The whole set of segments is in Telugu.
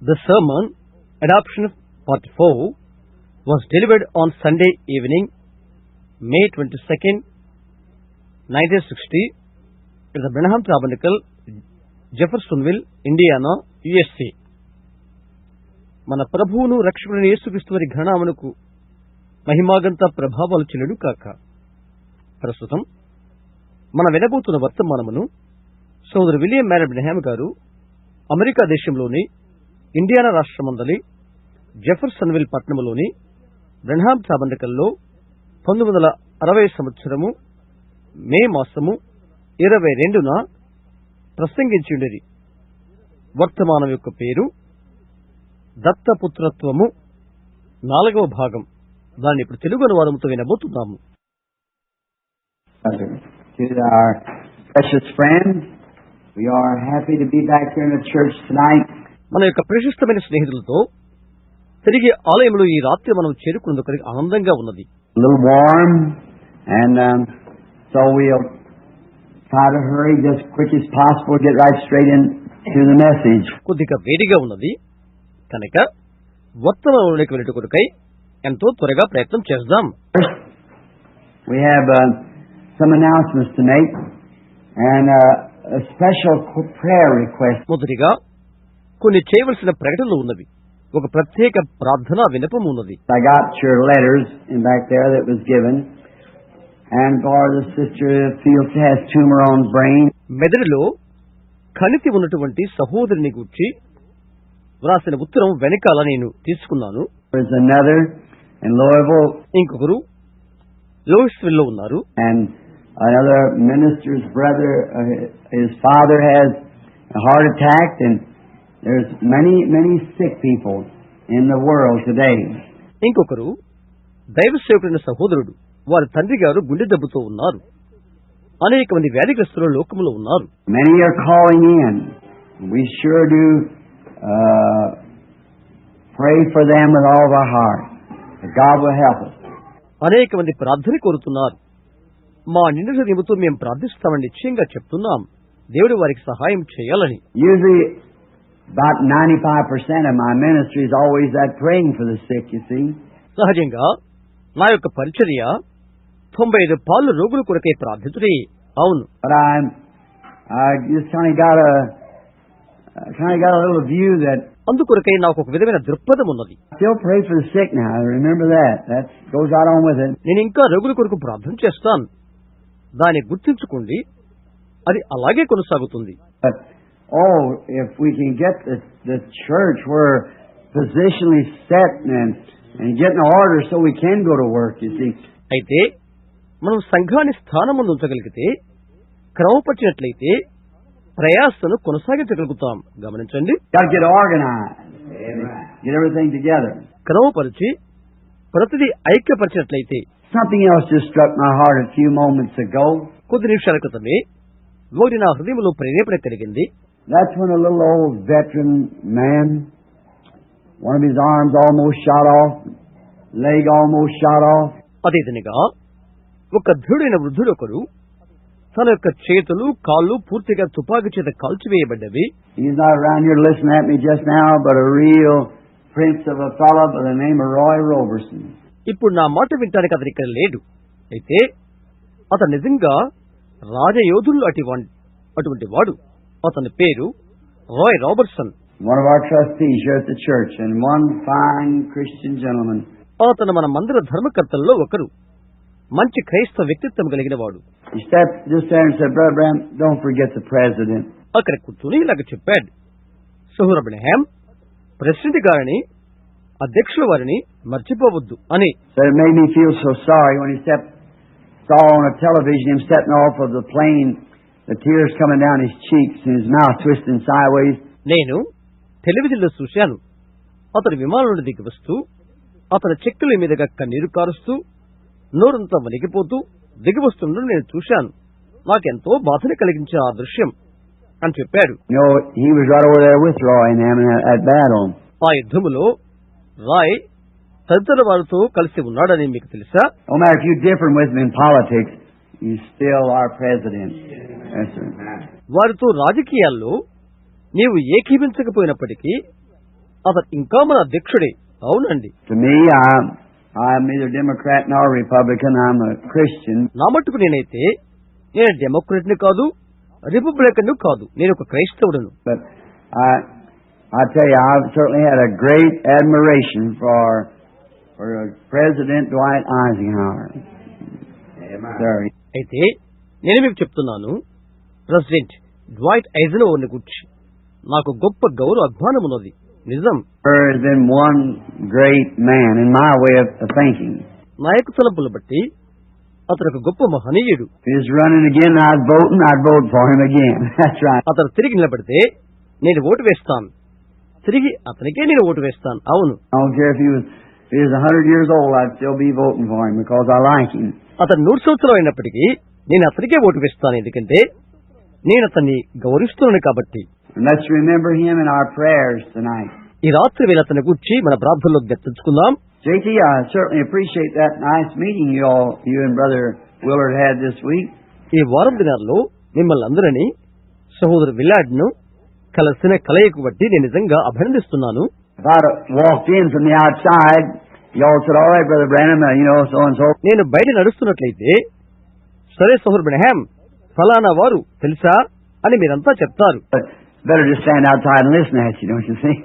The sermon, Adoption Part 4, was delivered on Sunday evening, May 22nd, 1960, at the Branham Tabernacle, Jeffersonville, Indiana, USA. మన ప్రభువును రక్షకుడైన యేసుక్రీస్తు వారి ఘననామమునకు మహిమాగంత ప్రభావాలు చెల్లును కాక. ప్రస్తుతం మన వినబోతున్న వర్తమానమును సోదరు విలియం మ్యారీ బ్రహ్యామ్ గారు అమెరికా దేశంలోని ఇండియానా రాష్ట్రమందలి జెఫర్సన్విల్ పట్టణంలోని బ్రహ్యామ్ టాబర్నకల్లో 1960 సంవత్సరము మే మాసము 22న ప్రసంగించుండేది. వర్తమానం యొక్క పేరు దత్తపుత్రత్వము 4వ భాగం. దాన్ని ఇప్పుడు Telugu అనువాదంతో వినబోతున్నాము. To our precious friends, we are happy to be back here in the church tonight. మన యొక్క ప్రశస్తమైన స్నేహితులతో తిరిగి ఆలయంలో ఈ రాత్రి మనం చేరుకున్నందుకు ఆనందంగా ఉన్నది. A little warm, and so we'll try to hurry just quick as possible, get right straight into the message. కొద్దిగా వేడిగా ఉన్నది కనుక వర్తమానంలోకి వెళ్ళేటకై ఎంతో త్వరగా ప్రయత్నం చేద్దాం. First, we have some announcements to make, and a special prayer request. మొదటిగా కొన్ని చేయవలసిన ప్రకటనలు ఉన్నవి. ఒక ప్రత్యేక ప్రార్థన విన్నపం ఉన్నది. I got your letters in back there that was given, and for the sister feels she has tumor on brain. మెదడులో కణితి ఉన్నటువంటి సహోదరుని గురించి వ్రాసిన ఉత్తరం వెనకాల నేను తీసుకున్నాను. There's another in Louisville, ఇంకొకరు లూయిస్విల్ లో ఉన్నారు. and another minister's brother, his father has a heart attack, and there's many sick people in the world today. ఇంకొకరు దైవ సేవకుడైన సహోదరుడు, వారి తండ్రి గారు గుండె దెబ్బతో ఉన్నారు. అనేక మంది వ్యాధిగ్రస్తులు లోకంలో ఉన్నారు. Many are calling in. We sure do pray for them with all of our heart, that God will help us. అనేక మంది ప్రార్థన కోరుతున్నారు. మా నిండు హృదయంతో మేము ప్రార్థిస్తామని నిశ్చయంగా చెప్తున్నాం. దేవుడు వారికి సహాయం చేయాలని. Usually about 95% of my ministry is always that praying for the sick, you see. సహజంగా నా యొక్క పరిచర్య 95% రోగుల కొరకై ప్రార్థితుడే. అవును. But I just kind of got a little view that అందుకొరకై నాకు ఒక విధమైన దృక్పథం ఉన్నది. still pray for the sick now. Remember that. That goes right on with it. నేను ఇంకా రోగుల కొరకు ప్రార్థన చేస్తాను. దాన్ని గుర్తుంచుకోండి, అది అలాగే కొనసాగుతుంది. But if we can get the church where positionally set and get in order so we can go to work, you see. అయితే మనం సంఘాన్ని స్థానముందు ఉంచగలిగితే, క్రమపరిచినట్లయితే ప్రయాసను కొనసాగించగలుగుతాం. గమనించండి. Got to get organized. Get everything together. క్రమపరిచి ప్రతిదీ ఐక్యపరిచినట్లయితే. Something else just struck my heart a few moments ago. కొద్ది నిమిషాల క్రితమే ఒకటి నా హృదయంలో ప్రేరేపణ కలిగింది. That's when a little old veteran man, one of his arms almost shot off, leg almost shot off. అదే విధంగా ఒక దృఢైన వృద్ధుడు ఒకడు, తన యొక్క చేతులు కాళ్ళు పూర్తిగా తుపాకీ చేత కాల్చివేయబడ్డవి. He's not around here listening at me just now, but a real prince of a fellow by the name of Roy Roberson. ఇప్పుడు నా మాట వినడానికి అతను ఇక్కడ లేడు. అయితే అతను నిజంగా రాజయోధులు అటువంటి వాడు. అతని పేరు Roy Robertson. One of our trustees here at the church, and one fine Christian gentleman. అతను మన మందిర ధర్మకర్తల్లో ఒకరు, మంచి క్రైస్తవ వ్యక్తిత్వం కలిగిన వాడు. He stepped just there and said, Brother Branham, don't forget the president. అక్కడ కూర్చుని ఇలాగ చెప్పాడు, సహోదరు బ్రహ్యామ్, ప్రెసిడెంట్ గారిని, అధ్యక్షుల వారిని మర్చిపోవద్దు అని. So it made me feel so sorry when he saw on a television him stepping off of the plane, the tears coming down his cheeks and his mouth twisting sideways. నేను టెలివిజన్లో చూశాను. అతను విమానం నుండి దిగి వస్తూ, అతని చెక్కుల మీదుగా కన్నీరు కారుస్తూ, నోరంతా వణికిపోతూ దిగి వస్తుండడం నేను చూశాను. నాకెంతో బాధని కలిగించే ఆ దృశ్యం అని చెప్పాడు. He was right over there with Roy and them at battle. ఆ యుద్ధములో రాయ్ తదితర వారితో కలిసి ఉన్నాడని మీకు తెలుసా? No matter if you differ with him in politics, he's still our president. Yes, sir. వారితో రాజకీయాల్లో నీవు ఏకీభించకపోయినప్పటికీ అతను ఇంకా మన అధ్యక్షుడే. అవునండి. To me, I'm neither Democrat nor Republican. I'm a Christian. నా మట్టుకు నేనైతే నేను డెమోక్రట్ని కాదు, రిపబ్లికన్ కాదు, నేను ఒక క్రైస్తవుడును. But I tell you, I've certainly had a great admiration for President Dwight Eisenhower. Sir. అయితే నేను మీకు చెప్తున్నాను, ప్రెసిడెంట్ డ్వైట్ ఐజెన్హోవర్ని గురించి నాకు గొప్ప గౌరవ అభిమానం ఉన్నది. నిజం. Has been one great man in my way of thinking. నాయక తలంపులు బట్టి అతను ఒక గొప్ప మహనీయుడు. If he's running again, I'd vote for him again. That's right. అతను తిరిగి నిలబడితే నేను ఓటు వేస్తాను, తిరిగి అతనికే నేను ఓటు వేస్తాను. అవును. I don't care if he was 100 years old, I'd still be voting for him because I like him. అతను 100 సంవత్సరాలు అయినప్పటికీ నేను అతనికే ఓటు వేస్తాను, ఎందుకంటే నేను అతన్ని గౌరవిస్తున్నాను కాబట్టి. And let's remember him in our prayers tonight. ఈ రాత్రి వేళ అతని గురించి మన ప్రార్థనలో గుర్తుంచుకుందాం. JT, I certainly appreciate that nice meeting you and Brother Willard had this week. ఈ వారం దినాల్లో మిమ్మల్ని అందరినీ సహోదరు విల్లార్డ్ ను కలిసిన కలయిక బట్టి నేను నిజంగా అభినందిస్తున్నాను. If I'd walked in from the outside, y'all said, "All right, Brother Branham, so and so." నేను బయట నడుస్తున్నట్లయితే, సరే సహోదరు బ్రహ్యాం, ఫలానా వారు తెలుసా అని మీరంతా చెప్తారు. But it's better to stand outside and listen at you, don't you see?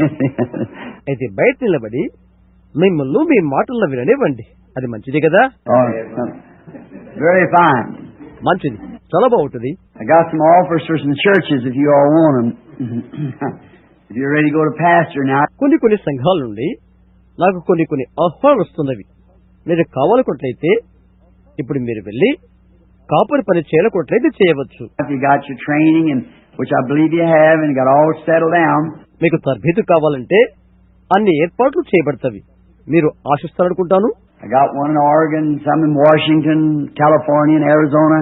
అయితే బయట నిలబడి మిమ్మల్ని మీ మాటల్లో విననివ్వండి, అది మంచిది కదా. Oh, very fine. మంచిది, చాలా బాగుంటుంది. I got some offers for some churches if you all want them. If you're ready to go to pastor now. కొన్ని సంఘాల నుండి నాకు కొన్ని ఆహ్వానాలు వస్తున్నవి. మీరు కావాలనుకున్నట్లయితే ఇప్పుడు మీరు వెళ్ళి కాపరి పని చేయాలనుకున్నట్లయితే చేయవచ్చు. If you got your training, and which I believe you have, and you got all settled down. మీకు తరబేతు కావాలంటే అన్ని ఏర్పాట్లు చేయబడతవి, మీరు ఆశిస్తారనుకుంటాను. I got one in Oregon, some in Washington, California, and Arizona,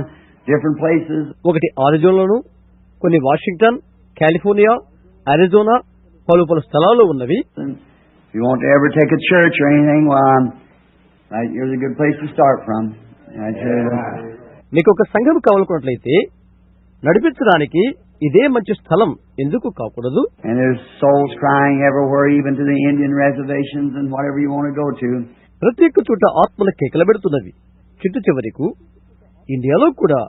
different places. ఒకటి ఆరిజోనాలోను, కొన్ని వాషింగ్టన్, కాలిఫోర్నియా, అరిజోనా, పలు స్థలాల్లో ఉన్నవి. If you want to ever take a church or anything, well, here's a good place to start from. మీకు ఒక సంఘం కావాలనుకున్నట్లయితే నడిపించడానికి ఇదే మంచి స్థలం, ఎందుకు కాకూడదు. And there's souls crying everywhere, even to the Indian reservations and whatever you want to go to. ప్రతి ఒక్క చోట ఆత్మల కేకలు పెడుతున్నవి. చిట్టు చివరకు ఇండియాలో కూడా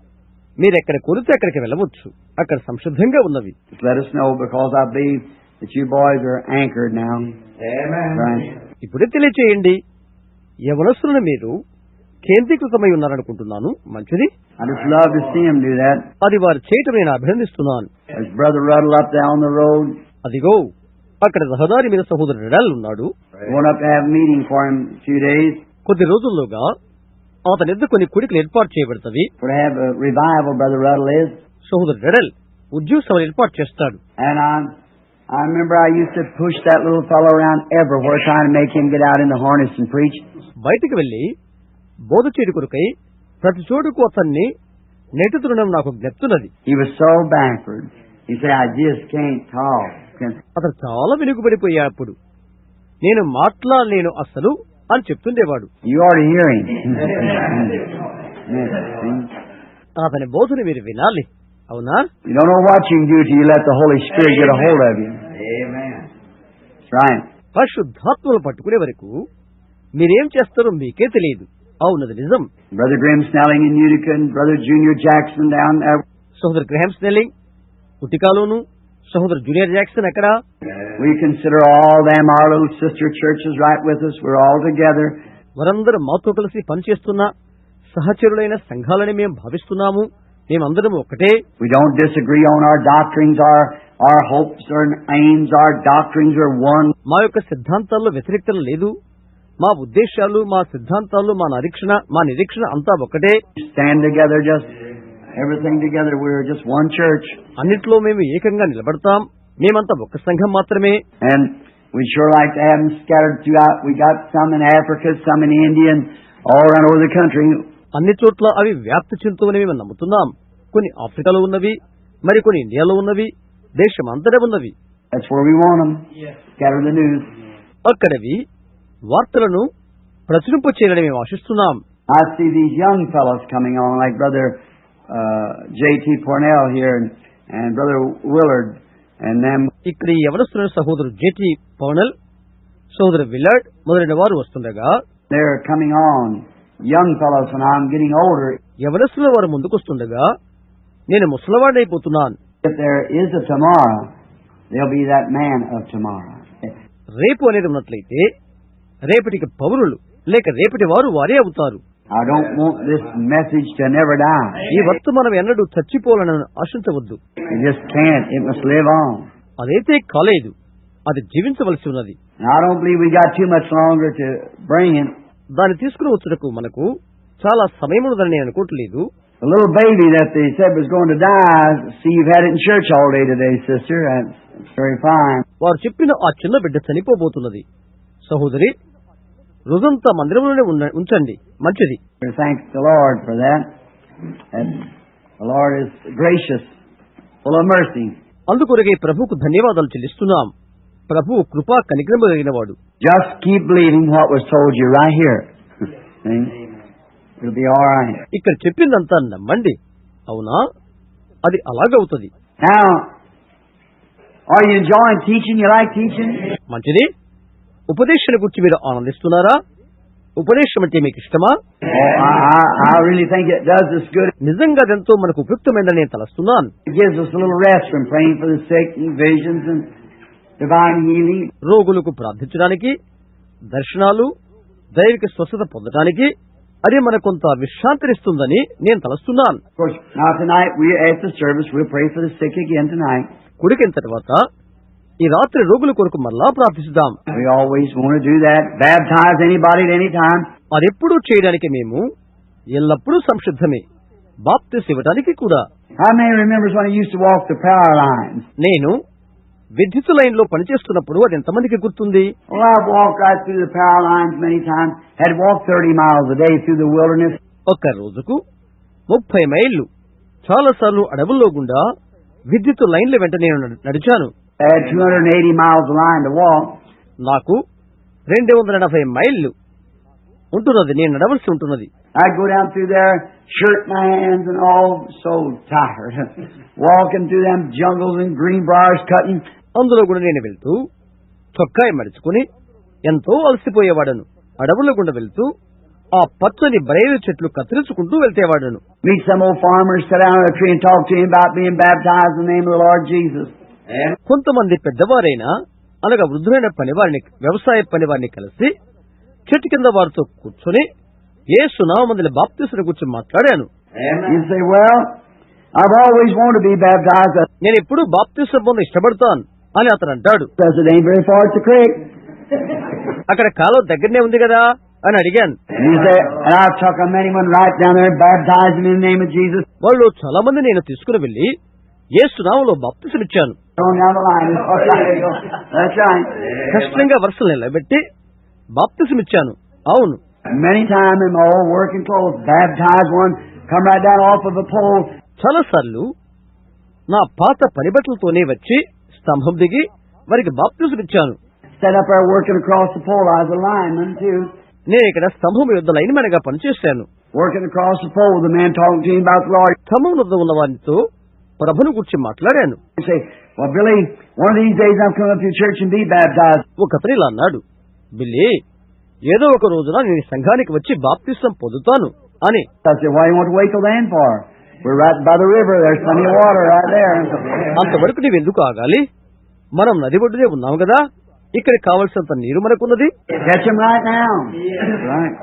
మీరెక్కడ కోరితే అక్కడికి వెళ్ళవచ్చు, అక్కడ సంసిద్ధంగా ఉన్నవి. Just let us know, because I believe that you boys are anchored now. Amen. Right. ఇప్పుడే తెలియచేయండి, యవనస్తులను మీరు కేంద్రీకృతమై ఉన్నారనుకుంటున్నాను. మంచిది. I just love to see them do that. అది వారు చేయటం నేను అభినందిస్తున్నాను. There's Brother Ruddle up there on the road. అదిగో అక్కడ రహదారి మీద సహోదరుడు రెడల్ ఉన్నాడు. Going up to have a meeting for him a few days. కొద్ది రోజుల్లోగా అతని ఎద్దు కొన్ని కుడికలు ఏర్పాటు చేయబడతవి. For to have a revival, Brother Ruddle is. సహోదరుడు రెడల్ ఉద్యోగ సభలు ఏర్పాటు చేస్తాడు. And I remember I used to push that little fellow around everywhere, trying to make him get out in the harness and preach. బయటికి వెళ్లి బోధ చేయడం కొరకై ప్రతి చోటుకు అతన్ని నెట్టుతుండడం నాకు జ్ఞప్తున్నది. He was so backward. He said, "I just can't talk." అతను చాలా వెనుకబడిపోయాడు. నేను మాట్లాడలేను అసలు అని చెప్తుండేవాడు. You ought to hear him. అతని బోధను మీరు వినాలి, అవునా? You don't know what you can do till you let the Holy Spirit get a hold of you. Amen. That's right. పరిశుద్ధాత్మను పట్టుకునే వరకు మీరేం చేస్తారో మీకే తెలియదు. అవునది నిజం. Brother Graham Snelling in Utica and Brother Junior Jackson down there. సహోదరు గ్రహాం స్నెల్లింగ్ ఉటికాలోను, సహోదరు జూనియర్ జాక్సన్ అక్కడ. We consider all them our little sister churches right with us. We're all together. వారందరూ మాతో కలిసి పనిచేస్తున్న సహచరులైన సంఘాలని మేము భావిస్తున్నాము. మేమందరం ఒకటే. We don't disagree on our doctrines, our hopes, our aims, our doctrines are one. మా యొక్క సిద్ధాంతాల్లో వ్యతిరేకత లేదు. మా ఉద్దేశాలు, మా సిద్ధాంతాలు, మా నిరీక్షణ అంతా ఒకటే. Stand together, just everything together. We're just one church. అన్నిట్లో మేము ఏకంగా నిలబడతాం. మేమంతా ఒక్క సంఘం మాత్రమే. And we sure like to have them scattered throughout. We got some in Africa, some in India, and all around over the country. అన్ని చోట్ల అవి వ్యాప్తి చెందుతామని మేము నమ్ముతున్నాం. కొన్ని ఆఫ్రికాలో ఉన్నవి, మరి కొన్ని ఇండియాలో ఉన్నవి, దేశం అంతటా ఉన్నవి. That's where we want them. Scatter the news. అక్కడవి వార్తలను ప్రచురింప చేయాలని మేము ఆశిస్తున్నాం. I see these young fellows coming on, like Brother J.T. Pornell here and Brother Willard and them. ఇక్కడ ఈ యవనస్తులైన సహోదరు జేటీ పౌనల్, సోదరు విల్లర్డ్ మొదలైన వారు వస్తుండగా, they're coming on, young fellows, and I'm getting older. యవనస్తుల వారు ముందుకొస్తుండగా నేను ముసలవాడైపోతున్నాను. If there is a tomorrow, there'll be that man of tomorrow. రేపు అనేది ఉన్నట్లయితే రేపటికి పౌరులు లేక రేపటి వారు వారే అవుతారు. I don't want this message to never die. ఈ వర్తమానం ఎన్నడూ చచ్చిపోవాలని ఆశించవద్దు. It just can't. It must live on. అదైతే కాలేదు, అది జీవించవలసి ఉన్నది. And I don't believe we got too much longer to bring it. దాన్ని తీసుకుని వచ్చుటకు మనకు చాలా సమయం ఉన్నదని నేను అనుకోవట్లేదు. The little baby that they said was going to die, see, you've had it in church all day today, sister. That's very fine. వారు చెప్పిన ఆ చిన్న బిడ్డ చనిపోబోతున్నది. సహోదరి, రోజంతా మందిరంలోనే ఉంచండి, మంచిది. Thank the Lord for that. And the Lord is gracious, full of mercy. అందుకొరకే ప్రభువుకు ధన్యవాదాలు చెల్లిస్తున్నాం. ప్రభువు కృపా కనికరము కలిగిన వాడు. Just keep believing what was told you right here. See? It'll be all right. ఇక్కడ చెప్పిందంతా నమ్మండి. అవునా, అది అలాగవుతుంది. Now, are you enjoying teaching? You like teaching? మంచిది. ఉపదేశాల గురించి మీరు ఆనందిస్తున్నారా? ఉపదేశం అంటే మీకు ఇష్టమా? Oh, I really think it does us good. నిజంగా అదెంతో మనకు ఉపయుక్తమైందని నేను తలస్తున్నాను. It gives us a little rest from praying for the sick and visions and divine healing. రోగులకు ప్రార్థించడానికి, దర్శనాలు, దైవిక స్వస్థత పొందడానికి అది మనకు కొంత విశ్రాంతినిస్తుందని నేను తలస్తున్నాను. Of course, now tonight, after the service, we'll pray for the sick again tonight. కుడికిన తర్వాత ఈ రాత్రి రోగుల కొరకు మరలా ప్రార్థిస్తాం. We always want to do that. Baptize anybody at any time. అదెప్పుడూ చేయడానికి మేము ఎల్లప్పుడూ సంసిద్ధమే. బాప్తిసం ఇవ్వడానికి కూడా. How many remembers when I used to walk the power lines? నేను విద్యుత్ లైన్ లో పనిచేస్తున్నప్పుడు అది ఎంతమందికి గుర్తుంది? Well, I've walked right through the power lines many times. Had walked 30 miles a day through the wilderness. ఒక్క రోజుకు 30 మైళ్ళు చాలా సార్లు అడవుల్లో గుండా విద్యుత్ లైన్ల వెంట నేను నడిచాను. I had 280 miles of line to walk. నాకు 280 మైళ్ళు ఉంటున్నది, నేను నడవలసి ఉంటున్నది. I'd go down through there, shirt my hands and all, so tired. Walking through them jungles and green briars cutting. అందులో కూడా నేను వెళ్తూ చొక్కాయి మడుచుకుని ఎంతో అలసిపోయేవాడను. అడవుల గుండా వెళ్తూ ఆ పచ్చని బరేలు చెట్లు కత్తిరించుకుంటూ వెళ్తేవాడను. Meet some old farmers, sit down on a tree and talk to him about being baptized in the name of the Lord Jesus. కొంతమంది పెద్దవారైనా అనగా వృద్ధులైన పనివారిని, వ్యవసాయ పనివారిని కలిసి చెట్టు కింద వారితో కూర్చొని యేసు నామమున బాప్తిసం గురించి మాట్లాడాను. You say, well, I've always wanted to be baptized. నేను ఎప్పుడు బాప్తిసం పొంద ఇష్టపడతాను అని అతను అంటాడు. Because it ain't very far to the creek. అక్కడ కాలువ దగ్గరనే ఉంది కదా అని అడిగాను. You say, and I've took many one right down there and baptized him in the name of Jesus. వాళ్ళు చాలా మంది నేను తీసుకుని వెళ్లి యేసు నామములో బాప్తిసం ఇచ్చాను. Going down the line. That's right. కష్టంగా వరుసలు నిలబెట్టి బాప్తిసం ఇచ్చాను. అవును. Many times in my old working clothes, baptized one, come right down off of a pole. చాలా సార్లు నా పాత పనిబట్టలతోనే వచ్చి స్తంభం దిగి వారికి బాప్తిసం ఇచ్చాను. Set up there working across the pole. I was a lineman too. నేను ఇక్కడ స్తంభం యుద్ధ లైన్ మ్యాన్ గా పనిచేశాను. Working across the pole, the man talking to him about the Lord. స్తంభం వద్ద ఉన్న వారితో ప్రభుని గురించి మాట్లాడాను. You say, well, Billy, one of these days I'm coming up to your church and be baptized. ఒకతను ఇలా అన్నాడు, బిల్లీ, ఏదో ఒక రోజున నేను సంఘానికి వచ్చి బాప్తిసం పొందుతాను అని. I said, why do you want to wait till then for? We're right by the river. There's plenty of water right there. అంతవరకు నీవు ఎందుకు ఆగాలి? మనం నది ఒడ్డునే ఉన్నాం కదా, ఇక్కడ కావలసినంత నీరు మనకున్నది. Catch him right now. Right.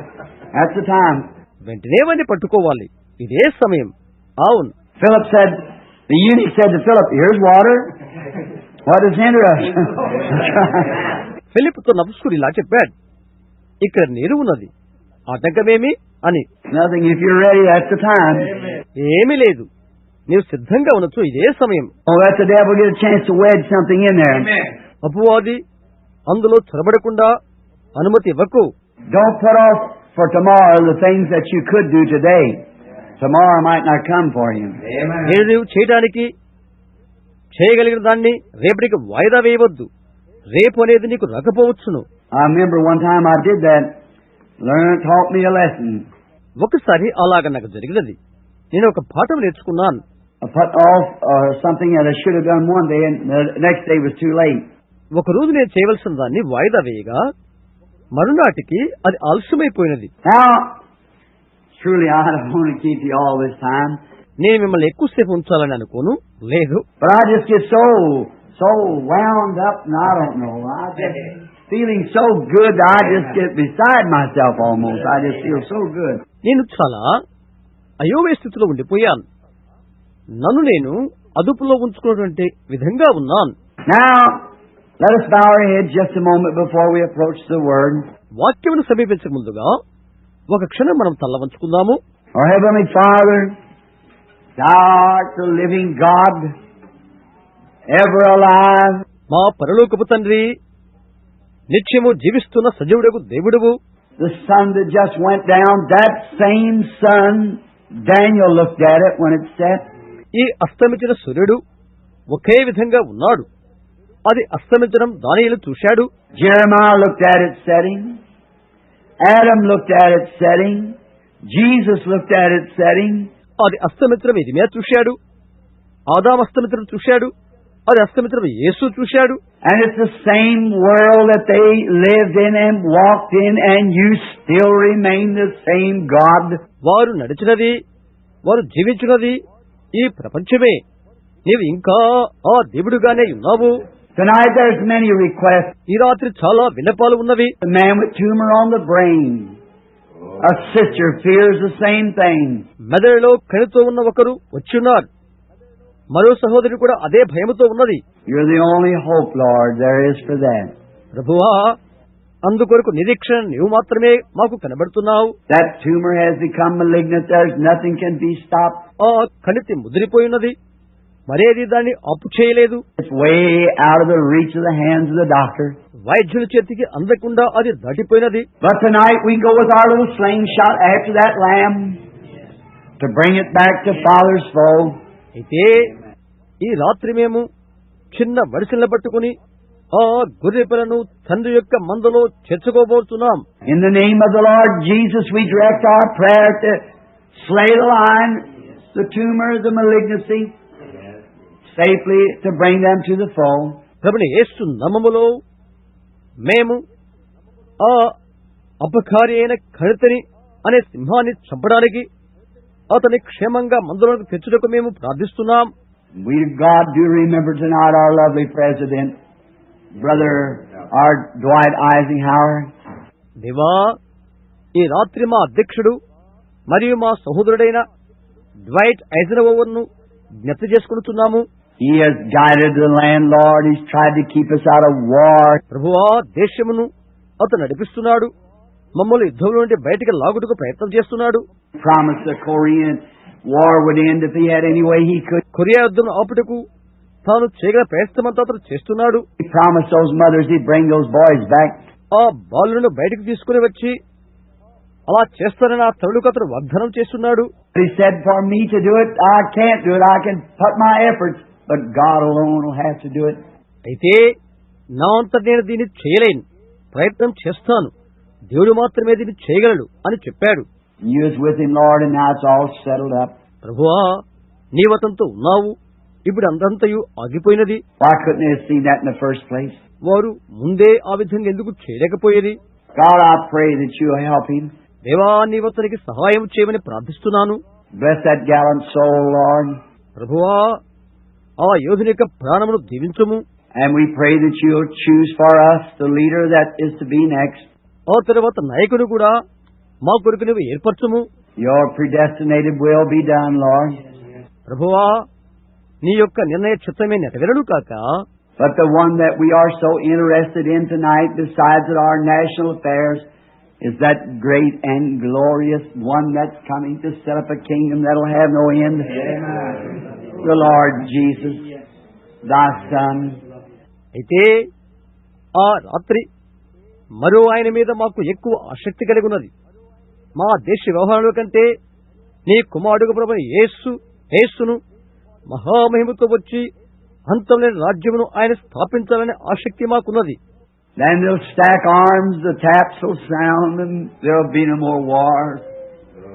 That's the time. వెంటనే వాడిని పట్టుకోవాలి, ఇదే సమయం. అవును. Philip said, the eunuch said to Philip, here's water. What does hinder us? ఫిలిప్పుతో నపుంసకుడు ఇలా చెప్పాడు, ఇక్కడ నీరు ఉన్నది, ఆటంకమేమి అని. Nothing. If you're ready, that's the time. ఏమీ లేదు, నీవు సిద్ధంగా ఉండొచ్చు, ఇదే సమయం. Oh, let the devil get a chance to wedge something in there. అపవాది అందులో చొరబడకుండా అనుమతి ఇవ్వకు. Don't put off for tomorrow the things that you could do today. Tomorrow might not come for you. నేను నీవు చేయగలిగిన దాన్ని రేపటికి వాయిదా వేయవద్దు. రేపు అనేది నీకు రాకపోవచ్చును. I remember one time I did that. Taught me a lesson. ఒకసారి అలాగ నాకు జరిగినది. నేను ఒక పాఠం నేర్చుకున్నాను. put off something that I should have done one day, and the next day was too late. ఒక రోజు నేను చేయవలసిన దాన్ని వాయిదా వేయగా మరునాటికి అది ఆలస్యమైపోయినది. Now, truly, I don't want to keep you all this time, నేను మిమ్మల్ని ఎక్కువసేపు ఉంచాలని అనుకోను, లేదు. but I just get so wound up, and I don't know. I just feeling so good, I just get beside myself almost. I just feel so good. నేను చాలా అయోమయ స్థితిలో ఉండిపోయాను. నన్ను నేను అదుపులో ఉంచుకున్నటువంటి విధంగా ఉన్నాను. Now, let us bow our heads just a moment before we approach the Word. వాక్యమును సమీపించక ముందుగా ఒక క్షణం మనం తల్ల వంచుకుందాము. Our Heavenly Father, Thou art the living God, ever alive. మా పరలోకపు తండ్రి, నిత్యము జీవిస్తున్న సజీవుడగు దేవుడవు. The sun that just went down, that same sun, Daniel looked at it when it set. ఈ అస్తమించిన సూర్యుడు ఒకే విధంగా ఉన్నాడు. అది అస్తమించడం దానియేలు చూశాడు. Jeremiah looked at it setting. Adam looked at it setting. Jesus looked at it setting. అది అస్తమించడం ఇరిమియా చూశాడు. ఆదాము అస్తమించడం చూశాడు. అది అస్తమించడం యేసు చూశాడు. And it's the same world that they lived in and walked in, and you still remain the same God. వారు నడిచినది, వారు జీవించినది ఈ ప్రపంచమే. నీవు ఇంకా ఆ దేవుడుగానే ఉన్నావు. Tonight there's many requests. ఈ రాత్రి చాలా విన్నపాలు ఉన్నవి. A man with tumor on the brain. A sister fears the same thing. మెదడులో కణితో ఉన్న ఒకరు వచ్చున్నారు. మరో సహోదరి కూడా అదే భయముతో ఉన్నది. You're the only hope, Lord, there is for that. ప్రభువా, అందుకొరకు నిరీక్షణ నీవు మాత్రమే మాకు కనబడుతున్నావు. That tumor has become malignant. There's nothing can be stopped. ఆ కణితి ముదిరిపోయినది, మరేది దాన్ని ఆపు చేయలేదు. It's way out of the reach of the hands of the doctor. వైద్యుల చేతికి అందకుండా అది దాటిపోయినది. But tonight we go with our little slingshot after that lamb to bring it back to Father's fold. అయితే ఈ రాత్రి మేము చిన్న వడిసెలను పట్టుకుని ఆ గొర్రె పిల్లను తండ్రి యొక్క మందలో చేర్చుకోబోతున్నాం. In the name of the Lord Jesus, we direct our prayer to slay the lion, the tumor, the malignancy, safely to bring them to the fold. ప్రభుని యేసు నామములో మేము ఆ అపకారి అయిన కణితిని అనే సింహాన్ని చంపడానికి అతని క్షేమంగా మందులకు తెచ్చుటకు మేము ప్రార్థిస్తున్నాం. We, God, do remember tonight our lovely President, Brother, our Dwight Eisenhower. దేవా, ఈ రాత్రి మా అధ్యక్షుడు మరియు మా సహోదరుడైన డ్వైట్ ఐజన్హోవర్ను జ్ఞప్తి చేసుకుంటున్నాము. He has guided the land, Lord. He's tried to keep us out of war. ప్రభువా, దేశమును అతను నడిపిస్తున్నాడు. మమ్మల్ని యుద్ధం నుండి బయటికి లాగుటకు ప్రయత్నం చేస్తున్నాడు. Promised the Korean war would end if he had any way he could. Korea యుద్ధం ఆపుటకు తాను చేయగల ప్రయత్నమంతా అతను చేస్తున్నాడు. He promised those mothers he'd bring those boys back. ఆ బాలులను బయటకు తీసుకుని వచ్చి అలా చేస్తానని ఆ తల్లుకు అతను వాగ్దానం చేస్తున్నాడు. He said, for me to do it, I can't do it. I can put my efforts, but God alone will have to do it. అయితే నా అంతా నేను దీన్ని చేయలేను, ప్రయత్నం చేస్తాను, దేవుడు మాత్రమే దీన్ని చేయగలడు అని చెప్పాడు. You was with him, Lord, and now it's all settled up. ప్రభువా, నీవతంతో ఉన్నావు, ఇప్పుడు అంతంతయు ఆగిపోయినది. Why couldn't they have seen that in the first place? వారు ముందే ఆ విధంగా ఎందుకు చేయలేకపోయేది? God, I pray that you will help him. దేవా, నీవతనికి సహాయం చేయమని ప్రార్థిస్తున్నాను. Bless that gallant soul, Lord. ప్రభువా, ఆ యోధుని యొక్క ప్రాణమును దీవించుము. And we pray that you will choose for us the leader that is to be next. ఆ తర్వాత నాయకుడు కూడా మా కొరకు నువ్వు ఏర్పరచుము. Your predestinated will be done, Lord. ప్రభువా, నీ యొక్క నిర్ణయ చిత్తమే నెరవేరును కాక. But the one that we are so interested in tonight, besides our national affairs, is that great and glorious one that's coming to set up a kingdom that'll have no end. The Lord Jesus, thy Son. అయితే ఆ రాత్రి మరో ఆయన మీద మాకు ఎక్కువ ఆసక్తి కలిగి ఉన్నది. మా దేశ వ్యవహారాల కంటే నీ కుమారుడు ప్రభువైన యేసును మహామహిమతో వచ్చి అంతం లేని రాజ్యమును ఆయన స్థాపించాలనే ఆసక్తి మాకున్నది. Then they'll stack arms, the taps will sound, and there'll be no more wars.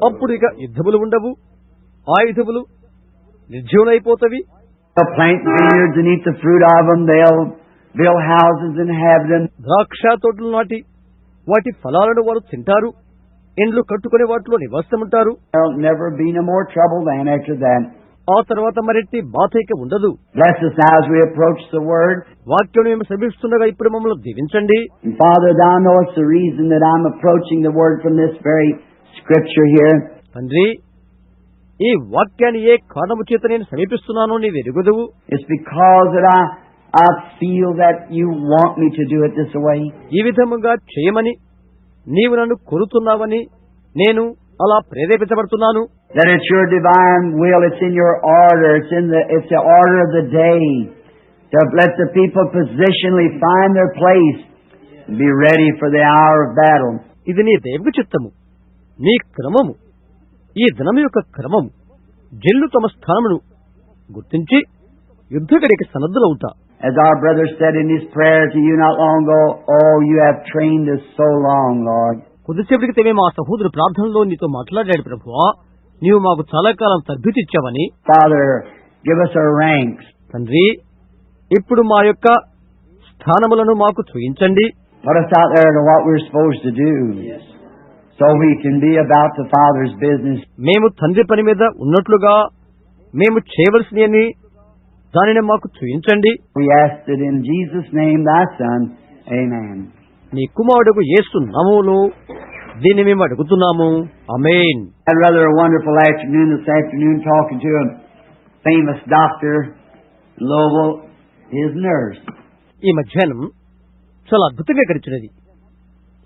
అప్పుడు ఇక యుద్ధములు ఉండవు, ఆయుధములు నిర్జీవులైపోతవి. They'll plant vineyards and eat the fruit of them. They'll build houses and have them. ద్రాక్ష తోటలు నాటి వాటి ఫలాలను వారు తింటారు, ఇండ్లు కట్టుకునే వాటిలో నివాసముంటారు. There'll never be no more trouble then after that. ఆ తర్వాత మరెట్టి బాధ ఇక ఉండదు. Bless us now as we approach the Word. వాక్యం మేము సమీపిస్తుండగా ఇప్పుడు మమ్మల్ని దీవించండి. And Father, Thou knowest the reason that I'm approaching the Word from this very Scripture here. తండ్రి, ఈ వాక్యాన్ని ఏ కారణము చేత నేను సమీపిస్తున్నానో నీవు ఎరుగుదువు. It's because that I feel that You want me to do it this way. ఈ విధముగా చేయమని నీవు నన్ను కోరుతున్నావని నేను అలా ప్రేరేపించబడుతున్నాను. That it's Your divine will, it's in Your order, it's the order of the day to let the people positionally find their place and be ready for the hour of battle. ఇది నీ దైవ చిత్తము, నీ క్రమము, ఈ దినము యొక్క క్రమము. జల్లు తమ స్థానమును గుర్తించి యుద్ధగడికి సన్నద్ధులవుతా. As our brother said in his prayer to You not long ago, oh, You have trained us so long, Lord. కొద్దిసేపటికి తెమే మా సహోదరు ప్రార్థనలో నీతో మాట్లాడాడు ప్రభువా, నీవు మాకు చాలా కాలం తగ్గితిచ్చావని. Father, give us our ranks. తండ్రి, ఇప్పుడు మా యొక్క స్థానములను మాకు చూయించండి. Put us out there to what we're supposed to do. So we can be about the Father's business. మేము తండ్రి పని మీద ఉన్నట్లుగా మేము చేయవలసినని దానిని మాకు చూయించండి. We ask it in Jesus' name, Thy Son. Amen. నీ కుమారుడుకు యేసు నామములో దీన్ని మేము అడుగుతున్నాము. ఆమేన్. I had rather a wonderful afternoon this afternoon talking to a famous doctor, Louisville, his nurse. ఈ మధ్యాహ్నం చాలా అద్భుతంగా గడిచినది.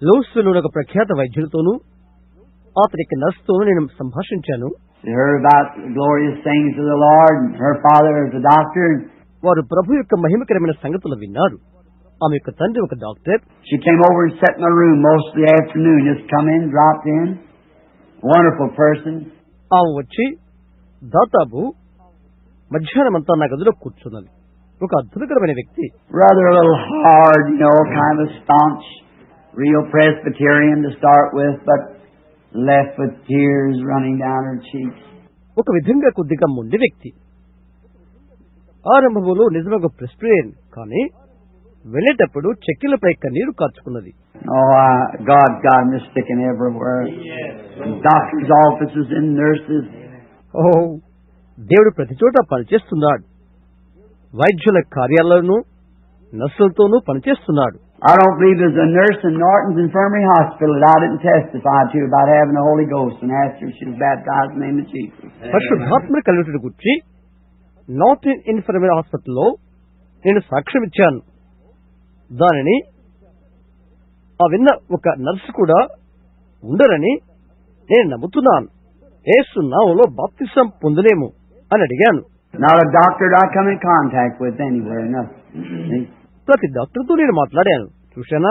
లూయిస్విల్ ఒక ప్రఖ్యాత వైద్యులతోనూ అతనికి నర్సుతోనూ నేను సంభాషించాను. They heard about the glorious things of the Lord, and her father is a doctor. వారు ప్రభు యొక్క మహిమకరమైన సంగతులు విన్నారు. ఆమె యొక్క తండ్రి ఒక doctor. She came over and sat in my room most of the afternoon, just come in, dropped in. Wonderful person. ఆమె వచ్చి దాదాపు మధ్యాహ్నం అంతా నా గదిలో కూర్చున్నది. ఒక అద్భుతకరమైన వ్యక్తి. Rather a little hard, kind of staunch, real Presbyterian to start with, but left with tears running down her cheeks. ఒక విధంగా కొద్దిగా మొండి వ్యక్తి. ఆరంభంలో నిజంగా ప్రెస్పిరియన్, కానీ వెళ్ళేటప్పుడు చెక్కిలపై కన్నీరు కార్చుకున్నది. Oh, God got them sticking everywhere. Doctors' offices and nurses. దేవుడు ప్రతి చోట పనిచేస్తున్నాడు. వైద్యుల కార్యాలయంలోనూ నర్సులతోనూ పనిచేస్తున్నాడు. I don't believe there's a nurse in Norton's Infirmary Hospital that I didn't testify to about having the Holy Ghost and asked her if she was baptized in the name of Jesus. పరిశుద్ధాత్మ కలుగుట గురించి నార్టన్ ఇన్ఫర్మరీ హాస్పిటల్లో నేను సాక్ష్యం ఇచ్చాను. దానిని ఆ విన్న ఒక నర్సు కూడా ఉండరని నేను నమ్ముతున్నాను. యేసు నామములో బాప్తిసం పొందలేము అని అడిగాను. Not a doctor I come in contact with anywhere, nothing. ప్రతి డాక్టర్తో నేను మాట్లాడాను. చూశానా,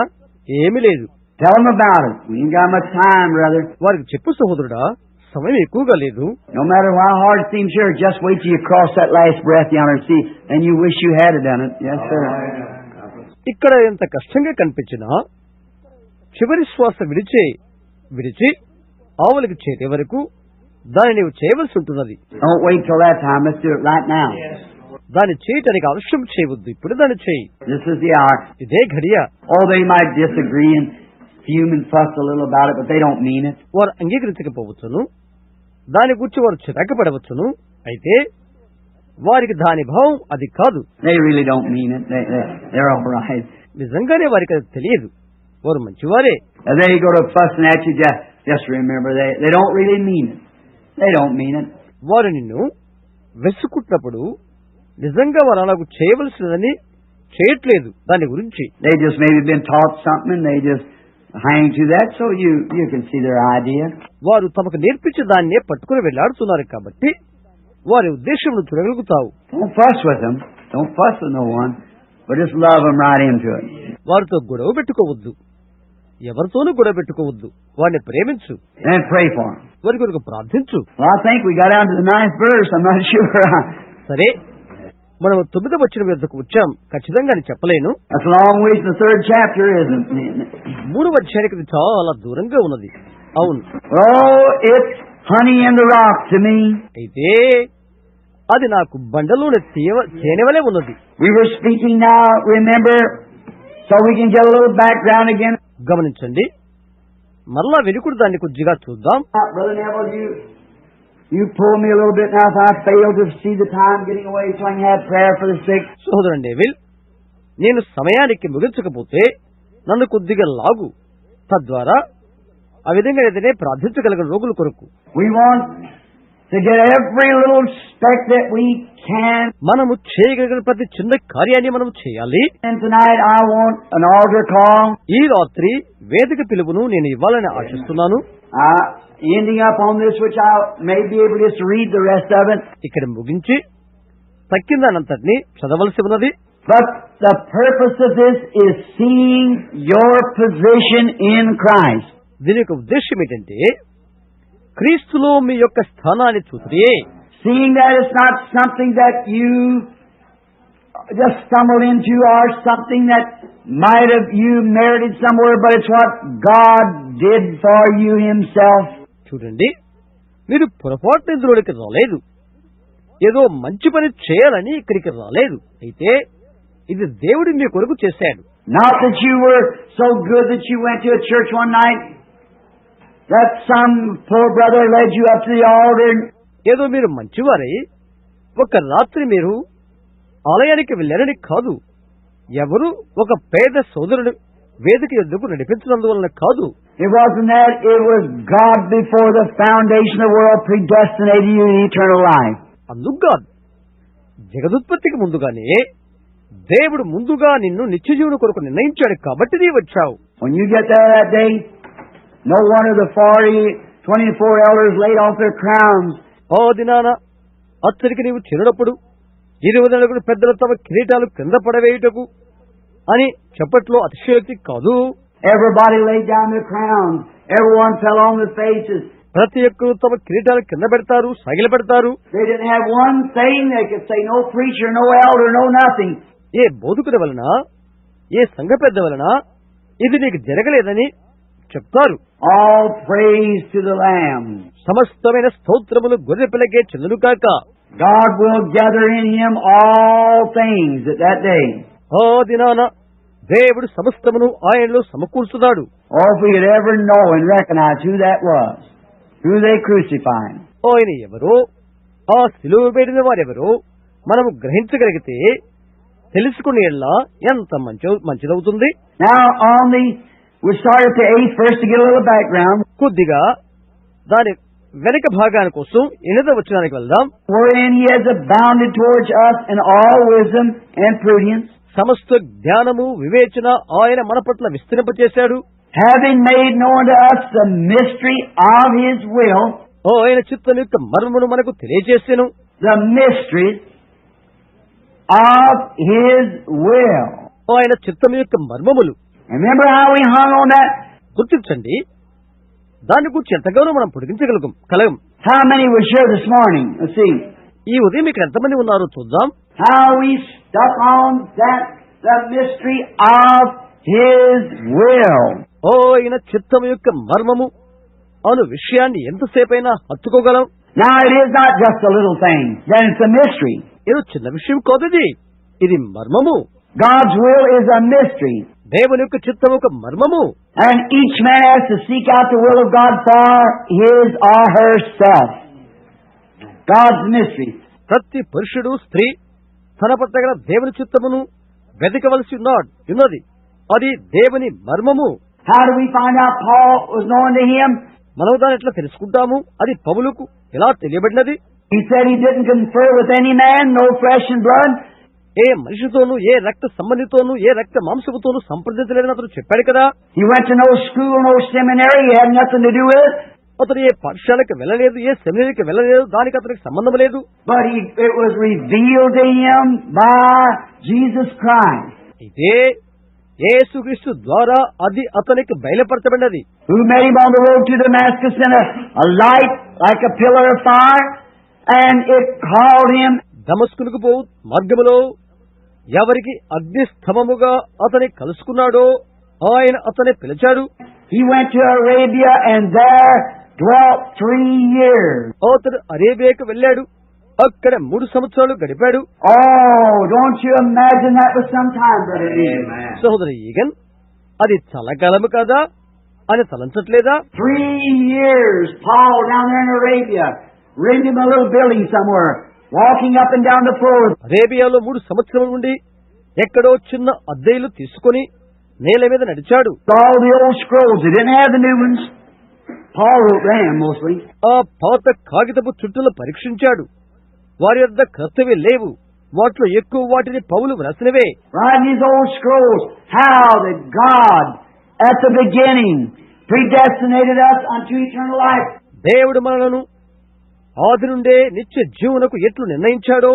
ఏమీ లేదు. Tell them about it. We ain't got much time, brother. వారికి చెప్పు సహోదరుడా, సమయం ఎక్కువగా లేదు. No matter how hard it seems here, just wait till you cross that last breath yonder and see, and you wish you had done it. Yes, sir. ఇక్కడ ఎంత కష్టంగా కనిపించినా చివరి శ్వాస విడిచి ఆవులకు చేరే వరకు దాన్ని నీవు చేయవలసి ఉంటున్నది. Don't wait till that time. Let's do it right now. దాన్ని చేయటానికి ఆలస్యం చేయవద్దు, ఇప్పుడు దాన్ని చేయి. This is the hour. ఇదే ఘడియ. Oh, they might disagree and fume and fuss a little about it, but they don't mean it. వారు అంగీకరించకపోవచ్చును, దాని గురించి వారు చిరాకపడవచ్చును, అయితే వారికి దాని భావం అది కాదు. They really don't mean it. They're all right. నిజంగానే వారికి అది తెలియదు. వారు మంచివారే. And they go to fussing at you. Just remember, they don't really mean it. They don't mean it. వారు నిన్ను వెసుకుంటున్నప్పుడు నిజంగా వారు అలాగూ చేయవలసినదని చేయట్లేదు. దాని గురించి They just maybe been taught something and they just hang to that, so you can see their idea. వారు తమకు నేర్పించి దాన్నే పట్టుకుని వెళ్లాడుతున్నారు కాబట్టి వారి ఉద్దేశమును చూడగలుగుతావు. Don't fuss with them. Don't fuss with no one, but just love them right into it. వారితో గొడవ పెట్టుకోవద్దు, ఎవరితోనూ గొడవ పెట్టుకోవద్దు. వారిని ప్రేమించు, And pray for them. వారి కొరకు ప్రార్థించు. Well, I think we got down to the 9th verse. I'm not sure. సరే, మనం 9వ వచనం వద్దకు వచ్చాం. ఖచ్చితంగా అని చెప్పలేను. That's a long ways in the 3rd chapter, isn't it? 3వ అధ్యాయానికి ఇది చాలా దూరంగా ఉన్నది. అవును. Oh, it's honey in the rock to me. అయితే అది నాకు బండలోని తేనెవలే ఉన్నది. We were speaking now, remember, so we can get a little background again. గమనించండి, మరలా వెనుకుడు దాన్ని కొద్దిగా చూద్దాం. Brother Neville, you pull me a little bit now if I fail to see the time getting away so I can have prayer for the sick. సోదరుడు నేవిల్, నేను సమయానికి ముగించకపోతే నన్ను కొద్దిగా లాగు, తద్వారా ఆ విధంగా ఏదైనా ప్రార్థించగలిగిన రోగుల కొరకు. We want to get every little speck that we can. మనము చేయగలిగిన ప్రతి చిన్న కార్యాన్ని మనం చేయాలి. And tonight I want an altar call. ఈ రాత్రి వేదిక పిలుపును నేను ఇవ్వాలని ఆశిస్తున్నాను. Ending up on this, which I may be able to just read the rest of it. ఇక్కడ ముగించి తక్కిందానంతటిని చదవలసి ఉన్నది. But the purpose of this is seeing your position in Christ. దీని యొక్క ఉద్దేశం ఏంటంటే క్రీస్తులో మీ యొక్క స్థానాన్ని చూస్తే, seeing that it's not something that you just stumbled into or something that might have you merited somewhere, but it's what God did for you Himself. చూడండి, మీరు పొరపాటు ఇందులోకి రాలేదు, ఏదో మంచి పని చేయాలని ఇక్కడికి రాలేదు. అయితే ఇది దేవుడు మీ కొరకు చేశాడు. Not that you were so good that you went to a church one night, that some poor brother led you up to the altar. ఏదో మీరు మంచివారై ఒక రాత్రి మీరు ఆలయానికి వెళ్ళారని కాదు, ఎవరు ఒక పేద సోదరుడు వేదిక ఎద్దుకు నడిపించినందువలన కాదు. It wasn't that, it was God before the foundation of the world predestinated you in eternal life. అందుకు కాదు, జగదుత్పత్తికి ముందుగానే దేవుడు ముందుగా నిన్ను నిత్యజీవుని కొరకు నిర్ణయించాడు కాబట్టి నీ వచ్చావు. When you get there that day, no one of the 24 elders laid off their crowns. ఆ దినాన అచ్చరికి నీవు చేరినప్పుడు 24 పెద్దలు తమ కిరీటాలు కింద పడవేయుటకు అని చెప్పట్లో అతిశయోక్తి కాదు. Everybody laid down their crowns. Everyone fell on their faces. ప్రతి ఒక్కరూ తమ కిరీటాలు కింద పెడతారు, సాగిల పెడతారు. They didn't have one thing they could say, no preacher, no elder, no nothing. ఏ బోధకుడి వలన, ఏ సంఘ పెద్ద వలన ఇది నీకు జరగలేదని చెప్తారు. All praise to the Lamb. సమస్తమైన స్తోత్రములు గొర్రె పిల్లకే చెందును కాక. God will gather in Him all things at that day. ఆ దినాన దేవుడు సమస్తమును ఆయనలో సమకూర్చున్నాడు. Oh, if we could ever know and recognize who that was, who they crucified. ఆయన ఎవరో, ఆ సిలువ వేడిన వారెవరో మనము గ్రహించగలిగితే తెలుసుకునేలా ఎంత మంచిదవుతుంది. Now we started at the 8th verse to get a little background. కొద్దిగా దాని వెనక భాగాని కోసం 8వ వచనానికి వెళ్దాం. Wherein He has abounded towards us in all wisdom and prudence. సమస్త జ్ఞానము వివేచన ఆయన మన పట్ల విస్తరింపచేశాడు. Having made known to us the mystery of His will. ఆయన చిత్తం యొక్క మర్మమును మనకు తెలియజేసెను. The mystery of His will. ఆయన చిత్తం యొక్క మర్మములు. Remember how we hung on that? గుర్తించండి, దాని గురించి ఎంతగానో మనం పొడిగించగలం. How many were here this morning? Let's see. ఈ ఉదయం ఇక్కడ ఎంతమంది ఉన్నారో చూద్దాం. How we stuck on that, the mystery of His will. ఆయన చిత్తం యొక్క మర్మము అను విషయాన్ని ఎంతసేపైనా హత్తుకోగలం. Now it is not just a little thing. Then it's a mystery. ఏదో చిన్న విషయం కాదు, ఇది మర్మము. God's will is a mystery. దేవుని యొక్క చిత్తం ఒక మర్మము. And each man has to seek out the will of God for his or herself. God's mystery. ప్రతి పురుషుడు స్త్రీ తన పట్ల గల దేవుని చిత్తమును వెతకవలసి ఉన్నది. అది దేవుని మర్మము. How do we find out Paul was known to him? మనం దాన్ని ఎట్లా తెలుసుకుంటాము? అది పౌలుకు ఎలా తెలియబడినది? He said he didn't confer with any man, no flesh and blood. ఏ మనిషితోనూ, ఏ రక్త సంబంధితోనూ, ఏ రక్త మాంసముతోనూ సంప్రదించలేదని అతను చెప్పాడు కదా. He went to no school, no seminary. He had nothing to do with it. అతను ఏ పాఠశాలకు వెళ్ళలేదు, ఏ సెమినరీకి వెళ్ళలేదు, దానికి అతనికి సంబంధం లేదు. But it was revealed to him by Jesus Christ. అయితే యేసుక్రీస్తు ద్వారా అది అతనికి బయలుపరచబడినది. Who met him on the road to Damascus in a light like a pillar of fire, and it called him. దమస్కునకు పోవు మార్గములో ఎవరికి అగ్ని స్తంభముగా అతని కలుసుకున్నాడో ఆయన అతని పిలిచాడు. He went to Arabia and there dwelt 3 years. అతడు అరేబియాకు వెళ్ళాడు, అక్కడ 3 సంవత్సరాలు గడిపాడు. Oh, don't you imagine that was some time, Brother Egan? సహోదరు ఈగన్, అది చాలా కాలము కాదా అని తలంచట్లేదా? 3 years, Paul down there in Arabia, rented him a little building somewhere, walking up and down the floor. అరేబియాలో 3 సంవత్సరాల నుండి ఎక్కడో చిన్న అద్దెలు తీసుకుని నేల మీద నడిచాడు. All the old scrolls, they didn't have the new ones. Paul wrote them mostly. ఆ పాత కాగితపు చుట్టలు పరీక్షించాడు. వారి వద్ద క్రొత్తవి లేవు. వాటిలో ఎక్కువ వాటిని పౌలు వ్రాసినవే. Right in these old scrolls, how that God at the beginning predestinated us unto eternal life. దేవుడు మనలను ఆది నుండే నిత్య జీవనకు ఎట్లు నిర్ణయించాడో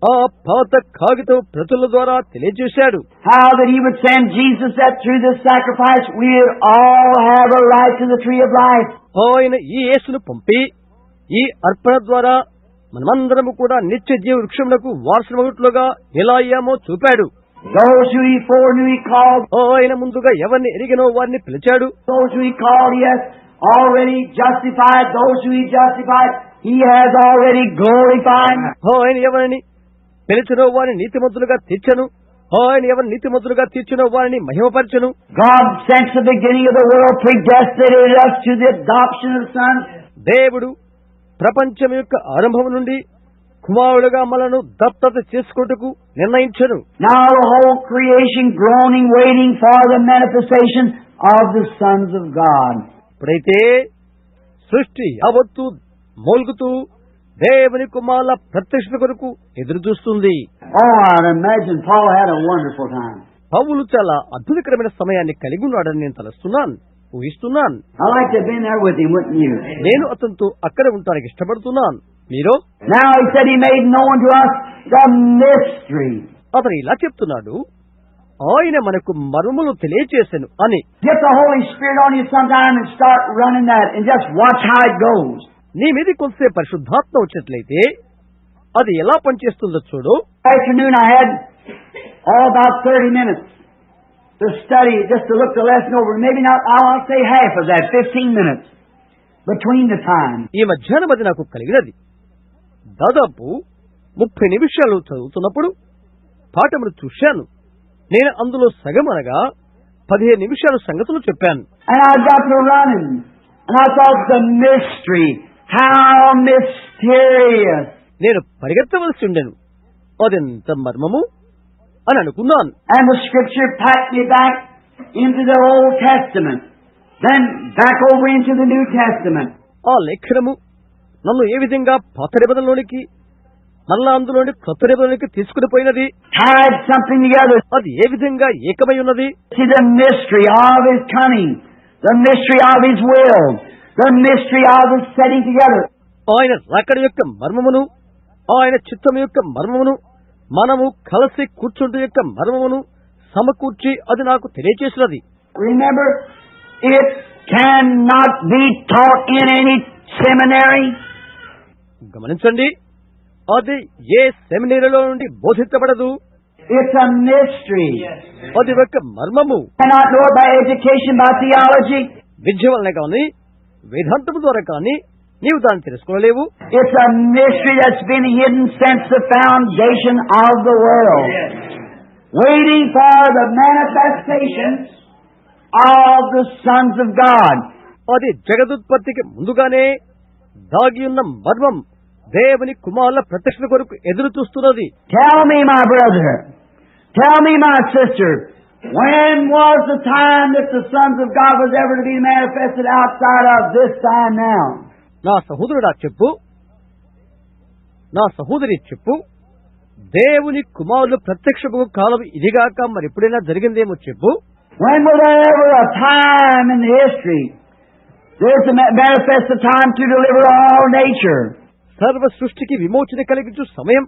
ఆ పాత కాగితం ప్రతుల ద్వారా తెలియజేశాడు. How that He would send Jesus, that through this sacrifice we all have a right to the tree of life. ఆయన ఈ యేసును పంపి ఈ అర్పణ ద్వారా మనమందరము కూడా నిత్య జీవ వృక్షములకు వారసులుగా ఎలా అయ్యామో చూపాడు. Those who He foreknew He called. ఆయన ముందుగా ఎవరిని ఎరిగినో వారిని పిలిచాడు. Those who He called, He has already justified. Those who He justified, He has already glorified. ఆయన ఎవరిని పిలిచినో వారిని నీతిమంతులుగా తీర్చను. ఆయన ఎవరిని నీతిమంతులుగా తీర్చినో వారిని మహిమపరచను. God, since the beginning of the world, predestinated us to the adoption of sons. దేవుడు ప్రపంచం యొక్క ఆరంభం నుండి కుమారుడుగా మనను దత్తత చేసుకొనుటకు నిర్ణయించెను. Now the whole creation groaning, waiting for the manifestation of the sons of God. ఇప్పుడైతే సృష్టి యావత్తు మోల్గుతూ దేవుని కుమారుల ప్రత్యక్షత కొరకు ఎదురు చూస్తుంది. Oh, I'd imagine Paul had a wonderful time. పౌలు చాలా అద్భుతకరమైన సమయాన్ని కలిగి ఉన్నాడని నేను తలుస్తున్నాను, ఊహిస్తున్నాను. I'd like to have been there with him, wouldn't you? నేను అతనితో అక్కడ ఉండటానికి ఇష్టపడుతున్నాను. మీరు? Now he said he made known to us the mystery. అతను ఇలా చెప్తున్నాడు, ఆయన మనకు మర్మములు తెలియచేసెను అని. Get the Holy Spirit on you sometime and start running that and just watch how it goes. నీ మీద కొంతసేపు పరిశుద్ధాత్మ వచ్చినట్లయితే అది ఎలా పనిచేస్తుందో చూడు. Afternoon I had about 30 minutes to study, just to look the lesson over. Maybe not, I'll say half of that, 15 minutes between the time. ఈ మధ్యాహ్నం అది నాకు కలిగినది. దాదాపు 30 నిమిషాలు చదువుతున్నప్పుడు పాఠమును చూశాను. నేను అందులో సగం అనగా 15 నిమిషాలు సంగతులు చెప్పాను. And I got to running, and I thought the mystery, how mysterious. నేను పరిగెత్తవలసి ఉండెను, అదెంత మర్మము అని అనుకున్నాను. And the scripture packed me back into the Old Testament, then back over into the New Testament. ఆ లేఖనము నన్ను ఏ విధంగా పాత నిబంధనలోనికి మళ్ళా అందులోని కొత్త నిబంధనలోనికి తీసుకుని పోయినది. Tied something together. అది ఏ విధంగా ఏకమై ఉన్నది. See the mystery of His coming, the mystery of His will, the mystery of His setting together. ఆయన రాకడ యొక్క మర్మమును, ఆయన చిత్తము యొక్క మర్మమును, మనము కలిసి కూర్చుంట యొక్క మర్మమును సమకూర్చి అది నాకు తెలియచేసినది. Remember, it cannot be taught in any seminary. గమనించండి, అది ఏ సెమినరీలో నుండి బోధించబడదు. It's a mystery. అది ఒక మర్మము. Cannot know it by education, by theology. విద్య వలన కానీ వేదాంతము ద్వారా కానీ నీవు దాన్ని తెలుసుకోలేవు. It's a mystery that's been hidden since the foundation of the world, waiting for the manifestation of the sons of God. అది జగదుత్పత్తికి ముందుగానే దాగి ఉన్న మర్మం దేవుని కుమారుల ప్రత్యక్షత కొరకు ఎదురు చూస్తున్నది. Tell me, my brother, tell me, my sister, when was the time that the sons of God was ever to be manifested outside of this time now? నా సహోదరుడా చెప్పు, నా సహోదరి చెప్పు, దేవుని కుమారులు ప్రత్యక్షపు కాలం ఇదిగాక మరి ఎప్పుడైనా జరిగిందేమో చెప్పు. When was there ever a time in history there's to manifest the time to deliver all nature? సర్వ సృష్టికి విమోచన కలిగించు సమయం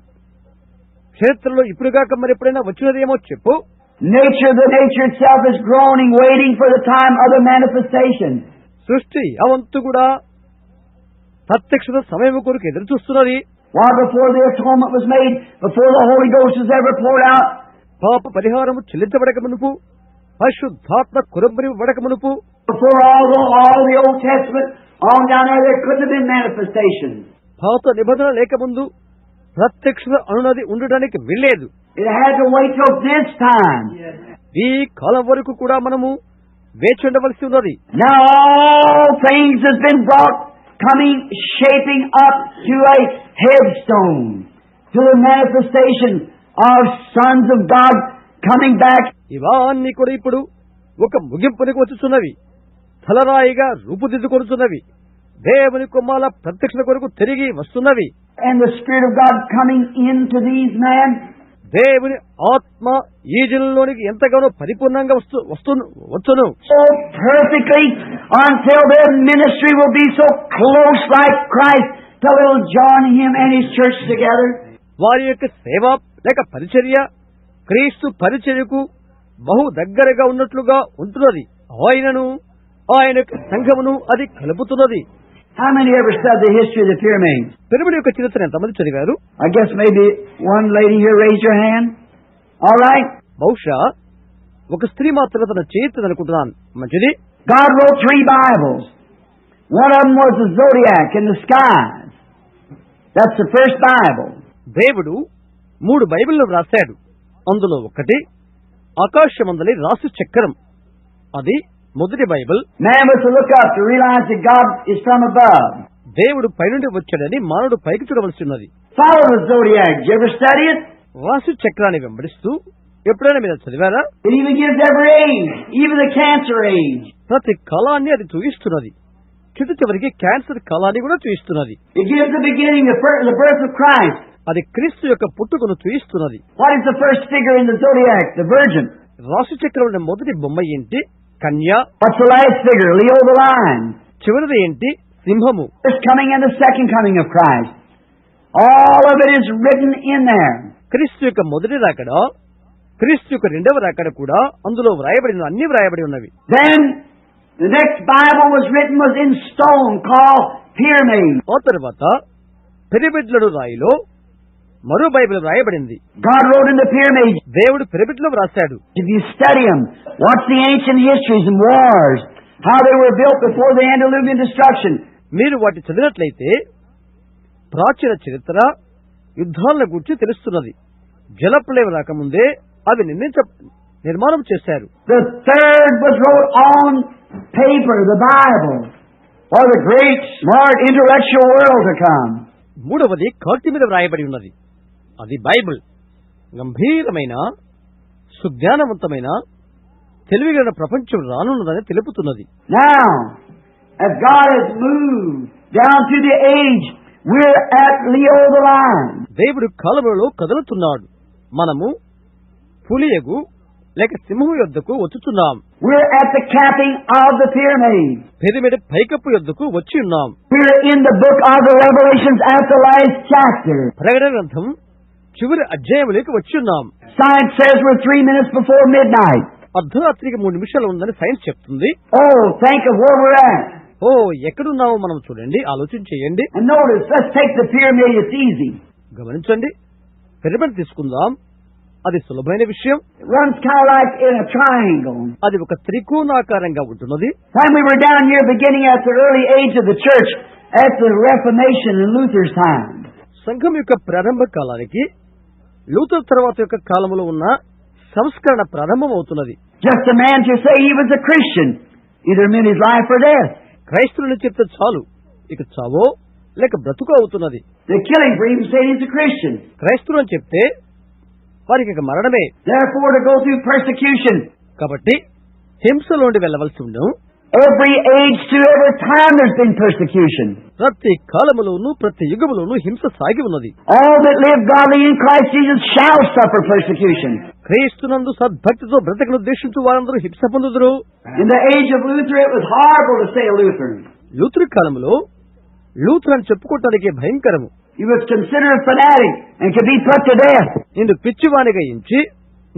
చరిత్రలో ఇప్పుడుగాక మరి ఎప్పుడైనా వచ్చినదేమో చెప్పు. Nature, the nature itself is groaning, waiting for the time of the manifestation. సృష్టి అవంతు కూడా ప్రత్యక్షత సమయం కొరకు ఎదురు చూస్తున్నది. Why, before the atonement was made, before the Holy Ghost was ever poured out, పాప పరిహారము చెల్లించబడక మునుపు, పరిశుద్ధాత్మ కురంబరింపబడక మునుపు, before all the Old Testament, on down there couldn't have been manifestation. పాత నిబంధన లేకముందు ప్రత్యక్షత అనున్నది ఉండడానికి వీల్లేదు. It had to wait till this time. ఈ కాలం వరకు కూడా మనము వేచి ఉండవలసి ఉన్నది. Now all things has been brought, coming, shaping up to a headstone, to the manifestation of sons of God coming back. ఇవన్నీ కూడా ఇప్పుడు ఒక ముగింపునికి వచ్చుచున్నవి, తలరాయిగా రూపుదిద్దుకొనుచున్నవి, దేవుని కుమారుల ప్రత్యక్షత కొరకు తిరిగి వస్తున్నవి. And the Spirit of God coming into these men. దేవుని ఆత్మ ఈ జనుల్లోనికి ఎంతగానో పరిపూర్ణంగా వచ్చును. So perfectly until their ministry will be so close like Christ till it will join Him and His church together. వారి యొక్క సేవ లేక పరిచర్య క్రీస్తు పరిచర్యకు బహు దగ్గరగా ఉన్నట్లుగా ఉంటున్నది. ఆయనను ఆయన సంఘమును అది కలుపుతున్నది. How many ever studied the history of the pyramids? Pyramid యొక్క చరిత్ర ఎంతమంది చదివారు? I guess maybe one lady here raised her hand. All right. బహుశా ఒక స్త్రీ మాత్రమే తన చేతి అనుకుంటున్నాను. మంచిది. God wrote 3 Bibles. One of them was the zodiac in the skies. That's the first Bible. దేవుడు 3 బైబిళ్లు రాశాడు. అందులో ఒకటి ఆకాశమందలి రాశి చక్రం, అది మొదటి Bible. Man was to look up to realize that God is from above. దేవుడు పైనుండి వచ్చాడని మానవుడు పైకి చూడవలసి ఉన్నది. Follow the zodiac. Did you ever study it? రాశి చక్రాన్ని వెంబడిస్తూ ఎప్పుడైనా మీరు చదివారా? It even gives every age, even the cancer age. ప్రతి కాలాన్ని అది చూయిస్తున్నది. చివరికి క్యాన్సర్ కాలాన్ని కూడా చూయిస్తున్నది. It gives the beginning, the birth of Christ. అది క్రీస్తు యొక్క పుట్టుకను చూయిస్తున్నది. What is the first figure in the zodiac? The Virgin. రాశి చక్రంలో మొదటి బొమ్మ ఏంటి? కన్య. What's the last figure? Leo the Lion. చివరిది ఏంటి? సింహము. First coming and the second coming of Christ. All of it is written in there. క్రీస్తు యొక్క మొదటి రాకడ, క్రీస్తు యొక్క రెండవ రాకడ కూడా అందులో అన్ని వ్రాయబడి ఉన్నవి. Then the next Bible was in stone called Pyramid. ఆ తర్వాత పిరమిడ్లను రాయిలో మరో బైబిల్ రాయబడింది. God wrote in the Pyramid. దేవుడు పిరమిడ్లో రాశాడు. If you study them, watch the ancient histories and wars, how they were built before the antediluvian destruction. మీరు వాటి చదివినట్లయితే ప్రాచీన చరిత్ర, యుద్ధాలను గురించి తెలుస్తున్నది. జలప్రలయం రాకముందే అవి నిర్మాణం చేశారు. The third was wrote on paper, the Bible, for the great, smart, intellectual world to come. మూడవది కాటి మీద వ్రాయబడి ఉన్నది. అది బైబిల్. గంభీరమైన, సుజ్ఞానవంతమైన, తెలివిగల ప్రపంచం రానున్నదని తెలుపుతున్నది. Now, as God has moved down to the age, we're at Leo the Lion. దేవుడు కాలములలో కదులుతున్నాడు. మనము పులియగు లేక సింహము యొద్దకు వచ్చుచున్నాం. We're at the capping of the pyramid. Pyramid పైకప్పు యొద్దకు వచ్చి ఉన్నాం. We're in the book of the Revelations at the last chapter. ప్రకటన గ్రంథం చివరి అధ్యాయములోకి వచ్చి ఉన్నాం. Science says we're 3 minutes before midnight. అర్ధరాత్రికి 3 నిమిషాలు ఉందని సైన్స్ చెప్తుంది. Oh, think of where we're at. ఓ, ఎక్కడున్నామో మనం చూడండి, ఆలోచన చేయండి. And notice, let's take the pyramid, it's easy. గమనించండి, పిరమిడ్ తీసుకుందాం, అది సులభమైన విషయం. It runs kind of like in a triangle. అది ఒక త్రికోణాకారంగా ఉంటున్నది. When we were down here beginning at the early age of the church, at the Reformation in Luther's time. సంఘం యొక్క ప్రారంభ కాలానికి లూథర్ తర్వాత యొక్క కాలంలో ఉన్న సంస్కరణ ప్రారంభం అవుతున్నది. Just a man to say he was a Christian, either meant his life or death. క్రైస్తవుని చెప్తే చాలు, ఇక చావో లేక బ్రతుకు అవుతున్నది. The killing for him saying he's a Christian. క్రైస్తవులు అని చెప్తే వారికి ఇక మరణమే. Therefore to go through persecution. కాబట్టి హింసలోండి వెళ్ళవలసి ఉండవు. Every age to every time there's been persecution. ప్రతి కాలములోను ప్రతి యుగములోను హింస సాగి ఉన్నది. All that live godly in Christ Jesus shall suffer persecution. క్రీస్తునందు సద్భక్తితో బ్రతకను ఉద్దేశించు వారందరూ హింస పొందుదురు. In the age of Luther it was horrible to say a Lutheran. Luther కాలంలో లూథర్ అని చెప్పుకోవటానికి భయంకరము. He was considered a fanatic and could be put to death. నిన్ను పిచ్చివానిగా ఎంచి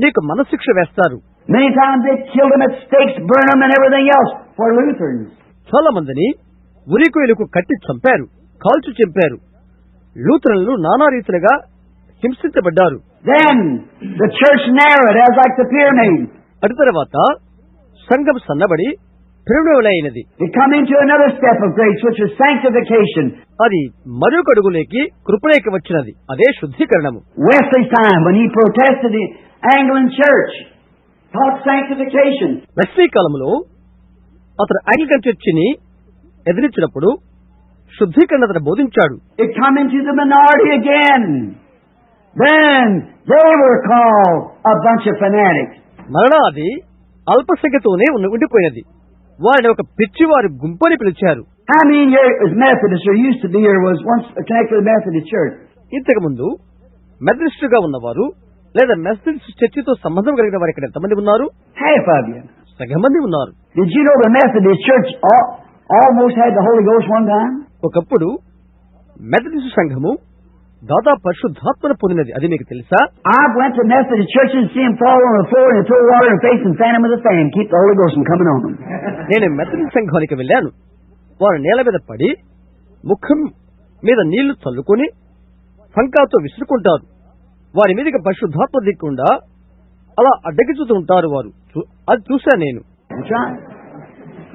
నీకు మనశిక్ష వేస్తారు. Many times they killed him at stakes, burned him and everything else for Lutherans. చాలా మందిని ఉరికోయలకు కట్టి చంపారు, కాల్చి చంపారు. లూథరన్లు నానా రీతిలుగా హింసించబడ్డారు. Then the church narrowed as like the pyramid. అటు తర్వాత సంఘం సన్నబడి ప్రేమలైనది. They come into another step of grace, which is sanctification. అది మరొక అడుగులోకి కృపలోకి వచ్చినది. అదే శుద్ధీకరణము. Wesley's time, when he protested the Anglican Church, taught sanctification. Wesley కాలంలో అతను యాంగ్లికన్ చర్చిని ఎదిరించినప్పుడు శుద్ధీకరణ అతను బోధించాడు. It come into the minority again. Then they were called a bunch of fanatics. మరలా అది అల్పసంఖ్యతోనే ఉండిపోయినది. వారిని ఒక పిచ్చివారి గుంపని పిలిచారు. How many years Methodists or used to be or was once connected to the Methodist Church? ఇంతకు ముందు మెథడిస్ట్ గా ఉన్నవారు లేదా మెథడిస్ట్ చర్చితో సంబంధం కలిగిన వారు ఇక్కడ ఎంతమంది ఉన్నారు? Half of you. సగం మంది ఉన్నారు. Did you know the Methodist Church almost had the Holy Ghost one time? ఒకప్పుడు మెథడిస్ట్ సంఘము దాదాపు పరిశుద్ధాత్మను పొందినది. అది మీకు తెలుసా? I went to Methodist church and see him fall on the floor and throw water in face and fan him with a fan, keep the Holy Ghost from coming on him. నేను మెథడిస్ట్ సంఘానికి వెళ్ళాను. వారు నేల మీద పడి ముఖం మీద నీళ్లు చల్లుకొని పంకాతో విసురుకుంటారు. వారి మీదకి పరిశుద్ధాత్మ దిక్కుండా అలా అడ్డగించుతూ ఉంటారు వారు. అది చూశాను నేను. That's right.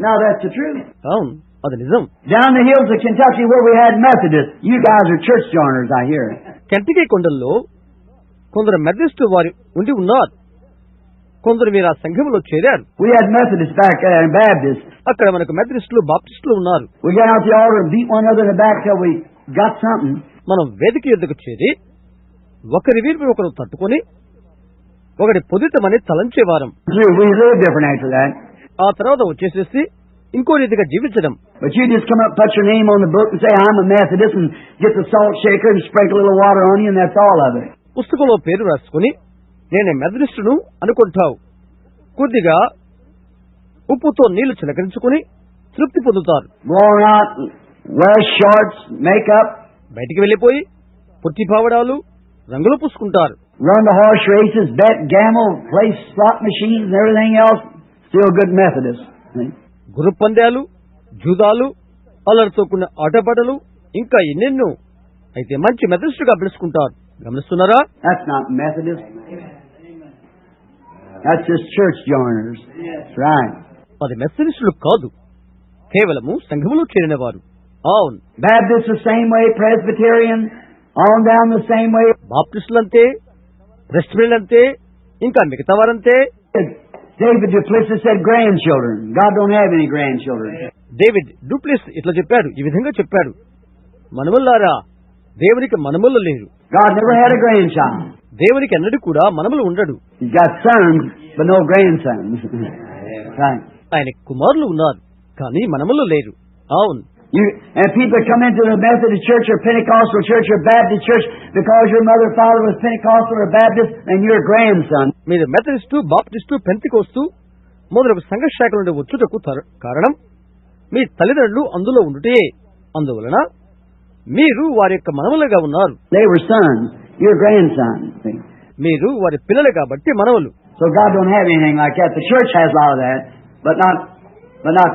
Now that's the truth. అవును, అది నిజం. Down the hills of Kentucky where we had Methodists, you guys are church joiners, I hear. Kentucky కొండల్లో కొందరు మెథడిస్టు వారు ఉండి ఉన్నారు. కొందరు మీరు ఆ సంఘంలో చేరారు. We had Methodists back there and Baptists. అక్కడ మనకు మెథడిస్టులు బాప్టిస్టులు ఉన్నారు. We got out the altar and beat one another in the back till we got something. మనం వేదిక ఎద్దుకు చేరి ఒకరి వీరిపై ఒకరు తట్టుకొని ఒకటి పొదితమని తలంచేవారం. We lived different after that. ఆ తర్వాత వచ్చేసేసి ఇంకో రీతిగా జీవించడం. But you just come up, put your name on the book and say, I'm a Methodist, and get the salt shaker and sprinkle a little water on you, and that's all of it. పుస్తకంలో పేరు రాసుకుని నేను మెథడిస్టును అనుకుంటావు. కొద్దిగా ఉప్పుతో నీళ్లు చిలకరించుకుని తృప్తి పొందుతారు. Go out, wear shorts, makeup, బయటికి వెళ్లిపోయి పుట్టి పావడాలు రంగులు పూసుకుంటారు. run the horse races, bet, gamble, play slot machines and everything else. Still good Methodist. గుర్రు పందాలు, జూదాలు, అల్లరితో కూడిన ఆటపాటలు ఇంకా ఎన్నెన్నో. అయితే మంచి మెథడిస్టుగా పిలుచుకుంటారు. గమనిస్తున్నారా? That's not Methodist. That's just church joiners. That's right. అది మెథడిస్టులు కాదు, కేవలము సంఘములో చేరినవారు. అవును. Baptists the same way, Presbyterian, on down the same way. బాప్టిస్టులంతే, ప్రెస్బిటరియన్లంతే, ఇంకా మిగతా వారంతే. David Duplessis said grandchildren. God don't have any grandchildren. David డూప్లెస్ ఇట్లా చెప్పాడు, ఈ విధంగా చెప్పాడు, మనములారా దేవునికి మనములు లేరు. God never had a grandchild. దేవునికి ఎన్నడూ కూడా మనములు ఉండడు. He's got sons, but no grandsons. Right. ఆయన కుమారులు ఉన్నారు, కానీ మనములు లేరు. అవును. And people come into the Methodist church or Pentecostal church or Baptist church because your mother or father was Pentecostal or Baptist and you're a grandson. మీరు మెథడిస్టు, బాప్టిస్టు, పెంతికోస్తు మొదలగు సంఘ శాఖల నుండి వచ్చుటకు కారణం మీ తల్లిదండ్రులు అందులో ఉండుటే. అందువలన మీరు వారి యొక్క మనవలుగా ఉన్నారు. They were sons. You're grandsons. మీరు వారి పిల్లలు కాబట్టి మనవలు. So God don't have anything like that. The church has a lot of that, but not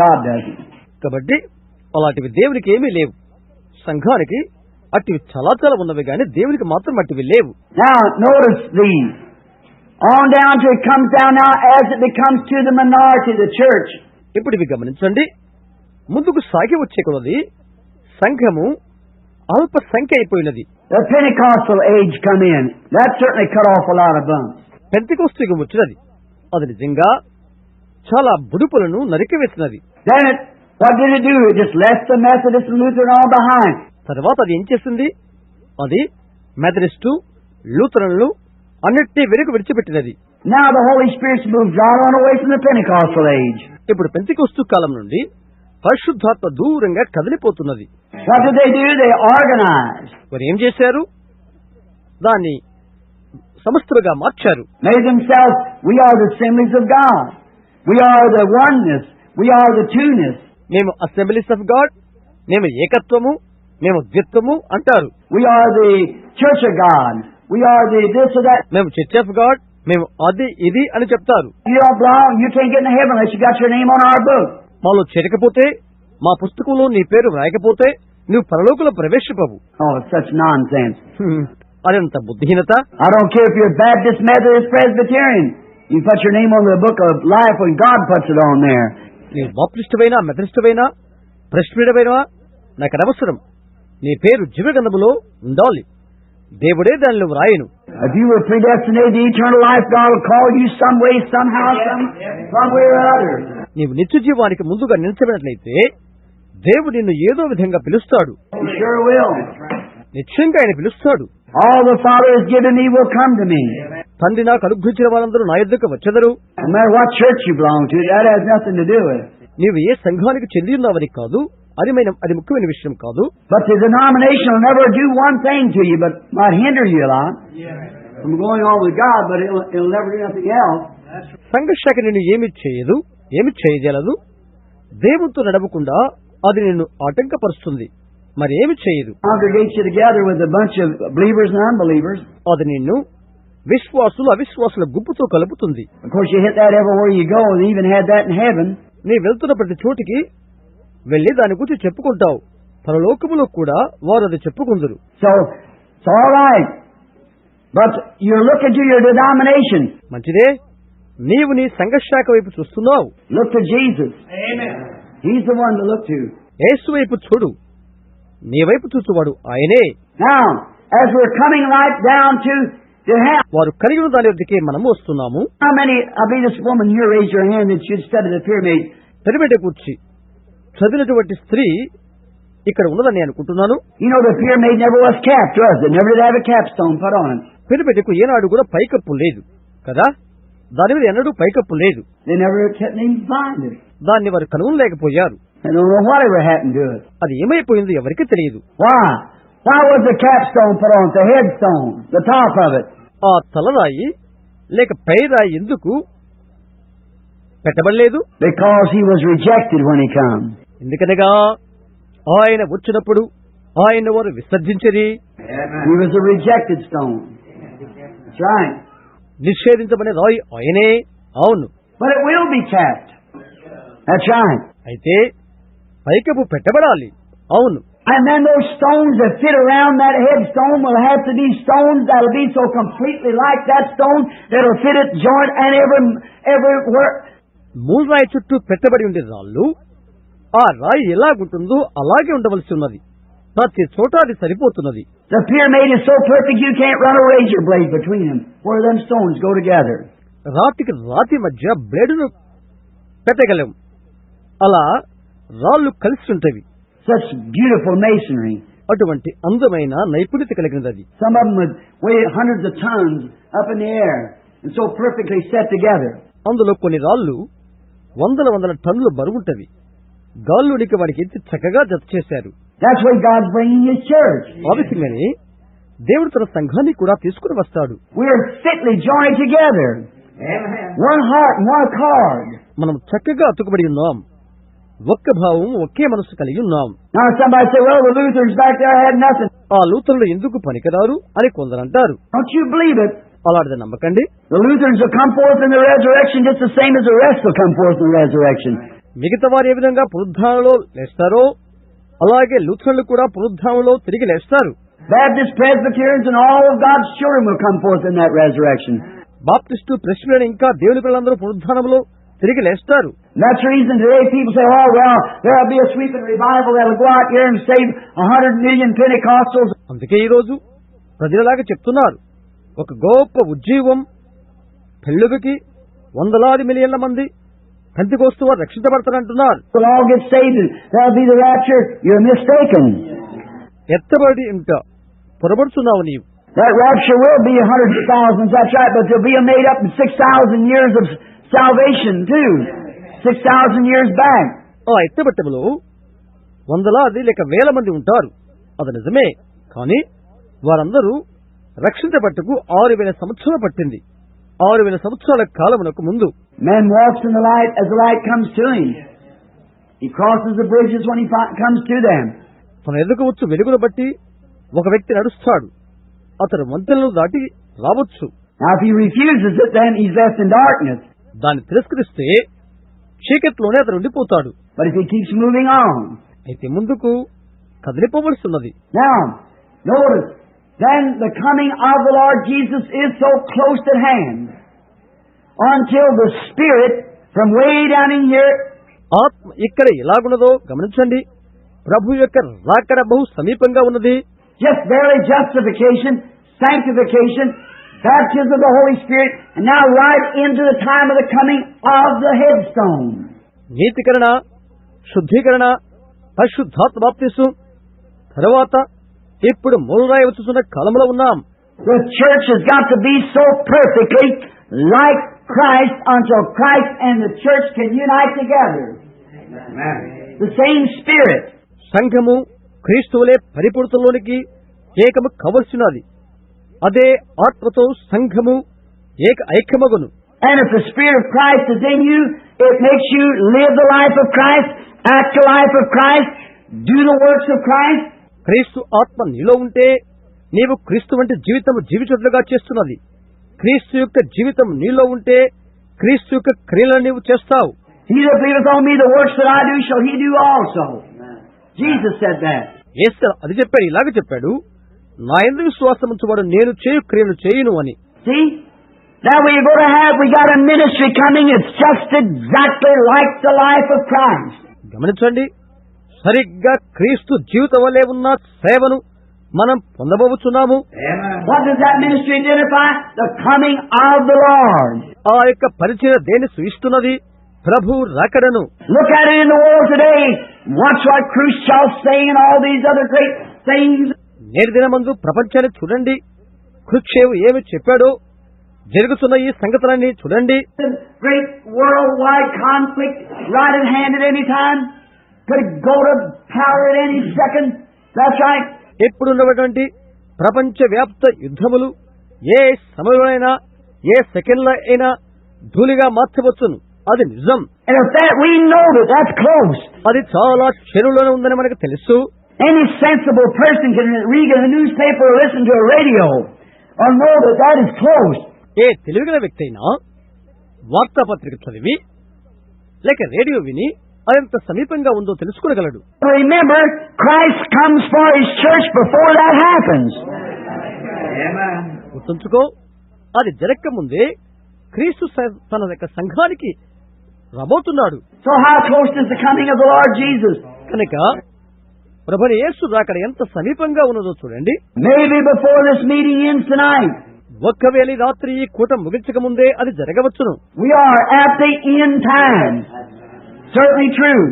God doesn't. కాబట్టి అలాంటివి దేవునికి ఏమీ లేవు. సంఘానికి అట్టివి చాలా చాలా ఉన్నవి, కానీ దేవునికి మాత్రం అట్టివి లేవు. Now notice these. On down till it comes down now as it becomes to the minority of the church. ఇప్పుడు ఇవి గమనించండి. ముందుకు సాగి వచ్చే కొలది సంఘము అల్ప సంఖ్య అయిపోయినది. The Pentecostal age come in. That certainly cut off a lot of bumps. Pentecost యుగం వచ్చినది. అది నిజంగా చాలా బుడుపులను నరికివేసినది. Then what did it do? It just left the Methodist and Lutheran all behind. తర్వాత అది ఏం చేసింది? అది మెథడిస్టు, లూథరన్లు అన్నిటినీ వెనుక విడిచిపెట్టినది. Now the Holy Spirit's moved right on away from the Pentecostal age. ఇప్పుడు పెంతికోస్తు కాలం నుండి పరిశుద్ధాత్మ దూరంగా కదిలిపోతున్నది. What did they do? They organized. వారు ఏం చేశారు? దాన్ని సంస్థలుగా మార్చారు. Made themselves, we are the assemblies of God. We are the oneness. We are the two-ness. మేము అసెంబ్లీస్ ఆఫ్ గాడ్, మేము ఏకత్వము, మేము ద్విత్వము అంటారు. We are the church of God. We are the this or that. మేము చర్చ్ ఆఫ్ గాడ్, మేము అది ఇది అని చెప్తారు. You don't belong. You can't get into heaven unless you got your name on our book. మాలో చేరకపోతే, మా పుస్తకంలో నీ పేరు రాయకపోతే నువ్వు పరలోకంలో ప్రవేశింపవు. Oh, it's such nonsense. అదంత బుద్ధిహీనత. I don't care if you're Baptist, Methodist, Presbyterian. You put your name on the book of life when God puts it on there. నీవు బాప్టిస్టువైనా మెథడిస్టువైనా ప్రెస్బిటరైనా నాకు అనవసరం. నీ పేరు జీవగ్రంథములో ఉండాలి. దేవుడే దానిలో వ్రాయను. If you were predestinated to eternal life, God will call you some way, somehow, some way or other. నీవు నిత్య జీవానికి ముందుగా నిలిచబడినట్లయితే దేవుడు నిన్ను ఏదో విధంగా పిలుస్తాడు. He sure will. నిశ్చయంగా ఆయన పిలుస్తాడు. All the Father has given me will come to me. తండ్రి నాకు అనుగ్రహించిన వారందరూ నా యొద్దకు వచ్చెదరు. No matter what church you belong to, that has nothing to do with it. నీవు ఏ సంఘానికి చెంది ఉన్నావని కాదు, అది ముఖ్యమైన విషయం కాదు. But the denomination will never do one thing to you, but might hinder you a lot from going on with God, but it'll never do nothing else. సంఘశాఖ నిన్ను ఏమి చేయజలదు. దేవునితో నడవకుండా అది నిన్ను ఆటంకపరుస్తుంది, మరి ఏమి చేయదు. Congregates you together with a bunch of believers and unbelievers. అది నిన్ను విశ్వాసులు అవిశ్వాసుల గుంపుతో కలుపుతుంది. Of course, you hit that everywhere you go, and even had that in heaven. నీ వెళ్తున్న ప్రతి చోటికి వెళ్లి దాని గురించి చెప్పుకుంటావు. పరలోకములో కూడా వారు అది చెప్పుకుందరు. So, it's all right. But you're looking to your denomination. మంచిదే, నీవు నీ సంఘశాఖ వైపు చూస్తున్నావు. Look to Jesus. Amen. He's the one to look to. యేసు వైపు చూడు. నీ వైపు చూచువాడు ఆయనే. Now, as we're coming right down to hell. వారు కలిగిన దాని వద్దకే మనము వస్తున్నాము. How many, I mean, this woman here raised her hand that she'd studied the pyramid. Pyramid కూర్చి చదివినటువంటి స్త్రీ ఇక్కడ ఉన్నదని అనుకుంటున్నాను. You know, the pyramid never was capped, was it? Never did have a capstone put on it. పిరమిడ్కు ఏనాడు కూడా పైకప్పు లేదు కదా, దాని మీద ఎన్నడూ పైకప్పు లేదు. They never kept him find it. దాన్ని వారు కనుగొనలేకపోయారు. I don't know whatever happened to it. అది ఏమైపోయిందో ఎవరికి తెలియదు. Why was the capstone put on it, the headstone, the top of it? ఆ తలరాయి లేక పైరాయి ఎందుకు పెట్టబడలేదు? Because he was rejected when he come. ఎందుకనగా ఆయన వచ్చినప్పుడు ఆయన వారు విసర్జించరి. He was a rejected stone. That's right. నిషేధించబడిన రాయి ఆయనే. అవును. But it will be capped. That's right. అయితే పైకప్పు పెట్టబడాలి. అవును. And then those stones that fit around that headstone will have to be stones that'll be so completely like that stone that'll fit its joint and everywhere. మూలరాయి చుట్టూ పెట్టబడి ఉండే రాళ్ళు ఆ రాయి ఎలాగుంటుందో అలాగే ఉండవలసి ఉన్నది. ప్రతి చోట అది సరిపోతున్నది. The pyramid is so perfect you can't run a razor blade between them where them stones go together. రాతికి రాతి మధ్య బ్లేడును పెట్టగలం. అలా రాళ్ళు కలిసి ఉంటవి. Such beautiful masonry. అటువంటి అందమైన నైపుణ్యత కలిగినది. Some of them would weigh hundreds of tons up in the air and so perfectly set together. అందులో కొన్ని రాళ్ళు వందల టన్నులు బరువుంటవి. గాల్లోనికి వారికి ఎత్తి చక్కగా జత చేశారు. That's why God's bringing His church. ఆ విధంగానే దేవుడు తన సంఘాన్ని కూడా తీసుకుని వస్తాడు. We are fitly joined together. Amen. One heart and one accord. మనం చక్కగా అతుకుబడి ఉన్నాం. ఒక్క భావం ఒకే మనసు కలిగి ఉన్నాం. Now somebody say, well, the Lutherans back there had nothing. ఆ లూథర్లు ఎందుకు పనికిరారు అని కొందరు అంటారు. Don't you believe it? అలాంటిది నమ్మకండి. The Lutherans will come forth in the resurrection just the same as the rest will come forth in the resurrection. మిగతా వారు ఏ విధంగా పునరుద్ధానంలో లేస్తారో అలాగే లూథర్లు కూడా పునరుద్ధానంలో తిరిగి లేస్తారు. Baptist, Presbyterians, and all of God's children will come forth in that resurrection. Baptist, Presbyterian ఇంకా దేవుని పిల్లలందరూ పునరుద్ధానంలో తిరిగి లేస్తారు. That's the reason today people say, oh, well, there'll be a sweeping revival that'll go out here and save 100 million Pentecostals. అందుకే ఈ రోజు ప్రజలలాగా చెప్తున్నారు, ఒక గొప్ప ఉజ్జీవం పెళ్ళుకి వందలాది మిలియన్ల మంది పెంతెకోస్తు వారు రక్షించబడతారంటున్నారు. We'll all get saved and that'll be the rapture. You're mistaken. ఎత్తబడి ఇంట పొరబడుతున్నావు నీవు. That rapture will be hundreds of thousands, that's right, but there'll be a made up in 6,000 years of salvation too. 6,000 years back. ఆ ఎత్తబట్టములో వందలాది లేక వేల మంది ఉంటారు. అది నిజమే. కానీ వారందరూ రక్షించబట్టకు 6,000 సంవత్సరాలు పట్టింది. 6,000 సంవత్సరాల కాలమునకు ముందు. Man walks in the light as the light comes to him. He crosses the bridges when he comes to them. తన ఎదుగు వచ్చు వెలుగును బట్టి ఒక వ్యక్తి నడుస్తాడు. అతడు వంతెనలు దాటి రావచ్చు. Now if he refuses it, then he's left in darkness. దాన్ని తిరస్కరిస్తే చీకట్లోనే అతను ఉండిపోతాడు. But if he keeps moving on, అయితే ముందుకు కదిలిపోవలసిన్నది. Now, notice, then the coming of the Lord Jesus is so close at hand. until the Spirit from way down in here. ఆత్మ ఇక్కడ ఎలాగున్నదో గమనించండి. ప్రభు యొక్క రాకడ బహు సమీపంగా ఉన్నది. Just barely justification, sanctification, baptism of the Holy Spirit, and now right into the time of the coming of the headstone. నీతికరణ, శుద్ధీకరణ, పరిశుద్ధాత్మ బాప్తిసం, తరువాత ఇప్పుడు మూలరాయి వచ్చుతున్న కాలంలో ఉన్నాం. The church has got to be so perfectly like Christ until Christ and the church can unite together. Amen. The same Spirit. సంఘము క్రీస్తువులే పరిపూర్ణతలోనికి ఏకము కావలసినది. అదే ఆత్మతో సంఘము ఐక్యమగును. And if the Spirit of Christ is in you, it makes you live the life of Christ, act the life of Christ, do the works of Christ. క్రీస్తు ఆత్మ నీలో ఉంటే నీవు క్రీస్తు వంటి జీవితం జీవించట్లుగా చేస్తున్నది. క్రీస్తు యొక్క జీవితం నీలో ఉంటే క్రీస్తు యొక్క క్రియలను నీవు చేస్తావు. He that believeth on me, the works that I do shall he do also. Jesus said that. యేసు అది చెప్పాడు, ఇలాగ చెప్పాడు, నా యందు విశ్వాసం ఉంచువాడు నేను చేయు క్రియను చేయును అని. See? Now we got a ministry coming, it's just exactly like the life of Christ. గమనించండి, సరిగ్గా క్రీస్తు జీవితం వలె ఉన్న సేవను మనం పొందబోతున్నాము. What does that ministry identify? The coming of the Lord. ఆ యొక్క పరిచయం దేన్ని సూచిస్తున్నది? ప్రభు రాకడను. Look at it in the world today. Watch what Khrushchev saying and all these other great things. నేటి దినమందు ప్రపంచాన్ని చూడండి. ఖృష్చేవ్ ఏమి చెప్పాడో, జరుగుతున్న ఈ సంగతులన్నీ చూడండి. Great worldwide conflict right at hand at any time. Could go to power at any second. That's right. ఎప్పుడున్నటువంటి ప్రపంచ వ్యాప్త యుద్ధములు ఏ సమయంలోనైనా ఏ సెకండ్లో అయినా ధూళిగా మార్చవచ్చును. అది నిజం. And if that we know that's close. అది చాలా క్షణంలోనే ఉందని మనకు తెలుసు. Any sensible person can read a newspaper or listen to a radio or know that is close. ఏ తెలివిగల వ్యక్తి అయినా వార్తాపత్రిక చదివి లేక రేడియో విని అదెంత సమీపంగా ఉందో తెలుసుకోగలడు. Remember, Christ comes for His church before that happens. గుర్తుంచుకో, అది జరగక ముందే క్రీస్తు తన యొక్క సంఘానికి రాబోతున్నాడు. So how close is the coming of the Lord Jesus? కనుక ప్రభువు యేసు రాకడ ఎంత సమీపంగా ఉన్నదో చూడండి. Maybe before this meeting ends tonight. ఒక్కవేళ రాత్రి ఈ కూటం ముగించక ముందే అది జరగవచ్చును. We are at the end times. Certainly true.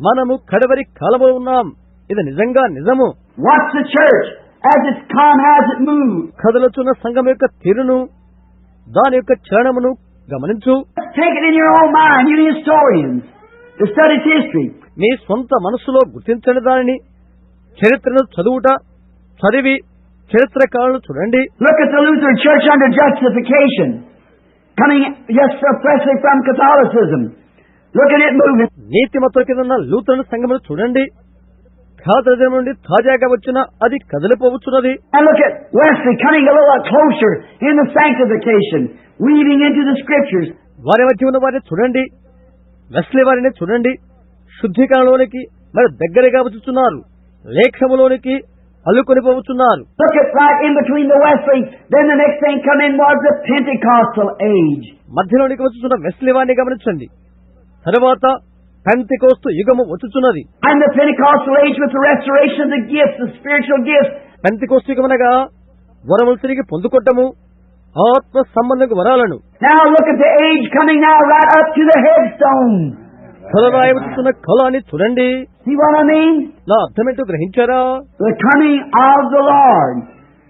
మనము కడవరి కాలంలో ఉన్నాం. ఇది నిజంగా నిజము. Watch the church as it's come, as it moves. కదలుచున్న సంఘం యొక్క తీరును, దాని యొక్క చలనమును గమనించు. Take it in your own mind, you historians, to study history. మీ సొంత మనస్సులో గుర్తించని దానిని, చరిత్రను చదివి చరిత్ర కాలను చూడండి. Look at the Lutheran Church under justification, coming just freshly from Catholicism. Look at it moving. నీతి మతం కింద ఉన్న లూథరన్ సంఘమును చూడండి. ఖాదరిజం నుండి తాజాగా వచ్చిన అది కదిలిపోవచ్చున్నది. And look at Wesley coming a little closer in the sanctification, weaving into the scriptures. వారి మధ్య ఉన్న వారిని చూడండి. వెస్లీ వారిని చూడండి. శుద్ధీకరణలోనికి మరి దగ్గరగా వచ్చుతున్నారు. లేఖములోనికి అల్లుకొని పోతున్నారు. Look at right in between the Wesley, then the next thing come in was the Pentecostal age. మధ్యలోనికి వచ్చుతున్న వెస్లీ వారిని గమనించండి. తరువాత పెంతెకోస్తు యుగము వచ్చుచున్నది. And the Pentecostal age with the restoration of the gifts, the spiritual gifts. Pentecost యుగమనగా వరములు తిరిగి పొందుకోవటము, ఆత్మ సంబంధక వరాలను. Now look at the age coming now right up to the headstone. కలరాయి వచ్చుతున్న కళాన్ని చూడండి. See what I mean? నా అర్థమేంటో గ్రహించారా? The coming of the Lord,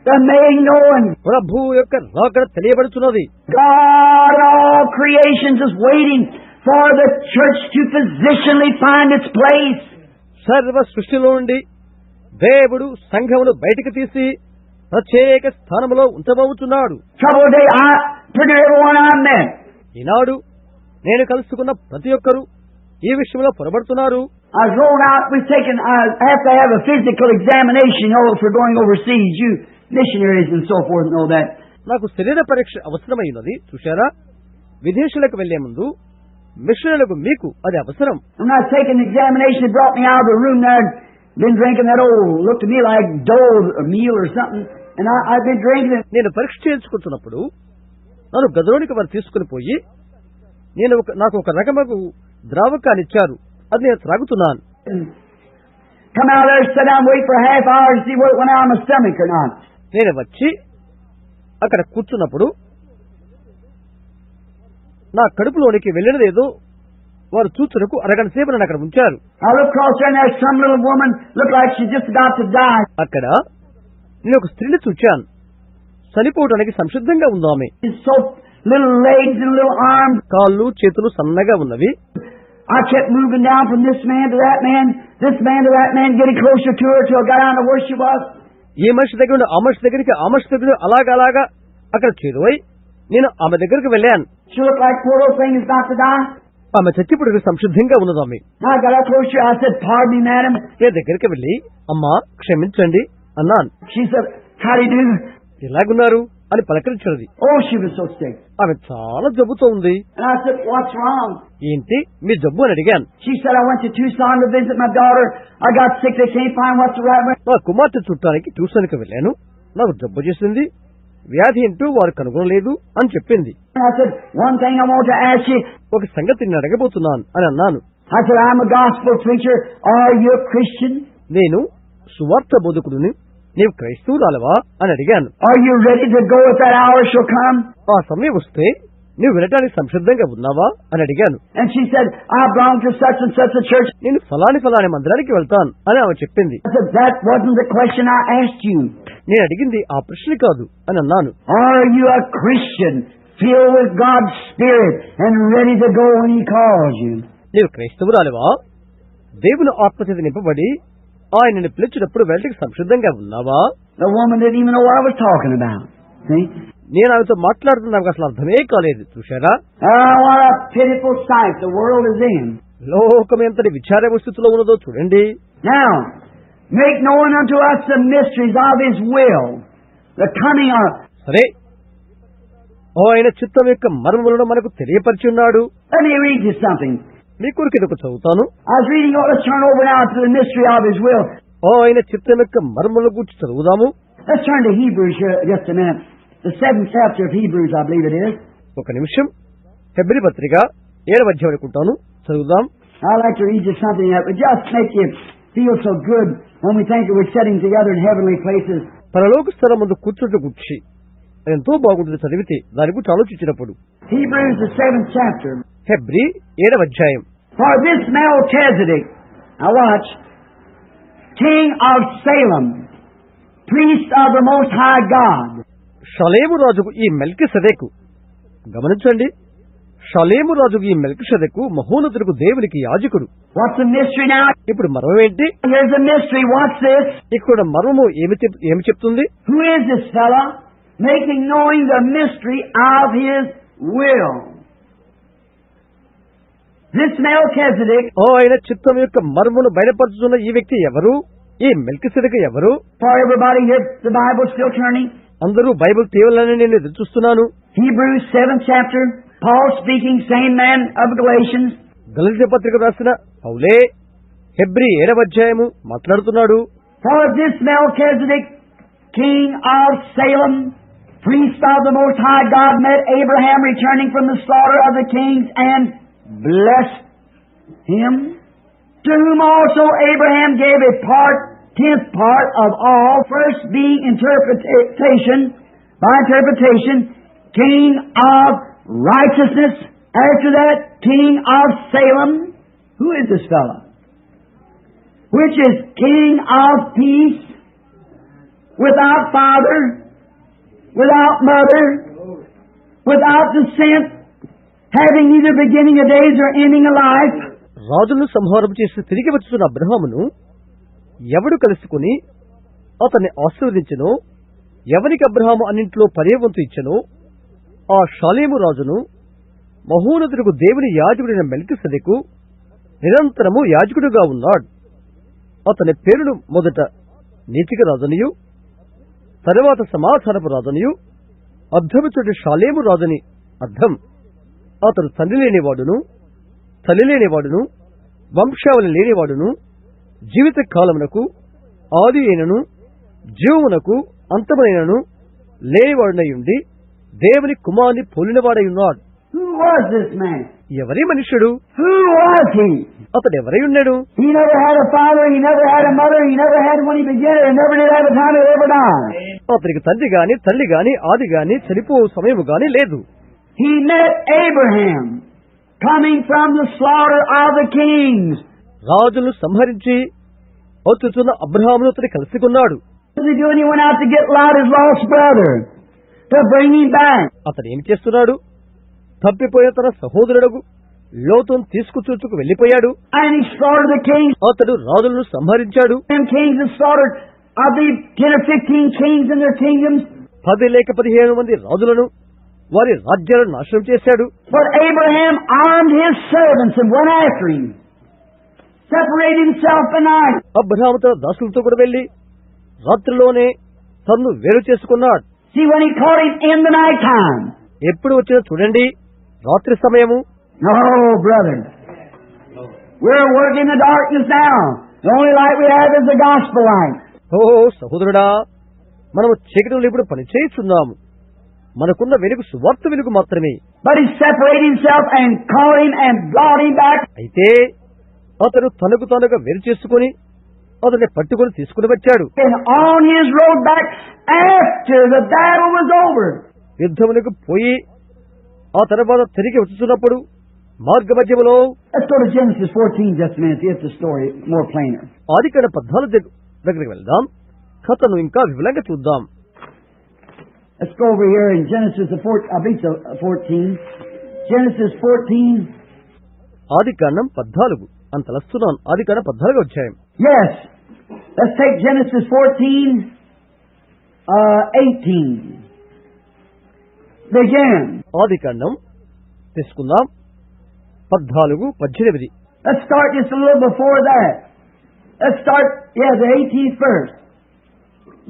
the making known. ప్రభు యొక్క రాకడ తెలియబడుతున్నది. God, all creations is waiting for the church to positionally find its place. సర్వ సృష్టిలో నుండి దేవుడు సంఘమును బయటికి తీసి ప్రత్యేక స్థానంలో ఉంచబోతున్నాడు. Trouble day, pretty everyone I met. ఈనాడు నేను కలుసుకున్న ప్రతి ఒక్కరూ ఈ విషయంలో పొరబడుతున్నారు. I was rolled out. I have to have a physical examination, if we're going overseas. You missionaries and so forth know that. నాకు శరీర పరీక్ష అవసరమైనది. చూశారా, విదేశాలకు వెళ్లే ముందు మిషనరీలకు మీకు అది అవసరం. When I was taking the examination, they brought me out of the room there. Been drinking that old, looked to me like dough meal or something, and I've been drinking it. నేను పరీక్ష చేయించుకుంటున్నప్పుడు నన్ను గదిలోనికి వారు తీసుకుని పోయి నాకు ఒక రకమగు ద్రావకాన్నిచ్చారు, అది నేను త్రాగుతున్నాను. Come out there, sit down, wait for a half hour and see whether it went out of my stomach or not. నేను వచ్చి అక్కడ కూర్చున్నప్పుడు నా కడుపులోనికి వెళ్ళినదేదో వారు చూచుటకు అరగంట సేపు నన్ను అక్కడ ఉంచారు. I look across there and there's some little woman, look like she's just about to die. అక్కడ నేను ఒక స్త్రీని చూచాను, చనిపోవడానికి సంసిద్ధంగా ఉందామె. She's so little legs and little arms. కాళ్ళు చేతులు సన్నగా ఉన్నవి. I kept moving down from this man to that man, getting closer to her till I got down to where she was. ఈ మనిషి దగ్గర నుండి ఆ మనిషి దగ్గరికి, ఆ మనిషి దగ్గర అలాగా అక్కడ చేరువై నేను ఆమె దగ్గరికి వెళ్ళాను. She looked like poor little thing is about to die. ఆమె చచ్చిపోవడానికి సంసిద్ధంగా ఉన్నది ఆమె. I got up closer. I said, "Pardon me, madam." నేను దగ్గరికి వెళ్ళి, అమ్మా క్షమించండి అన్నాను. She said, "How do you do?" ఎలాగున్నారు అని పలకరించినది. Oh, she was so sick. ఆమె చాలా జబ్బుతో ఉంది. And I said, "What's wrong?" ఏంటి మీ జబ్బు అని అడిగాను. She said, "I went to Tucson to visit my daughter. I got sick. They can't find what's the right way." నా కుమార్తె చుట్టానికి ట్యూషన్కి వెళ్ళాను, నాకు జబ్బు చేసింది, వ్యాధి ఏంటో వారు కనుగొనలేదు అని చెప్పింది. And I said, "One thing I want to ask you." ఒక సంగతి నేను అడగబోతున్నాను అని అన్నాను. I said, "I'm a gospel preacher. Are you a Christian?" నేను సువార్త బోధకుడిని, నీవు క్రైస్తవురాలవా అని అడిగాను. "Are you ready to go if that hour shall come?" ఆ సమయం వస్తే నువ్వు వినటానికి సంసిద్ధంగా ఉన్నావా అని అడిగాను. And she said, "I belong to such and such a church." నేను ఫలాని మందిరానికి వెళ్తాను అని ఆమె చెప్పింది. I said, "That wasn't the question I asked you." నేను అడిగింది ఆ ప్రశ్న కాదు అని అన్నాను. Are you a Christian, filled with God's Spirit and ready to go when He calls you? నీవు క్రైస్తవురాలివా, దేవుని ఆత్మచేత నింపబడి ఆయనను పిలిచినప్పుడు వెళ్ళటికి సంసిద్ధంగా ఉన్నావా? The woman didn't even know what I was talking about. See? నేను ఆమెతో మాట్లాడుతున్న నాకు అసలు అర్థమే కాలేదు. చూశారా, What a pitiful sight the world is in. లోకం ఎంతటి విచార స్థితిలో ఉన్నదో చూడండి. Now, make known unto us the mysteries of His will, the coming of... సరే, ఆయన చిత్తం యొక్క మర్మములను మనకు తెలియపరిచి ఉన్నాడు. Let me read you something. మీ కొరకు ఇదొక చదువుతాను. I was reading, let's turn over now to the mystery of His will. ఆయన చిత్తం యొక్క మర్మముల గురించి చదువుదాము. Let's turn to Hebrews here just a minute. The 7th chapter of Hebrews, I believe it is. ఒక నిమిషం, హెబ్రీ పత్రిక 7వ అధ్యాయం అనుకుంటాను, చదువుదాం. I'd like to read you something that would just make you feel so good when we think that we're sitting together in heavenly places. పరలోక స్థలం ముందు కూర్చుంటూ కూర్చి ఎంతో బాగుంటుంది చదివితే దాని గురించి ఆలోచించినప్పుడు. Hebrews, the 7th chapter. Hebrew 7వ అధ్యాయం. For this Melchizedek, now watch, king of Salem, priest of the Most High God. షలేము రాజుకు ఈ మెల్కీసెదెకు, గమనించండి, షలేము రాజుకు ఈ మెల్కీసెదెకు మహోన్నతులకు దేవునికి యాజకుడు. What's the mystery now? ఇప్పుడు మర్మం ఏంటి? Here's the mystery. What's this? ఇక్కడ మర్మము ఏమి చెప్తుంది? Who is this fella? Making knowing the mystery of His will. This Melchizedek. ఆయన చిత్తం యొక్క మర్మమును బయలుపరుచుతున్న ఈ వ్యక్తి ఎవరు? ఈ మెల్కీసెదెకు ఎవరు? For everybody here, the Bible's still turning. అందరూ బైబిల్ తీయాలని నేను ఎదురు చూస్తున్నాను. Hebrews 7th chapter. Paul speaking, same man of Galatians. గలతీ పత్రిక రాసిన పౌలే హెబ్రీ 7వ అధ్యాయము మాట్లాడుతున్నాడు. For this Melchizedek, king of Salem, priest of the Most High God, met Abraham returning from the slaughter of the kings and blessed him, to whom also Abraham gave a tenth part of all, first being by interpretation, king of righteousness, after that, king of Salem. Who is this fellow? Which is king of peace, without father, without mother, without descent, having neither beginning of days or ending of life. రాజును సంహారం చేసి తిరిగి వచ్చుతున్న అబ్రహామును ఎవడు కలుసుకుని అతన్ని ఆశీర్వదించెనో, ఎవరికి అబ్రహాము అన్నింటిలో పర్యవంతు ఇచ్చెనో, ఆ షాలేము రాజును మహోన్నతులకు దేవుని యాజకుడైన మెల్కీసెదెకు నిరంతరము యాజకుడుగా ఉన్నాడు. అతని పేరును మొదట నీతిక రాజనియు, తరువాత సమాధానపు రాజనియు, అర్ధమితుడి షాలేము రాజుని అర్థం. అతడు తండ్రి లేనివాడును, తల్లి లేనివాడును, వంశావళి లేనివాడును, జీవిత కాలమునకు ఆది అయినను జీవమునకు అంతమైనను లేనివాడునై ఉండి దేవుని కుమారుని పోలినవాడై ఉన్నాడు. Who was this man? ఎవరి మనుష్యుడు? Who was he? అతడు ఎవరై ఉన్నాడు? He never had a father, he never had a mother, he never had when he began, and never did have a time to ever die. అతనికి తండ్రి గాని తల్లి గాని ఆది గాని చనిపో సమయము గాని లేదు. He met Abraham coming from the slaughter of the kings. రాజులను సంహరించి వచ్చుచున్న అబ్రహామును అతడు కలుసుకున్నాడు. What was he doing? He went out to get Lot, his lost brother, to bring him back. అతడు ఏం చేస్తున్నాడు? తప్పిపోయిన తన సహోదరుడు లోతును తీసుకుచూచుకు వెళ్లిపోయాడు. And he slaughtered the kings. అతడు రాజులను సంహరించాడు. Them kings that slaughtered of the 10 or 15 kings in their kingdoms. 10 లేక 15 మంది రాజులను వారి రాజ్యాలను నాశనం చేశాడు. But Abraham armed his servants and went after him. Separated himself by night. Abraham తన దాసులతో కూడా వెళ్లి రాత్రిలోనే తన్ను వేరు చేసుకున్నాడు. See, when he caught him in the night time. ఎప్పుడు వచ్చినా చూడండి, రాత్రి సమయము. No, brother. We're working in the darkness now. The only light we have is the gospel light. ఓ సహోదరుడా, మనము చీకటిలో ఇప్పుడు పని చేస్తున్నాము. మనకున్న వెలుగు సువార్త వెలుగు మాత్రమే. But he separated himself and caught him and brought him back. అయితే అతను తనకు తానుగా వేరు చేసుకుని అతన్ని పట్టుకుని తీసుకుని వచ్చాడు. And on his road back after the battle was over. యుద్ధమునకు పోయి ఆ తర్వాత తిరిగి వచ్చుతున్నప్పుడు మార్గ మధ్యములో. Let's go to Genesis 14 just a minute. It's the story more plainer. ఆదికాండ 14 దగ్గరికి వెళ్దాం. కథను ఇంకా వివరంగా చూద్దాం. Let's go over here in Genesis 14. Genesis 14. ఆదికాండం 14 అంతలస్తున్నాను. ఆదికాండం 14 అధ్యాయం. Yes. Let's take Genesis 14, 18. Begin. ఆదికాండం తీసుకుందాం 14, 18. Let's start just a little before that. Let's start, the 18th verse.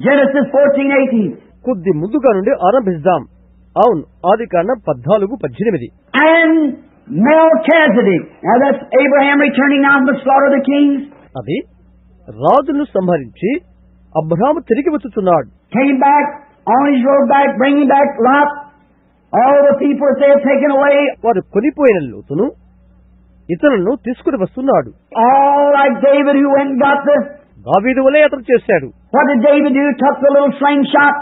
Genesis 14, 18. కొద్ది ముందుగా నుండి ఆరంభిద్దాం. అవును, ఆదికాండం 14, 18. And Melchizedek. Now that's Abraham returning now from the slaughter of the kings. అది రాజును సంహరించి అబ్రహాము తిరిగి వచ్చుచున్నాడు. Came back on his road back, bringing back Lot. All the people that they had taken away. వారు కొనిపోయిన లోతును ఇతరులను తీసుకుని వస్తున్నాడు. All like David who went and got the. దావీదు వలె అతను చేశాడు. What did David do? Took the little slingshot,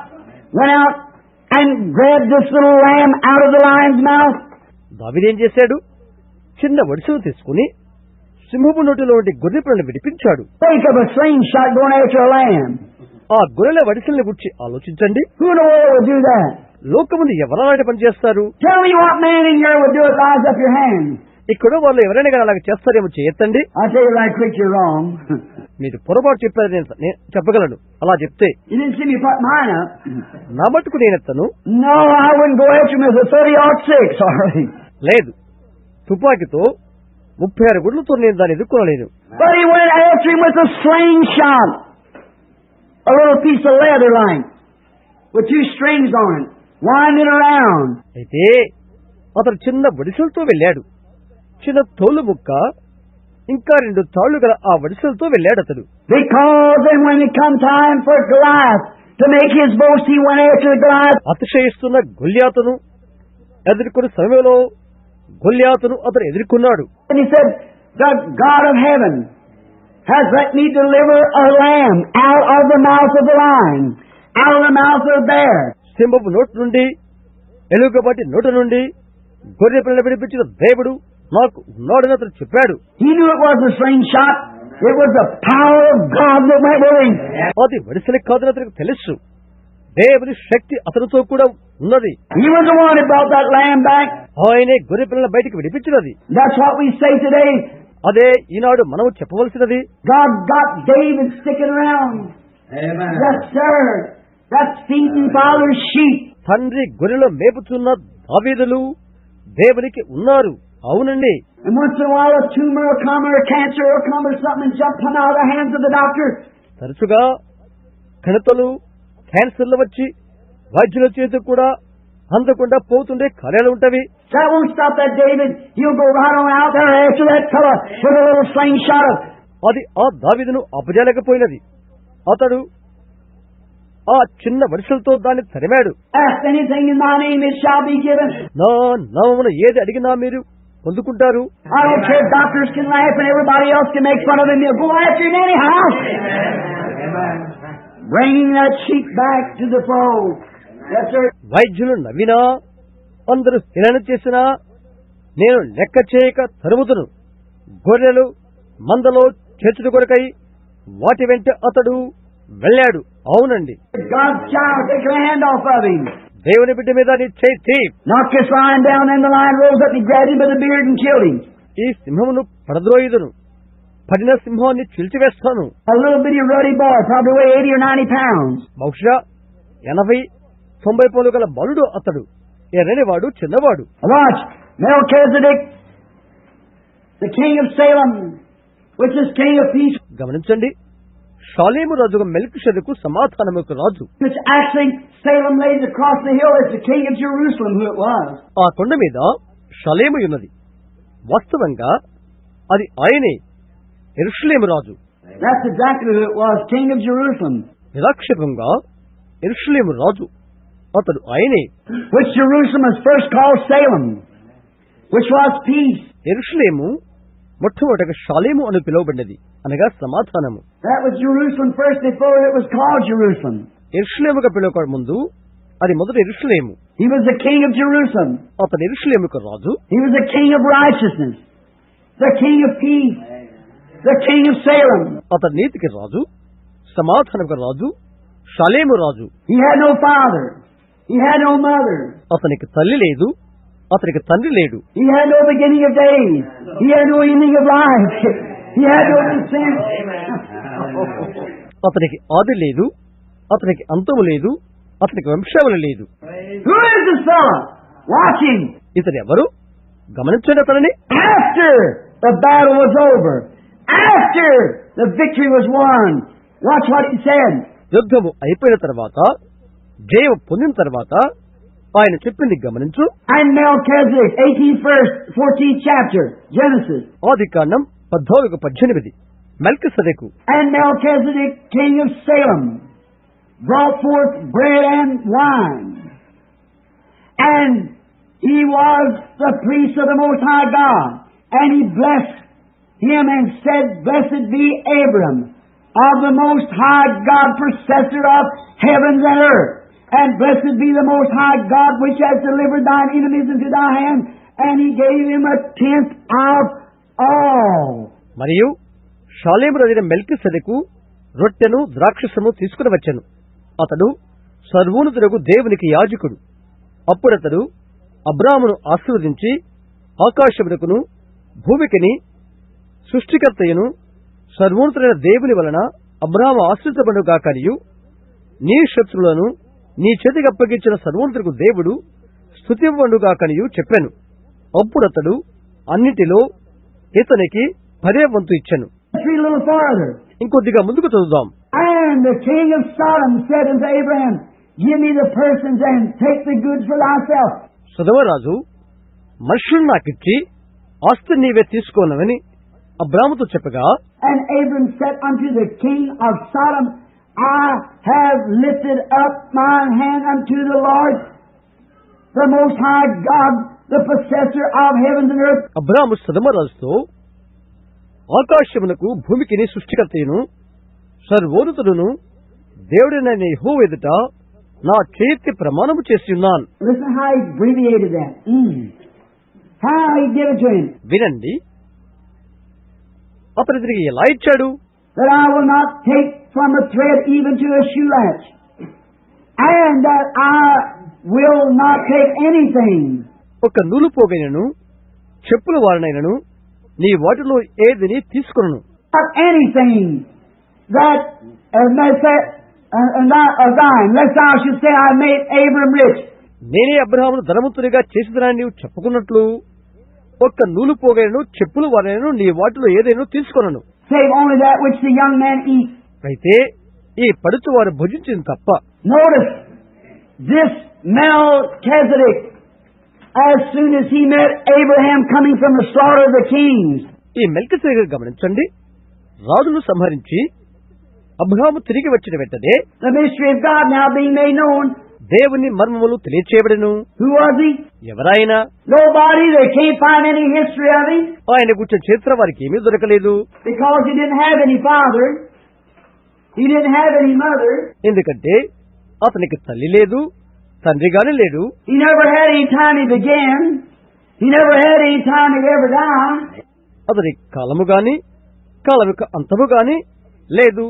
went out and grabbed this little lamb out of the lion's mouth. దావీదు ఏం చేశాడు? చిన్న వడిసెను తీసుకుని సింహపు నోటిలో నుండి గొర్రె పిల్లను విడిపించాడు. Think of a slingshot going after a lamb. ఆ గొర్రెల వడిసెల్ని గురించి ఆలోచించండి. Who in the world would do that? లోకముందు ఎవరైనా పని చేస్తారు? Tell me what man in here would do it. Rise up your hand. ఇక్కడ వాళ్ళు ఎవరైనా కానీ అలాగ చేస్తారేమో చేయొద్దండి. I'll tell you right quick, you're wrong. మీరు పొరపాటు చెప్పారు. నేను చెప్పగలను అలా చెప్తే. You didn't see me put mine up. నా మట్టుకు నేనెత్తను. No, I wouldn't go after him as a 30-06. Sorry. లేదు, తుపాకీతో 36 గుడ్లతో నేను దాన్ని ఎదుర్కొనలేను. But he went after him with a slingshot. A little piece of leather line with 2 strings on it. Winding around. అయితే అతను చిన్న వడిసెలతో వెళ్ళాడు. చిన్న తోలు ముక్క ఇంకా 2 తాళ్లు గల ఆ వడిసెలతో వెళ్ళాడు అతడు. Because then when it come time for Goliath to make his boast, he went after Goliath. అతిశయిస్తున్న గొల్యాతును ఎదుర్కొన్న సమయంలో గొల్యాతును అతను ఎదుర్కొన్నాడు. And he said, the God of heaven has let me deliver a lamb out of the mouth of the lion, out of the mouth of the bear. సింహపు నోటి నుండి, ఎలుగుబంటి నోటి నుండి గొర్రె పిల్లని విడిపించిన దేవుడు నాకు ఉన్నాడని అతను చెప్పాడు. He knew it was a slingshot. It was the power of God that went with him. అది వడిసెల కాదని అతనికి తెలుసు. దేవుని శక్తి అతనితో కూడా ఉన్నది. He was the one that brought that lamb back. ఆయనే గొర్రె పిల్లని బయటికి విడిపించినది. That's what we say today. అదే ఈనాడు మనము చెప్పవలసినది. God got David sticking around. Amen. Yes, sir. That's feeding Father's sheep. తండ్రి గొర్రెలు మేపుతున్న దావీదులు దేవునికి ఉన్నారు. అవునండి. And once in a while a tumor will come or a cancer will come or something and jump come out of the hands of the doctor. తరచుగా కణతలు, క్యాన్సర్లు వచ్చి వైద్యుల చేతి కూడా అందకుండా పోతుండే కార్యాలు ఉంటవి. That won't stop that David. He'll go right on out there after that fella with a little slingshot of. అది ఆ దావీదును అపజాలేకపోయినది. అతడు ఆ చిన్న వడిసెలతో దాన్ని తరిమాడు. Ask anything in my name, it shall be given. నా నామమున ఏది అడిగినా మీరు పొందుకుంటారు. I don't care if doctors can laugh and everybody else can make fun of him. They'll go after him anyhow. Bringing that sheep back to the fold. Yes, sir. వైద్యులు నవ్వినా, అందరూ హేళన చేసినా, నేను లెక్క చేయక తరుముతును. గొర్రెలు మందలో చేర్చుట కొరకై వాటి వెంట అతడు వెళ్ళాడు. అవునండి. God's child, take your hand off of him. దేవుని బిడ్డ మీద నీ చేయి తీ. Knock this lion down, and the lion rose up and grabbed him by the beard and killed him. ఈ సింహమును పడద్రోయుదును, పడిన సింహాన్ని చీల్చివేస్తాను. A little bitty ruddy boy, probably weigh 80 or 90 pounds. బహుశా 80-90 పౌలు గల బలుడు అతడు. ఎర్రనివాడు, చిన్నవాడు. Watch, Melchizedek, the king of Salem, which is king of peace. గమనించండి, షాలేము రాజుగా మెల్కీషెదెకు సమాధానముకు రాజు. Which actually Salem lays across the hill is the king of Jerusalem, who it was. ఆ కొండ మీద షాలేము ఉన్నది. వాస్తవంగా అది ఆయనే, యెరూషలేము రాజు. That's exactly who it was, king of Jerusalem. నిరాక్షేపంగా యెరూషలేము రాజు అతడు ఆయనే. Which Jerusalem was first called Salem, which was peace. యెరూషలేము మొట్టమొదటగా షాలేము అని పిలువబడినది, అనగా సమాధానము. That was Jerusalem first before it was called Jerusalem. యెరూషలేముగా పిలువక ముందు అది మొదట యెరూషలేము. He was the king of Jerusalem. అతడు యెరూషలేముకు రాజు. He was the king of righteousness, the king of peace, the king of Salem. అతడు నీతికి రాజు, సమాధానముకు రాజు, షాలేము రాజు. He had no father. He had no mother. అతనికి తల్లి లేదు, అతనికి తండ్రి లేడు. He had no beginning of days. He had no ending of life. He had no descent. అతనికి ఆది లేదు, అతనికి అంతము లేదు, అతనికి వంశావళి లేదు. Who is this fellow? Watch him. ఇతడు ఎవరు? గమనించండి అతనిని. After the battle was over, after the victory was won, watch what he said. యుద్ధము అయిపోయిన తర్వాత, జయం పొందిన తర్వాత ఆయన చెప్పింది గమనించు. And Melchizedek, 18th verse, 14th chapter, Genesis. ఆది కాండం 14-18. మెల్కీసెదెకు. And Melchizedek, king of Salem, brought forth bread and wine. And he was the priest of the Most High God. And he blessed him and said, Blessed be Abram, of the Most High God, possessor of heavens and earth. And blessed be the Most High God, which has delivered thine enemies into thy hand. And he gave him 1/10 of all. మరియు షాలేము రాజైన మెల్కీసెదెకు రొట్టెను ద్రాక్షసము తీసుకుని వచ్చెను. అతడు సర్వోన్నతుడగు దేవునికి యాజకుడు. అప్పుడతడు అబ్రాహామును ఆశీర్వదించి, ఆకాశమునకును భూమికిని సృష్టికర్తయను సర్వోన్నతుడైన దేవుని వలన అబ్రాహాము ఆశ్రితపడుగాకనియు, నీ శత్రులను నీ చేతికి అప్పగించిన సర్వోన్నతుడగు దేవుడు స్తుతింపబడుగాకనియు చెప్పాను. అప్పుడతడు అన్నిటిలో ఇతనికి 10వ వంతు ఇచ్చెను. Read a little farther. ఇంకొద్దిగా ముందుకు చదువుదాం. And the king of Sodom said unto Abraham, Give me the persons and take the goods for thyself. సొదొమరాజు, మనుషులను నాకిచ్చి ఆస్తి నీవే తీసుకోనవని అబ్రాహాముతో చెప్పగా, And Abram said unto the king of Sodom, I have lifted up mine hand unto the Lord, the Most High God, the possessor of heavens and earth. అబ్రాహాము సొదొమరాజుతో, ఆకాశమునకు భూమికిని సృష్టికర్తయును సర్వోన్నతుడును దేవుడైన యెహోవా ఎదుట నా చేతి ప్రమాణము చేసి ఉన్నాను. Listen how he abbreviated that. How he gave it to him. వినండి, అతను తిరిగి ఎలా ఇచ్చాడు? That I will not take from a thread even to a shoe latch, and that I will not take anything. ఒక నూలు పోగైనను చెప్పుల వారనైనను నీ వాటిలో ఏదిని తీసుకొనను. Not anything that thine, lest thou should say, I made Abram rich. నేనే అబ్రహామును ధనవంతునిగా చేసిదనని నీవు చెప్పుకున్నట్లు ఒక్క నూలు పోగైనను చెప్పుల వారనైనను నీ వాటిలో ఏదైనా తీసుకొనను. Save only that which the young man eats. అయితే ఈ పడుచు వారు భుజించింది తప్ప. Notice this Melchizedek, as soon as he met Abraham coming from the slaughter of the kings. ఈ మెల్కీసెదెకు గమనించండి, రాజును సంహరించి అబ్రహాము తిరిగి వచ్చిన వెంటనే The mystery of God now being made known. దేవుని మర్మములు తెలియచేయబడెను. Who was he? ఎవరైనా Nobody. They can't find any history of him ఆయన గురించి చరిత్ర వారికి ఏమీ దొరకలేదు. because he didn't have any father. He didn't have any mother. ఎందుకంటే అతనికి తల్లి లేదు, తండ్రి గాని లేడు. He never had any time he began. He never had any time he'd ever die. అతని కాలము గాని కాలం యొక్క అంతము గాని లేదు,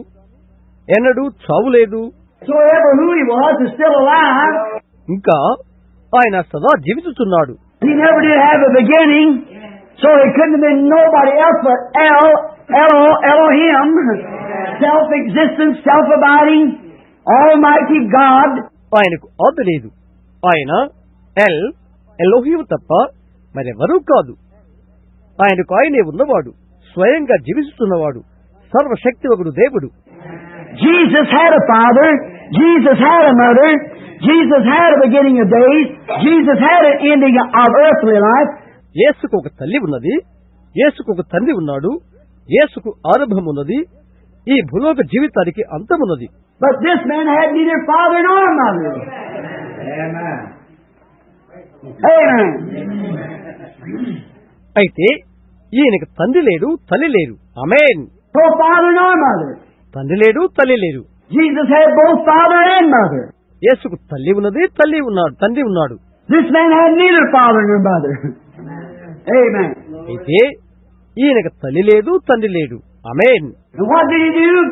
ఎన్నడూ చావు లేదు. So ever who he was is still alive. ఇంకా ఆయన సదా జీవిస్తున్నాడు. He never did have a beginning, so he couldn't have been nobody else but Elohim, self-existent, self-abiding, Almighty God. ఆయనకు ఆది లేదు. ఆయన ఎలోహిం తప్ప మరెవరూ కాదు. ఆయనకు ఆయనే ఉన్నవాడు, స్వయంగా జీవిస్తున్నవాడు, సర్వశక్తివగుడు దేవుడు. Jesus had a father. Jesus had a mother. Jesus had a beginning of days. Jesus had an ending of earthly life. యేసుకు ఒక తల్లి ఉన్నది, యేసుకు ఒక తండ్రి ఉన్నాడు, యేసుకు ఆరంభం ఉన్నది, ఈ భూలోక జీవితానికి అంతమున్నది. But this man had neither father nor mother. Amen. Amen. అయితే ఈయనకి తండ్రి లేడు, తల్లి లేరు. ఆమేన్. No father nor mother. తండ్రి లేడు, తల్లి లేరు. Jesus had both father and mother. యేసుకు తల్లి ఉన్నది, తండ్రి ఉన్నాడు. This man had neither father nor mother. Amen. అయితే ఈయనకి తల్లి లేదు, తండ్రి లేడు. ఆమేన్. And what did he do?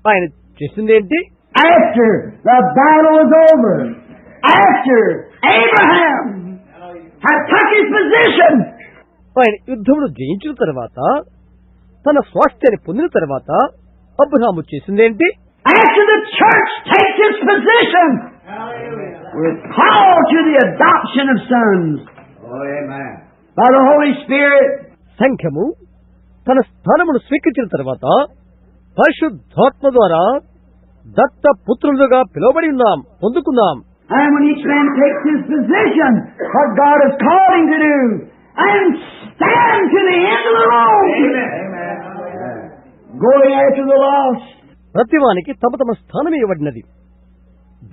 ఆయన చేసిందేంటి? After the battle was over, after Abraham had took his position, ఆయన యుద్ధమును జయించిన తర్వాత, తన స్వాస్థ్యాన్ని పొందిన తర్వాత Abraham చేసిందేంటి? after the church takes its position, we're called to the adoption of sons. Amen. By the Holy Spirit. సంఘము తన స్థానమును స్వీకరించిన తర్వాత పరిశుద్ధాత్మ ద్వారా దత్త పుత్రులుగా పిలువబడి ఉన్నాం, పొందుకున్నాం. And when each man takes his position, what God is calling to do, and stand to the end of the road. Amen. Going after the lost. ప్రతివానికి తమ తమ స్థానం ఇవ్వబడినది.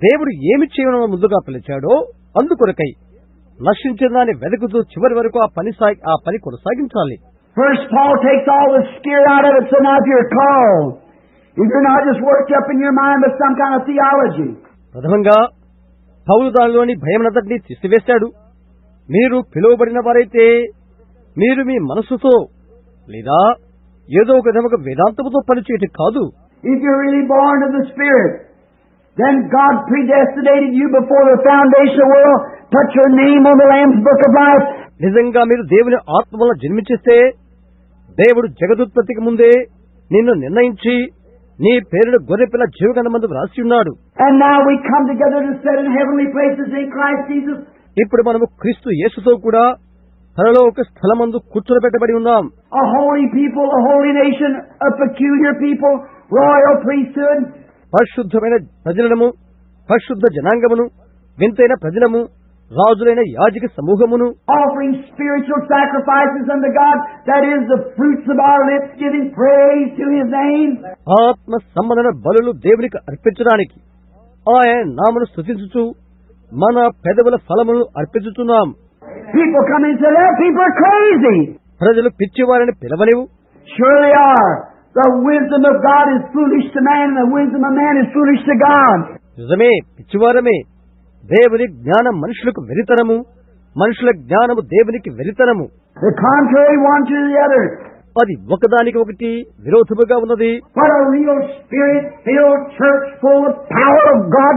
దేవుడు ఏమి చేయడం ముందుగా పిలిచాడో అందుకొరకై నశించిన దాన్ని వెతుకుతూ చివరి వరకు ఆ పని కొనసాగించాలి. First, Paul takes all the scare out of it, so now if you're called, if you're not just worked up in your mind with some kind of theology. ప్రథమంగా పౌలు దానిలోని భయమునంతటినీ తీసివేశాడు. మీరు పిలువబడిన వారైతే మీరు మీ మనస్సుతో లేదా ఏదో ఒక విధముగా వేదాంతముతో పనిచేయటం కాదు. If you're really born of the Spirit, then God predestinated you before the foundation of the world, put your name on the Lamb's Book of Life. నిజంగా మీరు దేవుని ఆత్మ వల్ల జన్మించేస్తే దేవుడు జగదుత్పత్తికి ముందే నిన్ను నిర్ణయించి నీ పేరును గొర్రెపిల్ల జీవగంధమందు వ్రాసి ఉన్నాడు. And now we come together to sit in heavenly places in Christ Jesus. ఇప్పుడు మనము క్రీస్తు యేసుతో కూడా పరలోక స్థలమందు కూర్చోబెట్టబడి ఉన్నాం. A holy people, a holy nation, a peculiar people, royal priesthood. పరిశుద్ధమైన ప్రజలము, పరిశుద్ధ జనాంగమును, వింతైన ప్రజలము, రాజులైన యాజక సమూహమును, offering spiritual sacrifices unto God, that is the fruits of our lips, giving praise to His name. ఆత్మ సంబంధమైన బలులు దేవునికి అర్పించడానికి ఆయన నామను స్తుతించుచు మన పెదవుల ఫలములను అర్పించుతున్నాం. People come and say, "That people are crazy." ప్రజలు పిచ్చివారిని పిలవనివు. Sure they are. The wisdom of God is foolish to man, and the wisdom of man is foolish to God. నిజమే, పిచ్చివారమే. దేవుని జ్ఞానం మనుషులకు వెరితనము, మనుషుల జ్ఞానము దేవునికి వెరితనము. The contrary one to the other. అది ఒకదానికి ఒకటి విరోధముగా ఉన్నది. What a real spirit-filled church full of power of God,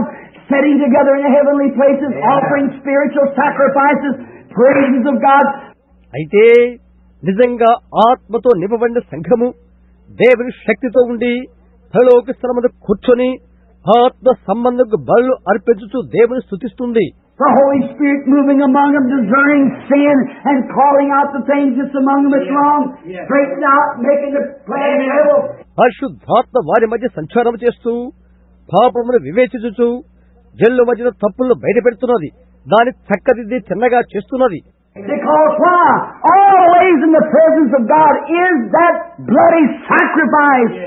sitting together in the heavenly places, offering spiritual sacrifices, praises of God. అయితే నిజంగా ఆత్మతో నింపబడిన సంఘము దేవుని శక్తితో ఉండి పరలోక స్థలమందు కూర్చొని ఆత్మ సంబంధకు బలులు అర్పించుచు దేవుని స్తుతిస్తుంది. The Holy Spirit moving among them, discerning sin and calling out the things that's among them that's wrong, straightening out, making the plan level. పరిశుద్ధాత్మ వారి మధ్య సంచారం చేస్తూ పాపమును వివేచించుచు జల్లు మధ్యన తప్పులను బయట పెడుతున్నది, దాని చక్కదిద్ది చిన్నగా చేస్తున్నది. Because why? Always in the presence of God is that bloody sacrifice.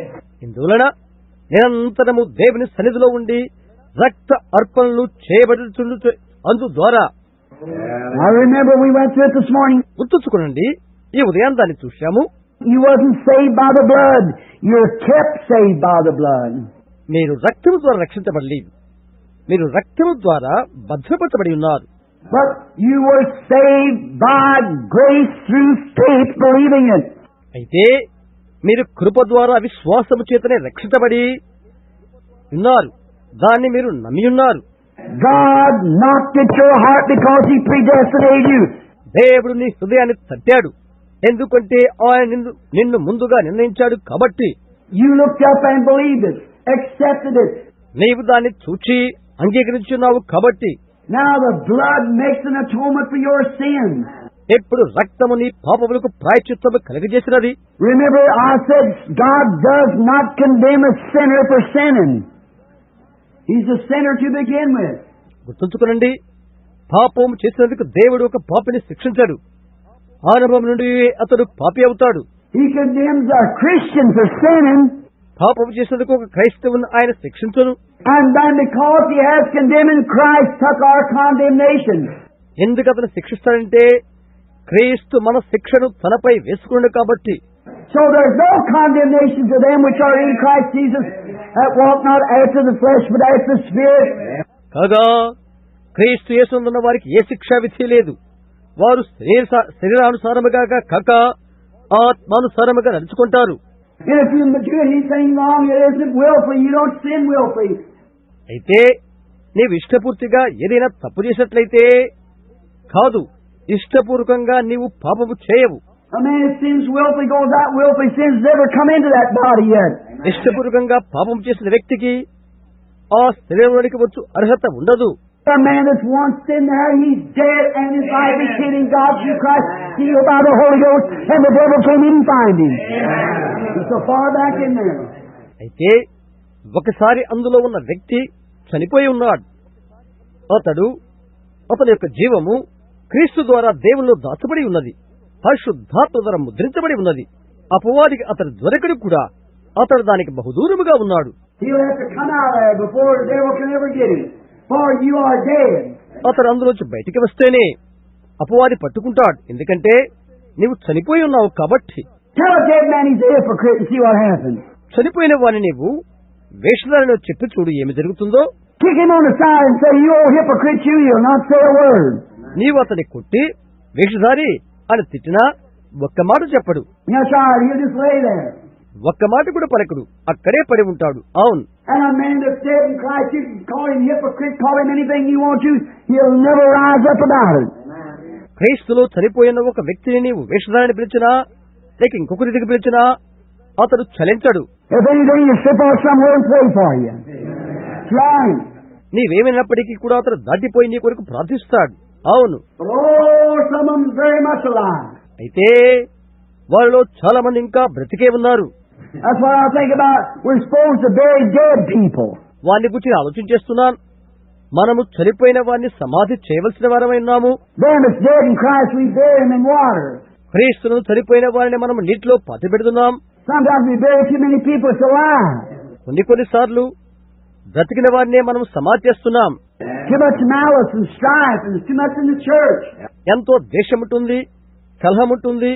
ఇందువలన నిరంతరము దేవుని సన్నిధిలో ఉండి రక్త అర్పణలు చేయబడుచుండు అందు ద్వారా. I remember we went through it this morning. గుర్తుంచుకోనండి, ఈ ఉదయం దాన్ని చూశాము. You wasn't saved by the blood. You're kept saved by the blood. మీరు రక్తము ద్వారా రక్షించబడలేదు, మీరు రక్తము ద్వారా భద్రపరచబడి ఉన్నారు. But you were saved by grace through faith, believing it. అయితే మీరు కృప ద్వారా విశ్వాసము చేతనే రక్షించబడి ఉన్నారు, దాన్ని మీరు నమ్మి ఉన్నారు. God knocked at your heart because He predestinated you. దేవుడు నీ హృదయాన్ని తట్టాడు, ఎందుకంటే ఆయన నిన్ను ముందుగా నిర్ణయించాడు కాబట్టి. You looked up and believed it, accepted it. నీవు దాన్ని చూచి అంగీకరించున్నావు కాబట్టి. Now the blood makes an atonement for your sins. ఎప్పుడు రక్తము నీ పాపములకు ప్రాయశ్చిత్తము కలుగజేసినది. Remember, I said God does not condemn a sinner for sinning. He's a sinner to begin with. గుర్తుంచుకోనండి, పాపం చేసినందుకు దేవుడు ఒక పాపిని శిక్షించాడు. ఆరంభం నుండి అతడు పాపి అవుతాడు. He condemns a Christian for sinning. పాపం చేసినందుకు ఒక క్రైస్తవుని ఆయన శిక్షించను. And then because He has condemned in Christ, took our condemnation. ఎందుకు అతను శిక్షిస్తాడంటే క్రీస్తు మన శిక్షను తనపై వేసుకున్నాడు కాబట్టి. So there's no condemnation to them which are in Christ Jesus, that walk not after the flesh, but after the Spirit. కాగా క్రీస్తు యేసునందున్న వారికి ఏ శిక్షా విధి లేదు. వారు శరీరానుసారముగా కాక ఆత్మానుసారముగా నడుచుకుంటారు. And if you do anything wrong, it isn't willfully. You don't sin willfully. అయితే నీవు ఇష్టపూర్తిగా ఏదైనా తప్పు చేసినట్లయితే కాదు, ఇష్టపూర్వకంగా నీవు పాపము చేయవు. A man who sins willfully goes out willfully. Sins never come into that body yet. ఇష్టపూర్వకంగా పాపం చేసిన వ్యక్తికి ఆ శరీరంలోనికి వచ్చు అర్హత ఉండదు. A man that's once in there, he's dead, and his life is hid in God through Christ, sealed by the Holy Ghost, and the devil came in and find him. He's so far back in there. అయితే ఒకసారి అందులో ఉన్న వ్యక్తి చనిపోయి ఉన్నాడు. అతని యొక్క జీవము క్రీస్తు ద్వారా దేవుల్లో దాచబడి ఉన్నది, పరిశుద్ధాత్మ ద్వారా ముద్రించబడి ఉన్నది. అపవాదికి అతని దొరకడు కూడా, అతడు దానికి బహుదూరముగా ఉన్నాడు. He'll have to come out there before the devil can ever get him. For you are dead. అతడు అందులోంచి బయటికి వస్తేనే అపవాది పట్టుకుంటాడు, ఎందుకంటే నీవు చనిపోయి ఉన్నావు కాబట్టి. Tell a dead man he's a hypocrite and see what happens. చనిపోయిన వాడిని నీవు వేషధారిలో చెప్పి చూడు ఏమి జరుగుతుందో. Kick him on the side and say, you old hypocrite, you'll not say a word. నీవు అతని కొట్టి వేషధారి అని తిట్టినా ఒక్క మాట చెప్పడు. That's right, he'll just lay there. ఒక్క మాట కూడా పలకడు, అక్కడే పడి ఉంటాడు. అవును. And a man that's dead in Christ, you can call him hypocrite, call him anything you want to, he'll never rise up about it. క్రీస్తులో చనిపోయిన ఒక వ్యక్తిని నీవు వేషధారిని పిలిచినా లేక ఇంకొక రీతికి పిలిచినా అతడు చలించడు. If anything, you slip off somewhere and pray for you. That's right. నీవేమైనప్పటికీ కూడా అతడు దాటిపోయి నీ కొరకు ప్రార్థిస్తాడు. అవును. But oh, some of them very much alive. అయితే వారిలో చాలా మంది ఇంకా బ్రతికే ఉన్నారు. That's what I think about. We're supposed to bury dead people. వారిని గురించి ఆలోచించేస్తున్నాను. మనము చనిపోయిన వారిని సమాధి చేయవలసిన వారమై ఉన్నాము. Them that's dead in Christ, we bury them in water. క్రీస్తును చనిపోయిన వారిని మనం నీటిలో పాతిపెడుతున్నాం. Sometimes we bury too many people that's alive. కొన్నిసార్లు బ్రతికిన వారినే మనం సమాధి చేస్తున్నాం. Too much malice and strife, and there's too much in the church. ఎంతో ద్వేషం ఉంటుంది, కలహం ఉంటుంది,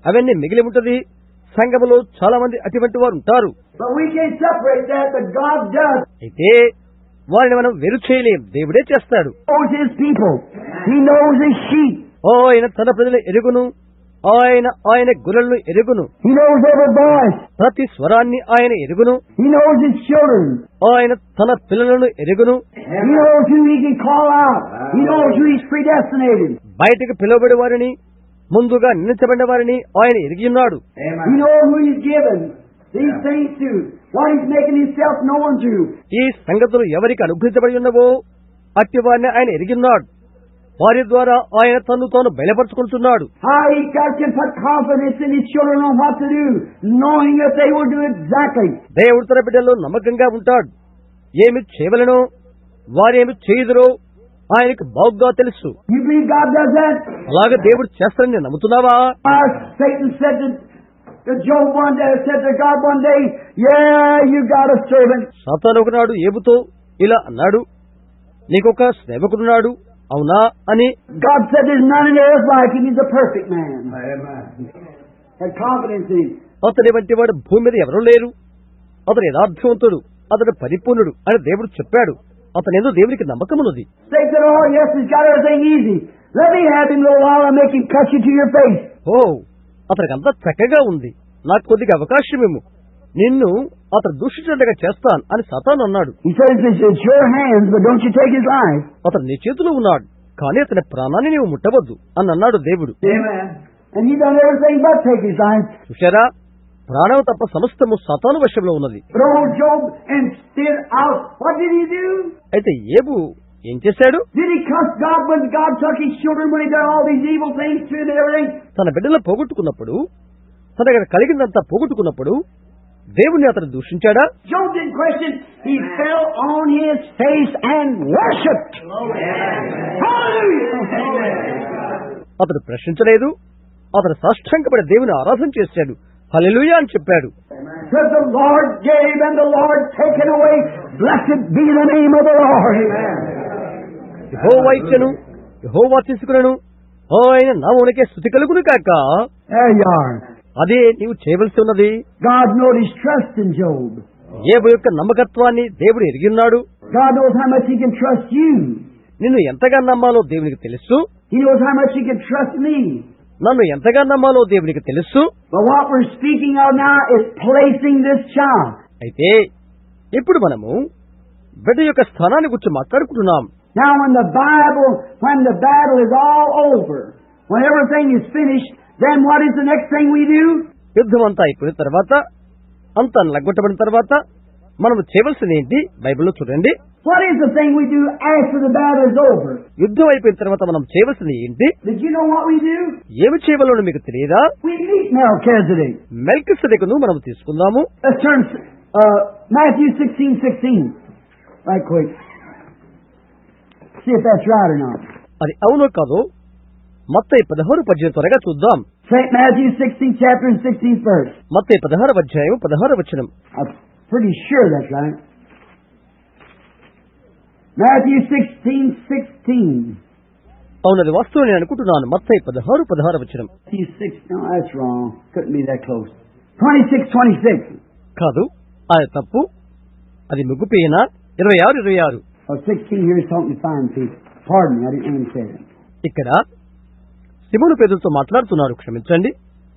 అవన్నీ మిగిలి ఉంటుంది. సంఘములో చాలా మంది అటువంటి వారు ఉంటారు. But we can't separate that, but God does. అయితే వారిని మనం వేరు చేయలేం, దేవుడే చేస్తాడు. He knows His people. He knows His sheep. ఆయన తన ప్రజలు ఎరుగును, ఆయన గొర్రెలను ఎరుగును. He knows every voice. ప్రతి స్వరాన్ని ఆయన ఎరుగును. He knows His children. ఆయన తన పిల్లలను ఎరుగును. He knows who He can call out. He knows who He's predestinated. బయటకు పిలువబడి వారిని, ముందుగా నిర్ణయించబడిన వారిని ఆయన ఎరిగి ఉన్నాడు. He knows who He's given these things to, what He's making Himself known to. ఈ సంగతులు ఎవరికి అనుగ్రహించబడి ఉన్నవో అట్టి వారిని ఆయన ఎరిగిన్నాడు. వారి ద్వారా ఆయన తను తాను బయలుపరుచుకుంటున్నాడు. How He can put confidence in His children on what to do, knowing that they will do exactly. దేవుడు తన బిడ్డల్లో నమ్మకంగా ఉంటాడు. ఏమి చేయవలనో వారేమి చేయుదురో ఆయనకు బాగుగా తెలుసు. You believe God does that? అలాగే దేవుడు చేస్తారని నమ్ముతున్నావా? Satan said to Job one day, said to God one day, yeah, you got a servant. సాతాను ఒకనాడు ఏబుతో ఇలా అన్నాడు, నీకొక సేవకుడున్నాడు అవునా అని. God said there's none in earth like him. He's a perfect man. Had confidence in him. అతని వంటి వాడు భూమి మీద ఎవరూ లేరు, అతడు యథార్థవంతుడు, అతడు పరిపూర్ణుడు అని దేవుడు చెప్పాడు. అతనేదో దేవునికి నమ్మకమున్నది. They said, oh yes, he's got everything easy. Let me have him a little while and make him cut you to your face. ఓ, అతనికి అంతా చక్కగా ఉంది, నాకు కొద్దిగా అవకాశమేమో, నిన్ను అతను దూషించగా చేస్తాను అని సాతాను అన్నాడు. He says, it's your hands, but don't you take his life. అతను నీ చేతిలో ఉన్నాడు, కానీ అతని ప్రాణాన్ని నీవు ముట్టవద్దు అని అన్నాడు దేవుడు. Amen. And he done everything but take his life. చూశారా, ప్రాణం తప్ప సమస్తము సాతాను వశంలో ఉన్నది. But old Job, instead of, what did he do? అయితే ఏబు ఏం చేశాడు? Did he cuss God when God took his children, when he done all these evil things to him and everything? తన బిడ్డలను పోగొట్టుకున్నప్పుడు, తన కలిగిందంతా పోగొట్టుకున్నప్పుడు దేవుణ్ణి అతను దూషించాడా? Job didn't question. He fell on his face and worshipped. Hallelujah. అతడు ప్రశ్నించలేదు, అతను సాష్టాంగపడి దేవుని ఆరాధన చేశాడు. హల్లెలూయా అని చెప్పాడు. Because the Lord gave and the Lord taken away. Blessed be the name of the Lord. యెహోవా ఇచ్చెను, యెహోవా తీసుకునెను, ఆయన నామమునకే స్తుతి కలుగును కాక. There you are. అదే నీవు చేయవలసి ఉన్నది. God knows his trust in Job. యోబు యొక్క నమ్మకత్వాన్ని దేవుడు ఎరిగిన్నాడు. God knows how much he can trust you. నిన్ను ఎంతగా నమ్మాలో దేవునికి తెలుసు. He knows how much he can trust me. నన్ను ఎంతగా నమ్మాలో దేవునికి తెలుసు. But what we're speaking of now is placing this child. అయితే ఇప్పుడు మనము బిడ్డ యొక్క స్థానాన్ని గురించి మాట్లాడుకుంటున్నాం. Now when the battle is all over, when everything is finished, then what is the next thing we do? యుద్ధం అంతా అయిపోయిన తర్వాత, అంతా నగ్గొట్టబడిన తర్వాత మనం చేయవలసింది ఏంటి? బైబిల్లో చూడండి. What is the thing we do after the battle is over? యుద్ధం అయిపోయిన తర్వాత మనం చేయవలసింది ఏంటి? Did you know what we do? ఏమి చేయవలో మీకు తెలియదా? We meet Melchizedek. మెల్కిసెదెకును మనం తీసుకుందాము. Let's turn Matthew 16:16. Right quick. See if that's right or not. అది అవునో కాదో మత్తయి 16:18 త్వరగా చూద్దాం. St. Matthew 16 chapter and 16th verse. Mattayi 16:16 I'm pretty sure that's right. Matthew 16:16. అవునది వాస్తవం నేను అనుకుంటున్నాను. మత్తయి 16:16 Matthew 6. No, that's wrong. Couldn't be that close. 26:26. కాదు, అది తప్పు. అది ముగ్గుపోయినా 26:26. Oh, 16 here is talking to fine people. Pardon me, I didn't mean to say that. ఇక్కడ సిమోను పేతురుతో మాట్లాడుతున్నారు. క్షమించండి,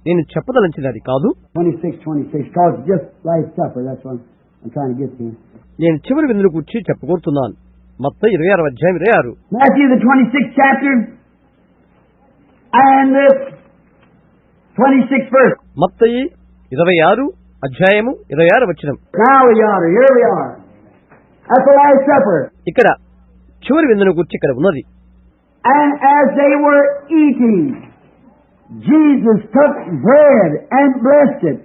నేను చెప్పదలంచినది కాదు. 26:26. Cause just last supper. That's what I'm trying to get to. నేను చివరి విందును కూర్చి చెప్పకూరుతున్నాను. మత్తయి 26:26. Matthew the 26th chapter and the 26th verse. Mattayi 26:26. Now we are. Here we are. At the Last Supper. ఇక్కడ చివరి విందును కూర్చి ఇక్కడ ఉన్నది. And as they were eating, Jesus took bread and blessed it,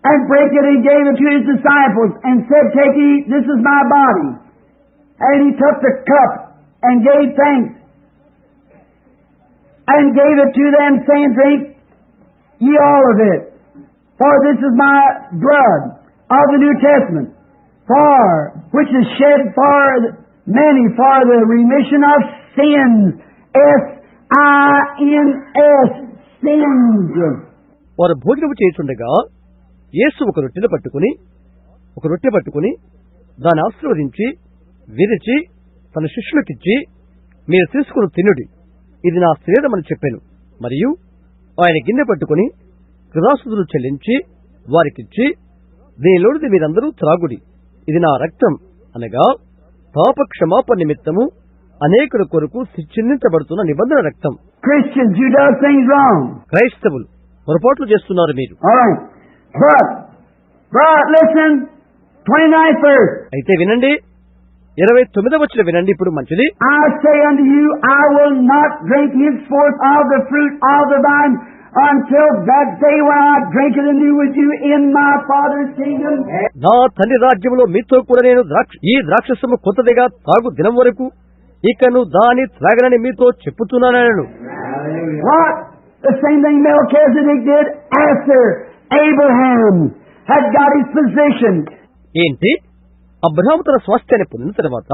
and brake it and gave it to his disciples, and said, "Take, eat, this is my body." And he took the cup and gave thanks, and gave it to them, saying, "Drink ye all of it, for this is my blood of the New Testament, which is shed for many for the remission of sins." S-I-N-S, sins. వారు భోజనము చేయుచుండగా యేసు ఒక రొట్టె పట్టుకుని దాన్ని ఆశీర్వదించి విరిచి తన శిష్యులకిచ్చి, మీరు తీసుకుని తినుడి, ఇది నా శరీరం అని చెప్పాను. మరియు ఆయన గిన్నె పట్టుకుని కృతాస్తుతులు చెల్లించి వారికిచ్చి, దీనిలోనిది మీరందరూ త్రాగుడి, ఇది నా రక్తం, అనగా పాప క్షమాపణ నిమిత్తము అనేకుల కొరకు చిందించబడుతున్న నిబంధన రక్తం. Christians, you do things wrong. క్రైస్తవులు పొరపాట్లు చేస్తున్నారు మీరు. All right. But listen, 29th verse. అయితే వినండి, 29వ వచనం వినండి. ఇప్పుడు మంచిది. I say unto you, I will not drink henceforth of the fruit of the vine until that day when I drink it anew with you in my Father's kingdom. నా తండ్రి రాజ్యములో మీతో కూడా నేను ఈ ద్రాక్షరసము కొత్తదిగా తాగు దినం వరకు ఇకను దాని త్రాగనని మీతో చెప్పుతున్నాను. What? The same thing Melchizedek did after Abraham had got his position. ఏంటి? అబ్రహాము తన స్వాస్థ్యాన్ని పొందిన తర్వాత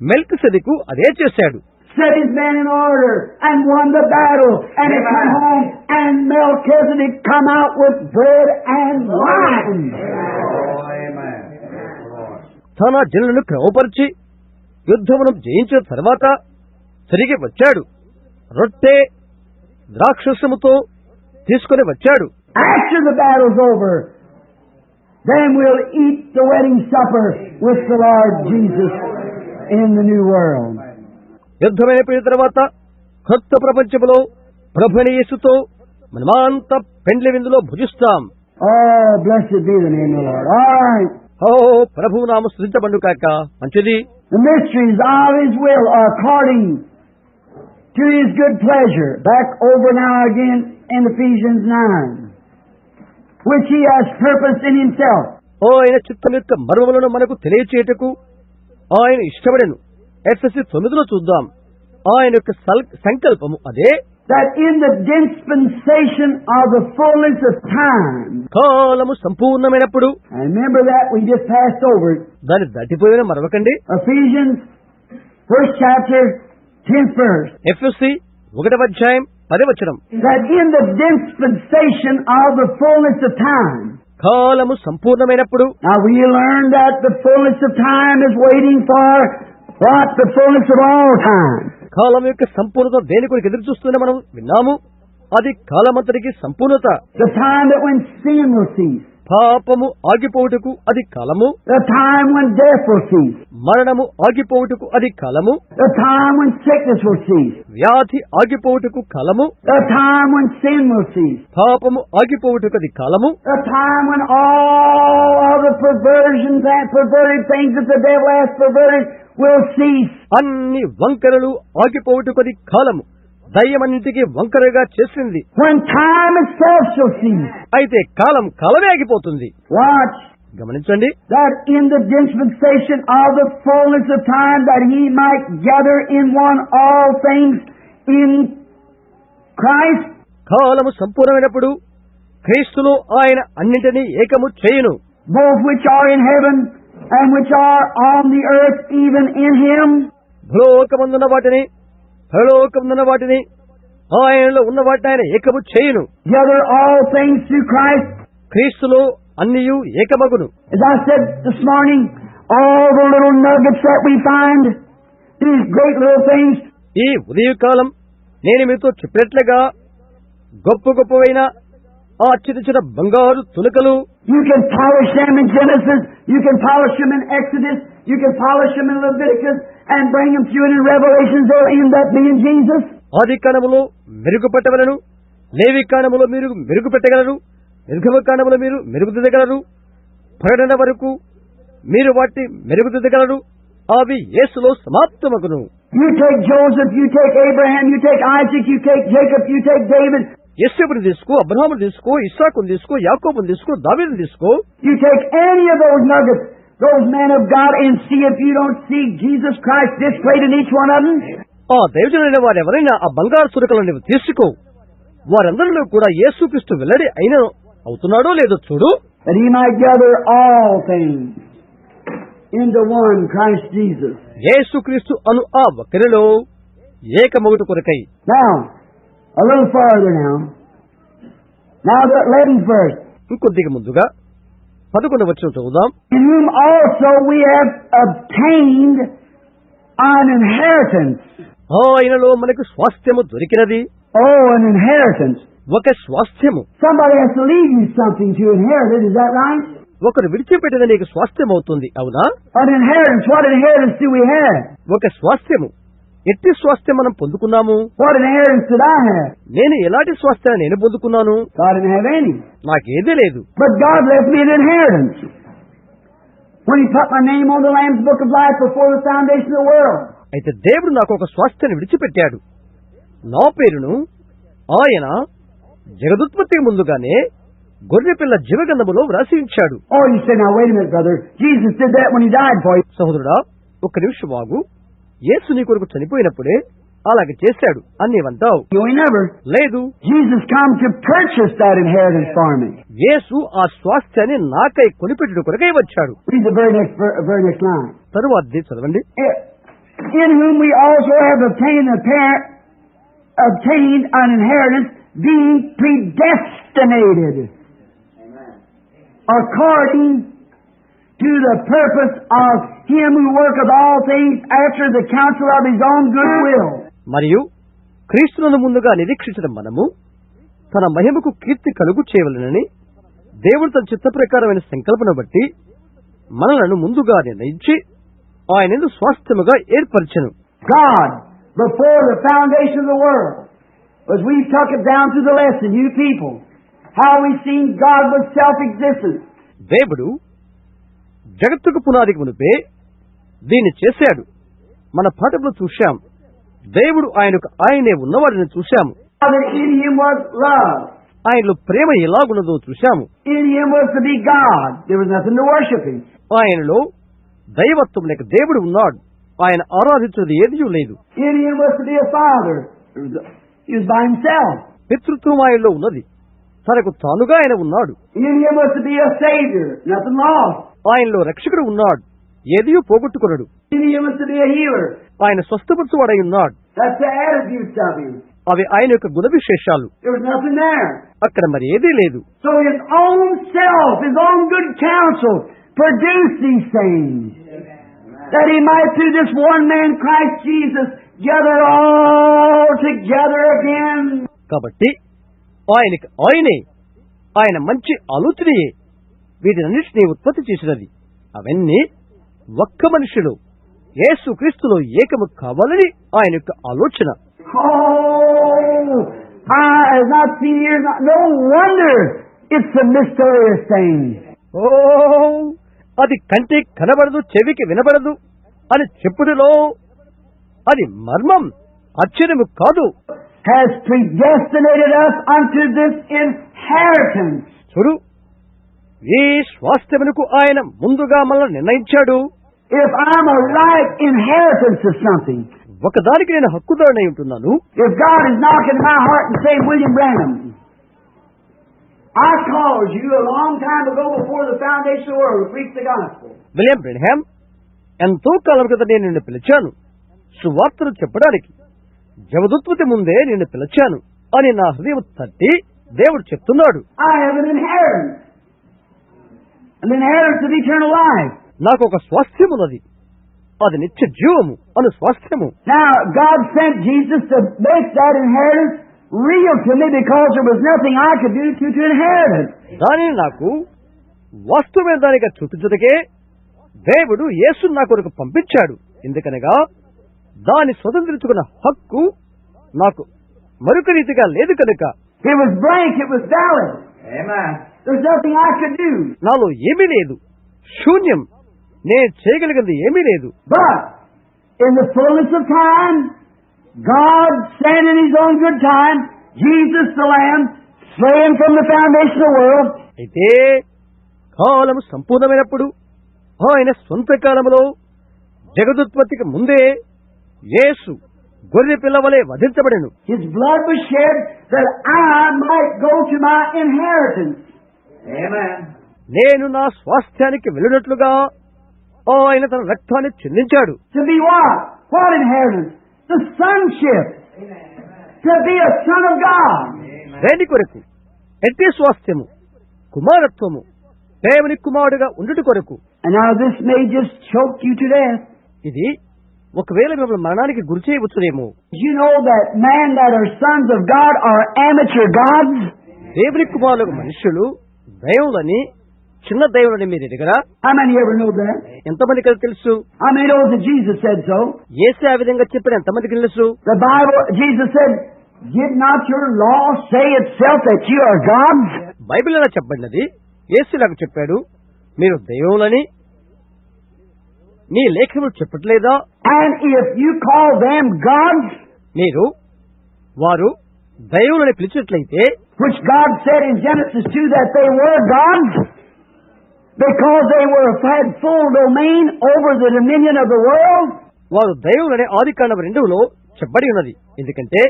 మెల్కిసెదెకు అదే చేశాడు. Set his men in order and won the battle, and he come home, and Melchizedek come out with bread and wine. తన జనులను క్రమపరిచి యుద్ధమును జయించిన తర్వాత తిరిగి వచ్చాడు. రొట్టె ద్రాక్షరసముతో తీసుకుని వచ్చాడు. After the battle's over, then we'll eat the wedding supper with the Lord Jesus in the new world. యుద్ధమైపోయిన తర్వాత కొత్త ప్రపంచములో ప్రభువైన యేసుతో మనమంతా పెండ్లి విందులో భుజిస్తాం. Oh, blessed be the name of the Lord. All right. ఓ ప్రభువు నామ స్తుతించబడును కాక. మంచిది. The mysteries of His will are according to His good pleasure. Back over now again in Ephesians 9, which He has purposed in Himself. ఓ ఆయన చిత్తం యొక్క మర్మములను మనకు తెలియచేయటకు ఆయన ఇష్టపడెను. ఎఫెసీ 9లో చూద్దాం. ఆయన యొక్క సంకల్పము అదే, that in the dispensation of the fullness of time. కాలము సంపూర్ణమైనప్పుడు. And remember that we just passed over it. దాన్ని దాటిపోయిన మరవకండి. Ephesians 1st chapter 10th verse. ఎఫెసీ 1వ అధ్యాయం 10వ వచనం. That in the dispensation of the fullness of time. కాలము సంపూర్ణమైనప్పుడు. Now we learn that the fullness of time is waiting for what? The fullness of all time. కాలం యొక్క సంపూర్ణత దేని కొరకు ఎదురు చూస్తున్నా మనం విన్నాము. అది కాలమంతటికి సంపూర్ణత. The time that when sin will cease. పాపము ఆగిపోవుటకు అది కాలము. The time when death will cease. మరణము ఆగిపోవుటకు అది కాలము. The time when sickness will cease. వ్యాధి ఆగిపోవుటకు కాలము. The time when sin will cease. పాపము ఆగిపోవుటకు అది కాలము. The time when all of the perversions and perverted things that the devil has perverted will cease. అన్ని వంకరలు ఆగిపోవుటకు అది కాలము. దయ్యమన్నింటికి వంకరగా చేసింది. When time itself shall cease. అయితే కాలమే ఆగిపోతుంది. Watch. గమనించండి. That in the dispensation of the fullness of time, that He might gather in one all things in Christ. కాలము సంపూర్ణమైనప్పుడు క్రీస్తులో ఆయన అన్నింటినీ ఏకము చేయును. Both which are in heaven and which are on the earth, even in Him. భూలోకమందున్న వాటిని పరలోకమందున్న వాటిని ఆయనలో ఉన్న వాటిని ఆయన ఏకము చేయును. Gather all things through Christ. క్రీస్తులో అన్నియు ఏకమగును. As I said this morning, all the little nuggets that we find, these great little things. ఈ ఉదయకాలం నేను మీతో చెప్పినట్లుగా గొప్పవైన ఆ చిన్న బంగారు తునకలు. You can polish them in Genesis, you can polish them in Exodus, you can polish them in Leviticus, and bring them to you in Revelations. They'll end up being Jesus. ఆది కాండములో మెరుగుపెట్టవలను, లేవి కాండములో మీరు మెరుగుపెట్టగలరు, నిర్గమ కాండములో మీరు మెరుగుదిద్దగలరు, ప్రకటన వరకు మీరు వాటిని మెరుగుదిద్దగలరు. అవి యేసులో సమాప్తమగును. You take Joseph, you take Abraham, you take Isaac, you take Jacob, you take David. యేసేపుని తీసుకో, అబ్రహామును తీసుకో, ఇస్సాకును తీసుకో, యాకోబును తీసుకో, దావీదును తీసుకో. You take any of those nuggets, those men of God, and see if you don't see Jesus Christ displayed in each one of them. ఆ దైవజనులైన వారు ఎవరైనా ఆ బంగారు తునకలను నీవు తీసుకో, వారందరిలో కూడా యేసుక్రీస్తు వెల్లడి అయిన అవుతున్నాడో లేదో చూడు. That He might gather all things into one, Christ Jesus. యేసుక్రీస్తు అను ఆ ఒక్కరిలో ఏకమగుట కొరకై. Now, a little farther now. Now the 11th verse. ఇంకొద్దిగా ముందుగా 11వ వచనం చదువుదాం. In whom also we have obtained an inheritance. ఆయనలో మనకు స్వాస్థ్యము దొరికినది. Oh, an inheritance. ఒక స్వాస్థ్యము. Somebody has to leave you something to inherit it, is that right? ఒకరు విడిచిపెట్టిన నీకు స్వాస్థ్యం అవుతుంది, అవునా? An inheritance. What inheritance do we have? ఒక స్వాస్థ్యము. ఎట్టి స్వాస్థ్యం మనం పొందుకున్నాము? What inheritance did I have? నేను ఎలాంటి స్వాస్థ్యాన్ని నేను పొందుకున్నాను? I didn't have any. నాకేదీ లేదు. But God left me an inheritance. When He put my name on the Lamb's Book of Life before the foundation of the world. అయితే దేవుడు నాకు ఒక స్వాస్థ్యాన్ని విడిచిపెట్టాడు. నా పేరును ఆయన జగదుత్పత్తికి ముందుగానే గొర్రెపిల్ల జీవగంధములో వ్రాసి ఉంచాడు. Oh, you say, now wait a minute, brother. Jesus did that when He died for you. సహోదరుడా, ఒక్క నిమిషం ఆగు. యేసు నీ కొరకు చనిపోయినప్పుడే అలాగే చేశాడు అని నీవంటావు. No, he never. లేదు, Jesus come to purchase that inheritance for me. యేసు ఆ స్వాస్థ్యాన్ని నాకై కొనిపెట్టుడు కొరకై వచ్చాడు. Read the very next line. తరువాతది చదవండి. In whom we also have obtained an inheritance, being predestinated according to the purpose of Him who worketh all things after the counsel of His own good will. మరియు క్రీస్తును ముందుగా నిరీక్షించిన మనము తన మహిమకు కీర్తి కలుగు చేయవలెనని దేవుడు తన చిత్త ప్రకారమైన సంకల్పన బట్టి మనలను ముందుగా నిర్ణయించి ఆయనందు స్వాస్థ్యముగా ఏర్పరచెను. God, before the foundation of the world, as we took it down to the lesson, you people, how we seen God was self-existent. దేవుడు జగత్తుకు పునాదికి మునిపే దీన్ని చేశాడు. మన పాఠంలో చూశాం. దేవుడు ఆయనే ఉన్నవాడిని చూశాము. In Him was love. ఆయనలో ప్రేమ ఎలాగున్నదో చూశాము. In Him was to be God. There was nothing to worship Him. ఆయనలో దైవత్వం లేక దేవుడు ఉన్నాడు. ఆయన ఆరాధించేది ఏదీ లేదు. In Him was to be a Father. He was by Himself. పితృత్వం ఆయనలో ఉన్నది. తనకు తానుగా ఆయన ఉన్నాడు. In Him was to be a Savior. Nothing lost. ఆయనలో రక్షకుడు ఉన్నాడు. ఏదియూ పోగొట్టుకొనడు. In Him was to be a healer. ఆయన స్వస్థపరచువాడై ఉన్నాడు. That's the attributes of Him. అవి ఆయన యొక్క గుణ విశేషాలు. There was nothing there. అక్కడ మరి ఏదీ లేదు. So His own self, His own good counsel produced these things. That He might through this one man Christ Jesus gather all together again. కాబట్టి ఆయనే ఆయన మంచి ఆలోచనయే వీటినన్నిటినీ ఉత్పత్తి చేసినది. అవన్నీ ఒక్క మనిషిలో యేసు క్రీస్తులో ఏకము కావాలని ఆయన యొక్క ఆలోచన. Oh, I have not seen ears, no wonder it's a mysterious thing. ఓ, అది కంటికి కనబడదు, చెవికి వినబడదు అని చెప్పుడులో అది మర్మం, ఆశ్చర్యము కాదు. Has predestinated us unto this inheritance. చూడు, ఈ స్వాస్థ్యమునకు ఆయన ముందుగా మనల్ని నిర్ణయించాడు. If I'm a right inheritance of something, ఒకదానికి నేను హక్కుదారునై ఉంటున్నాను. if God is knocking in my heart and saying, William Branham, I called you a long time ago before the foundation of the world to preach the gospel. William Branham, ఎంతో కాలం క్రితం నేను నిన్ను పిలిచాను సువార్తను చెప్పడానికి. జగదుత్పత్తి ముందే నిన్ను పిలిచాను అని నా హృదయం తట్టి దేవుడు చెప్తున్నాడు. I have an inheritance of eternal life. నాకు ఒక స్వాస్థ్యం ఉన్నది, అది నిత్య జీవము అను స్వాస్థ్యము. Now, God sent Jesus to make that inheritance real to me because there was nothing I could do to inherit it. దానిని నాకు వాస్తవమైన దానిగా చూపించదకే దేవుడు యేసును నా కొరకు పంపించాడు. ఎందుకనగా దాని స్వతంత్రించుకున్న హక్కు నాకు మరొక రీతిగా లేదు కనుక. It was blank, it was valid. Amen. There's nothing I could do. నాలో ఏమీ లేదు, శూన్యం, నేను చేయగలిగింది ఏమీ లేదు. But in the fullness of time, God sent in His own good time Jesus the Lamb, slain from the foundation of the world. అయితే కాలము సంపూర్ణమైనప్పుడు ఆయన స్వంత కాలములో జగదుత్పత్తికి ముందే యేసు గొర్రె పిల్లవలే వధించబడెను. His blood was shed that I might go to my inheritance. Amen. నేను నా స్వాస్థ్యానికి వెళ్ళినట్లుగా ఆయన తన రక్తాన్ని చెందించాడు. To be what? What inheritance? The sonship. To be a son of God. దేని కొరకు? ఎట్టి స్వాస్థ్యము, కుమారత్వము, దేవుని కుమారుడుగా ఉండుట కొరకు. And now this may just choke you to death. ఇది ఒకవేళ మిమ్మల్ని మరణానికి గురి చేయవచ్చునేమో. You know that man that are sons of God are amateur gods? దేవుని కుమారులకు మనుషులు దైవులని, చిన్న దైవులని మీరు ఎదుగరా? How many ever know that? ఎంతమందికి అది తెలుసు? How many know that Jesus said so? యేసు ఆ విధంగా చెప్పిన ఎంతమందికి తెలుసు? The Bible, Jesus said, did not your law say itself that you are gods? Bible ఎలా చెప్పబడినది? యేసు ఇలాగ చెప్పాడు, మీరు దైవులని మీ లేఖములు చెప్పట్లేదా? And if you call them gods, మీరు వారు దైవులని పిలిచినట్లయితే, which God said in Genesis 2 that they were gods, because they had full domain over the dominion of the world, వారు దైవులని ఆదికాండం 2లో చెప్పబడి ఉన్నది. ఎందుకంటే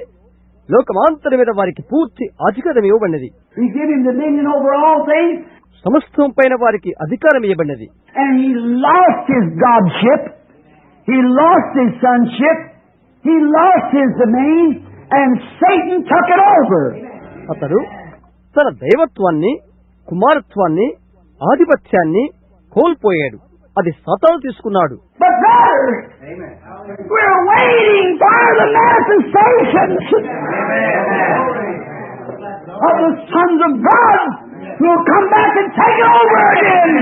లోకమాంతరం మీద వారికి పూర్తి అధికారం ఇవ్వబడినది. He's given dominion over all things, సమస్తం పైన వారికి అధికారం ఇవ్వబడినది. and he lost his godship, he lost his sonship, he lost his domain, and Satan took it over. అతడు తన దైవత్వాన్ని, కుమారత్వాన్ని, ఆధిపత్యాన్ని కోల్పోయాడు. అది సాతాను తీసుకున్నాడు. But brother, we're waiting for the manifestations of the sons of God who will come back and take it over again.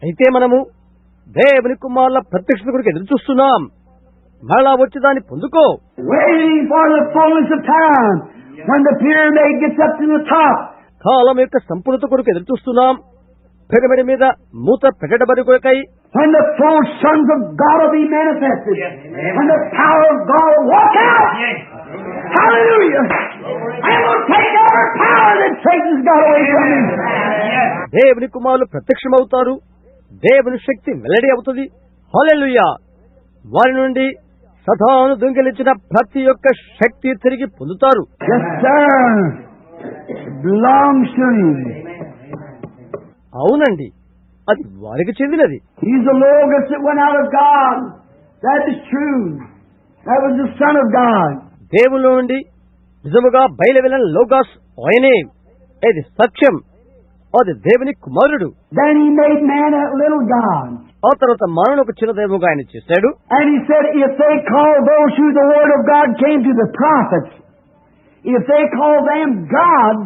అయితే మనము దేవుని కుమారుల ప్రత్యక్షత కొరకు ఎదురు చూస్తున్నాం. మరలా వచ్చి దాన్ని పొందుకో. Waiting for the fullness of time when the pyramid gets up to the top. కాలం యొక్క సంపూర్ణత కొరకు ఎదురు చూస్తున్నాం. పిరమిడ్ మీద మూత పెట్టబడి కొరకై When the full sons of God will be manifested. When the power of God will walk out. Hallelujah. And will take every power that Satan's got away from him. దేవుని కుమారులు ప్రత్యక్షమవుతారు. దేవుని శక్తి వెల్లడి అవుతుంది. హల్లెలూయా. వారి నుండి సతాను దొంగిలించిన ప్రతి ఒక్క శక్తి తిరిగి పొందుతారు. Yes, sir. It belongs to him. అవునండి, అది వారికి చెందినది. He's the Logos that went out of God. That is true. That was the Son of God. దేవుని నుండి నిజముగా బయలువెళ్ళిన లోగాస్ ఆయనే. ఇది సత్యం. అది దేవుని కుమారుడు. Then he made man a little God. ఆ తర్వాత మానవుని ఒక చిన్న దైవముగా ఆయన చేశాడు. And he said, if they call those who the word of God came to the prophets, if they call them gods,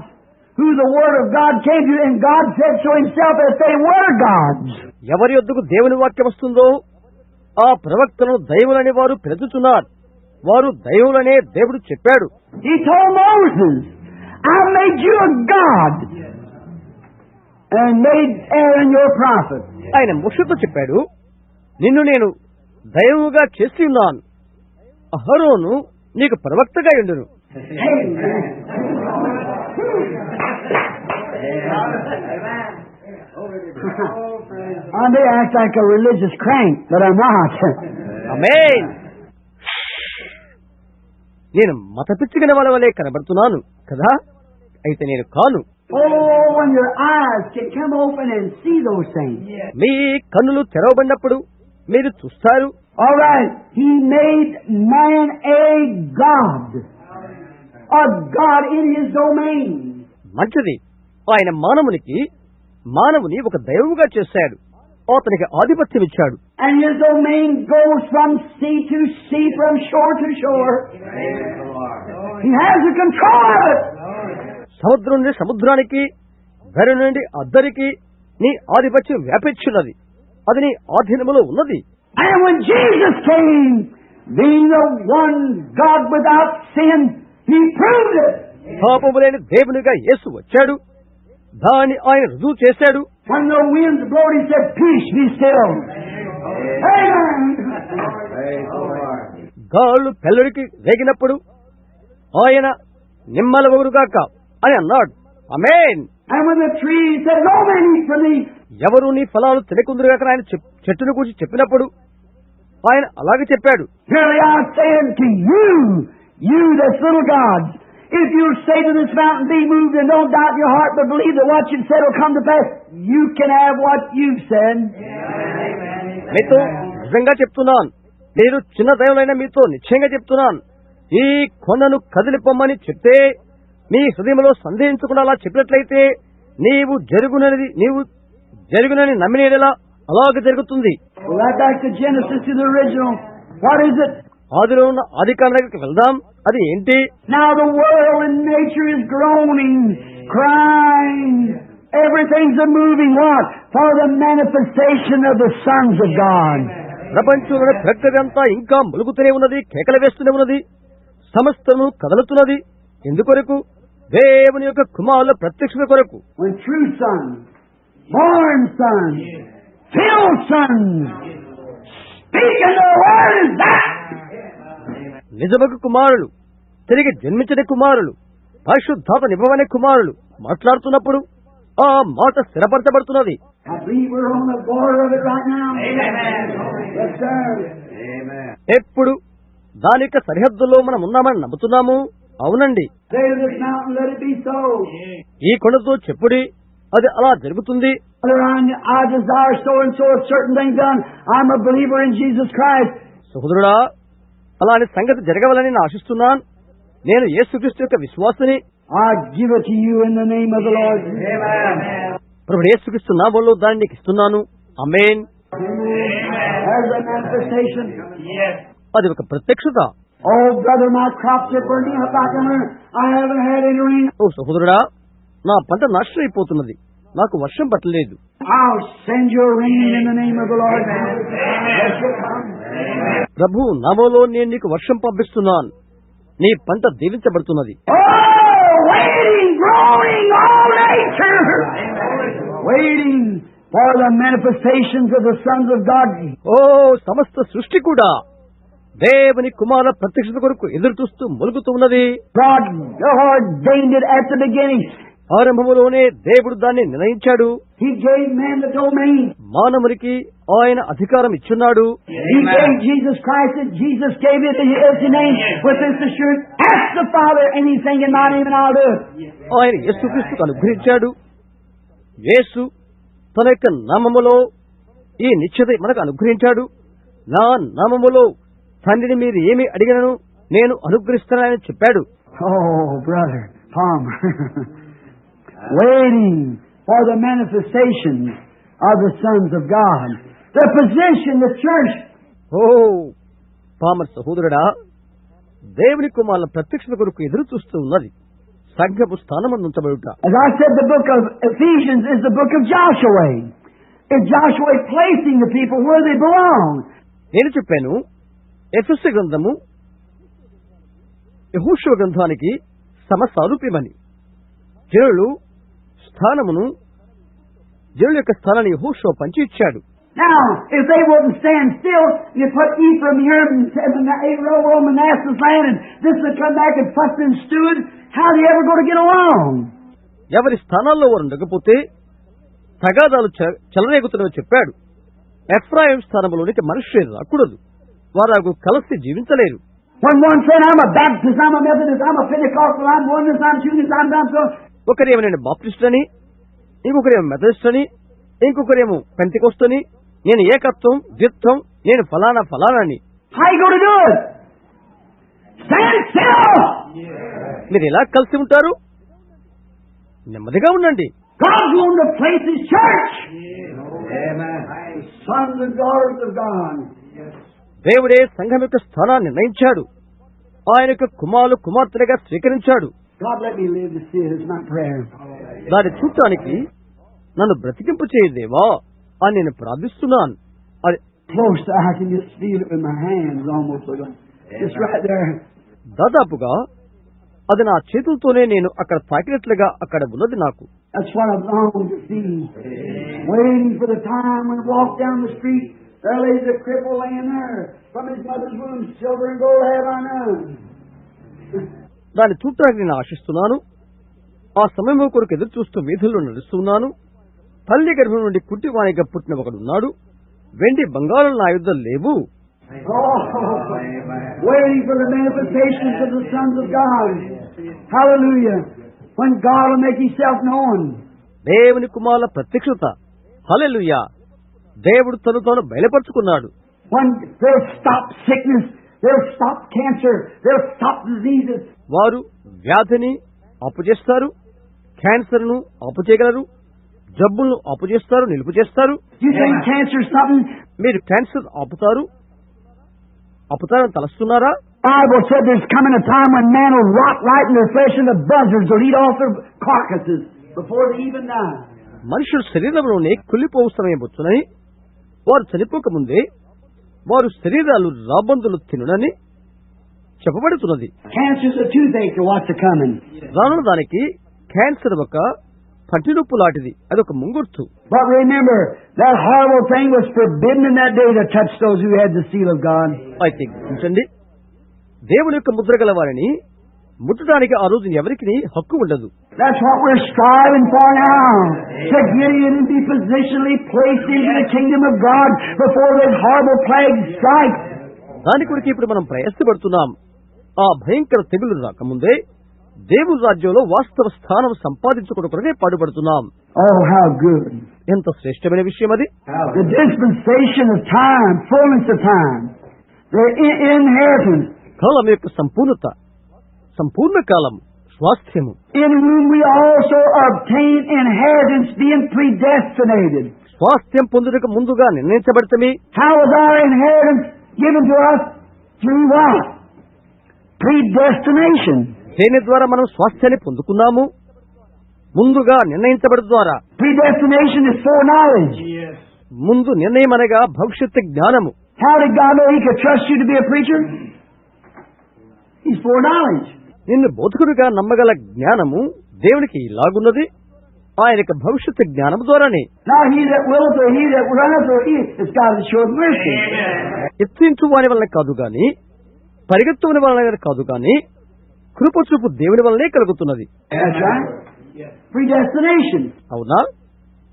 who the word of God came to, and God said so himself that they were gods. ఎవరి యొద్దకు దేవుని వాక్యం వస్తుందో ఆ ప్రవక్తలను దైవులని వారు పిలుచుచున్నారు. వారు దైవులనే దేవుడు చెప్పాడు. He told Moses, I made you a god and made Aaron your prophet. ఆయన మోషేతో చెప్పాడు, నిన్ను నేను దైవముగా చేసి ఉన్నాను, అహరోను నీకు ప్రవక్తగా ఉండును. I may act like a religious crank, but I'm not. ఆమేన్. నేను మతపిచ్చిగల వాళ్ళ వలె కనబడుతున్నాను కదా, అయితే నేను కాను. Oh, when your eyes can come open and see those things. మీ కన్నులు తెరవబడినప్పుడు మీరు చూస్తారు. All right, he made man a god in his domain. మంచిది. ఆయన మానవుని ఒక దైవముగా చేశాడు. అతనికి ఆధిపత్యం ఇచ్చాడు. And his domain goes from sea to sea, from shore to shore. He has the control of it. సముద్రం నుండి సముద్రానికి, ధర నుండి అద్దరికి నీ ఆధిపత్యం వ్యాపించున్నది. అది నీ ఆధీనములో ఉన్నది. And when Jesus came, being the one God without sin, he proved it. పాపము లేని దేవునిగా యేసు వచ్చాడు. దాన్ని ఆయన రుజువు చేశాడు. When the winds blowed, he said, peace, be still. Amen. గాళ్ళు పెల్లడికి రేగినప్పుడు ఆయన నిమ్మలవగురుగాక అని అన్నాడు. ఆమేన్. And when the tree said, no man eat from thee, ఎవరు నీ ఫలాలు తినకుందురుగాక ఆయన చెట్టును గురించి చెప్పినప్పుడు ఆయన అలాగే చెప్పాడు. Verily I say unto you, you that's little gods, if you'll say to this mountain, be moved, and don't doubt in your heart, but believe that what you've said will come to pass, you can have what you've said. మీతో నిజంగా చెప్తున్నాను, మీరు చిన్న దైవలైన మీతో నిశ్చయంగా చెప్తున్నాను, ఈ కొండను కదిలిపోమ్మని చెప్తే మీ హృదయంలో సందేహించకుండా అలా చెప్పినట్లయితే నీవు జరుగునని నమ్మినేలా అలాగే జరుగుతుంది. Well, right back to Genesis, to the original. What is it? ఆదిలో ఉన్న ఆదికాండం దగ్గరికి వెళ్దాం. అది ఏంటి? Now the world and nature is groaning, crying. Everything's a moving what? For the manifestation of the sons of God. ప్రపంచంలోని ప్రకృతి అంతా ఇంకా ములుగుతూనే ఉన్నది, కేకలు వేస్తూనే ఉన్నది, సమస్తము కదలుతున్నది. ఎందుకొరకు? దేవుని యొక్క కుమారుల ప్రత్యక్షత కొరకు. When true sons, born sons, filled sons, speaking the word is that. నిజముకు కుమారులు, తిరిగి జన్మించిన కుమారులు, పరిశుద్ధాత్మ నింపబడిన కుమారులు మాట్లాడుతున్నప్పుడు ఆ మాట స్థిరపరచబడుతున్నది. I believe we're on the border of it right now. Amen. Yes, sir. ఎప్పుడు దాని యొక్క సరిహద్దులో మనం ఉన్నామని నమ్ముతున్నాము. అవునండి. Say to this mountain, let it be so. ఈ కొండతో చెప్పుడి, అది అలా జరుగుతుంది. Brother, I desire so and so a certain thing done. I'm a believer in Jesus Christ. సహోదరుడా, అలాంటి సంగతి జరగవాలని నేను ఆశిస్తున్నాను. నేను యేసుక్రీస్తు యొక్క విశ్వాసిని. I give it to you in the name of the Lord. Amen. ప్రభువు యేసుక్రీస్తు నామములో దాన్ని నీకు ఇస్తున్నాను. ఆమేన్. There's a manifestation. అది ఒక ప్రత్యక్షత. Oh, brother, my crops are burning up. I haven't had any rain. ఓ సహోదరుడా, నా పంట నాశనం అయిపోతున్నది. నాకు వర్షం పట్టలేదు. I'll send you rain in the name of the Lord. ప్రభు నామములో నేను నీకు వర్షం పంపిస్తున్నాను. నీ పంట దీవించబడుతున్నది. Oh, waiting, growing, all nature. Waiting for the manifestations of the sons of God. ఓ సమస్త సృష్టి కూడా దేవుని కుమార ప్రత్యక్షత కొరకు ఎదురు చూస్తూ మొలుగుతున్నది. God ordained it at the beginning. ఆరంభములోనే దేవుడు దాన్ని నిర్ణయించాడు. He gave man the domain. మానవునికి ఆయన అధికారం ఇచ్చున్నాడు. He gave Jesus Christ and Jesus gave it as the name with this assurance. Ask the Father anything in my name and I'll do it. ఆయన యేసుక్రీస్తుకు అనుగ్రహించాడు. యేసు తన యొక్క నామములో ఈ నిశ్చయత మనకు అనుగ్రహించాడు. నా నామములో తండ్రిని మీరు ఏమి అడిగినను నేను అనుగ్రహిస్తానని చెప్పాడు. Oh, brother Palmer. Waiting for the manifestations of the sons of God. The position, the church. ఓ పామర్ సహోదరుడా, దేవుని కుమారుల ప్రత్యక్షత కొరకు ఎదురు చూస్తూ ఉన్నది. సంఘపు స్థానమందుంచబడుట. As I said, the book of Ephesians is the book of Joshua. It's Joshua placing the people where they belong. నేను చెప్పాను, ఎఫెసు గ్రంథము యెహోషువ గ్రంథానికి సమసారూప్యమని. జనుల యొక్క స్థానాన్ని యెహోషువ పంచి ఇచ్చాడు. Now, if they wouldn't stand still, you put Ephraim here and Manasseh's land, and this would come back and fuss and stewed. How are they ever going to get along? ఎవరి స్థానాల్లో వారు ఉండకపోతే తగాదాలు చెలరేగుతున్నవి చెప్పాడు. ఎఫ్రాయిం స్థానంలోనికి మనుష్యులు రాకూడదు. వారు కలిసి జీవించలేరు. When one said, I'm a Baptist, I'm a Methodist, I'm a Pentecostal, I'm oneness, I'm Unitarian, I'm done so. ఒకరేమో నేను బాప్టిస్ట్ అని, ఇంకొకరేమో మెథడిస్ట్ అని, ఇంకొకరేమో పెంటెకోస్తు అని, నేను ఏకత్వం, ద్విత్వం, నేను ఫలానా అని. How you going to do it? Stand still. మీరు ఎలా కలిసి ఉంటారు? నెమ్మదిగా ఉండండి. God's going to place His church. Amen. Sons and daughters of God. దేవుడే సంఘం యొక్క స్థానాన్ని నిర్ణయించాడు. ఆయన యొక్క కుమార్తెలుగా స్వీకరించాడు. God, let me live to see it. It's my prayer. దాన్ని చూడటానికి నన్ను బ్రతికింపు చేయదేవా అని నేను ప్రార్థిస్తున్నాను. అది close, I can just feel it with my hands almost. Just right there. దాదాపుగా అది నా చేతులతోనే నేను అక్కడ తాకినట్లుగా అక్కడ ఉన్నది నాకు. That's what I've longed to see. Waiting for the time when I walk down the street, there lays a cripple laying there. From his mother's womb, silver and gold have I none. దాన్ని చూడటానికి నేను ఆశిస్తున్నాను. ఆ సమయం కొరకు ఎదురు చూస్తూ వీధుల్లో నడుస్తున్నాను. తల్లి గర్భం నుండి కుట్టివానిగా పుట్టిన ఒకడున్నాడు. వెండి బంగారం నా యుద్ధం లేవు. Waiting for the manifestations of the sons of God. Hallelujah. When God will make Himself known. దేవుని కుమారుల ప్రత్యక్షత. హల్లెలూయా. దేవుడు తను తాను బయలుపరుచుకున్నాడు. When they'll stop sickness, they'll stop cancer, they'll stop diseases. వారు వ్యాధిని అప్పుచేస్తారు, క్యాన్సర్ను అప్పుచేయగలరు, జబ్బులను అప్పుచేస్తారు, నిలుపు చేస్తారు. You think cancer is something? మీరు cancer ఆపుతారని తలస్తున్నారా? Bible said there's coming a time when man will rot right in their flesh and the buzzards will eat off their carcasses before they even die. మనుషుల శరీరంలోనే కుళ్ళిపోవు సమయం వచ్చునని, వారు చనిపోకముందే వారు శరీరాలు రాబందులు తినునని చెప్పబడుతున్నది. Cancer's a toothache or what's coming. రానున్న దానికి క్యాన్సర్ ఒక పంటినొప్పు లాంటిది, అదొక ముంగుర్తు. But remember, that horrible thing was forbidden in that day to touch those who had the seal of God. అయితే గుర్తించండి, దేవుని యొక్క ముద్ర గల వారిని ముట్టడానికి ఆ రోజు ఎవరికి హక్కు ఉండదు. That's what we're striving for now. To get in and be positionally placed into the kingdom of God before that horrible plague strikes. దాని కొరకు ఇప్పుడు మనం ప్రయాసపడుతున్నాం. ఆ భయంకర తెగులు రాకముందే దేవుని రాజ్యంలో వాస్తవ స్థానం సంపాదించుకునే పాటుపడుతున్నాం. Oh, how good. ఎంత శ్రేష్టమైన విషయం అది. The dispensation of time, fullness of time, the inheritance, కాలం యొక్క సంపూర్ణత, సంపూర్ణ కాలం, స్వాస్థ్యము, in whom we also obtain inheritance, being predestinated. స్వాస్థ్యం పొందుటకు ముందుగా నిర్ణయించబడతమే. How was our inheritance given to us? Through what? Predestination. దేని ద్వారా మనం స్వాస్థ్యాన్ని పొందుకున్నాము? ముందుగా నిర్ణయించబడడం ద్వారా. Predestination is foreknowledge. ముందు నిర్ణయం అనగా భవిష్యత్తు జ్ఞానము. How did God know He could trust you to be a preacher? He's foreknowledge. నిన్ను బోధకుడిగా నమ్మగల జ్ఞానము దేవునికి ఇలాగున్నది, ఆయనకు భవిష్యత్తు జ్ఞానం ద్వారానే. Now he that willeth or he that runneth or he, it's God that showeth mercy. ఎత్తించు వాని వలన కాదు గాని, పరిగెత్తుని వలన కాదు గాని, కృపచూపు దేవుని వల్లనే కలుగుతున్నది. That's right. Predestination. అవునా?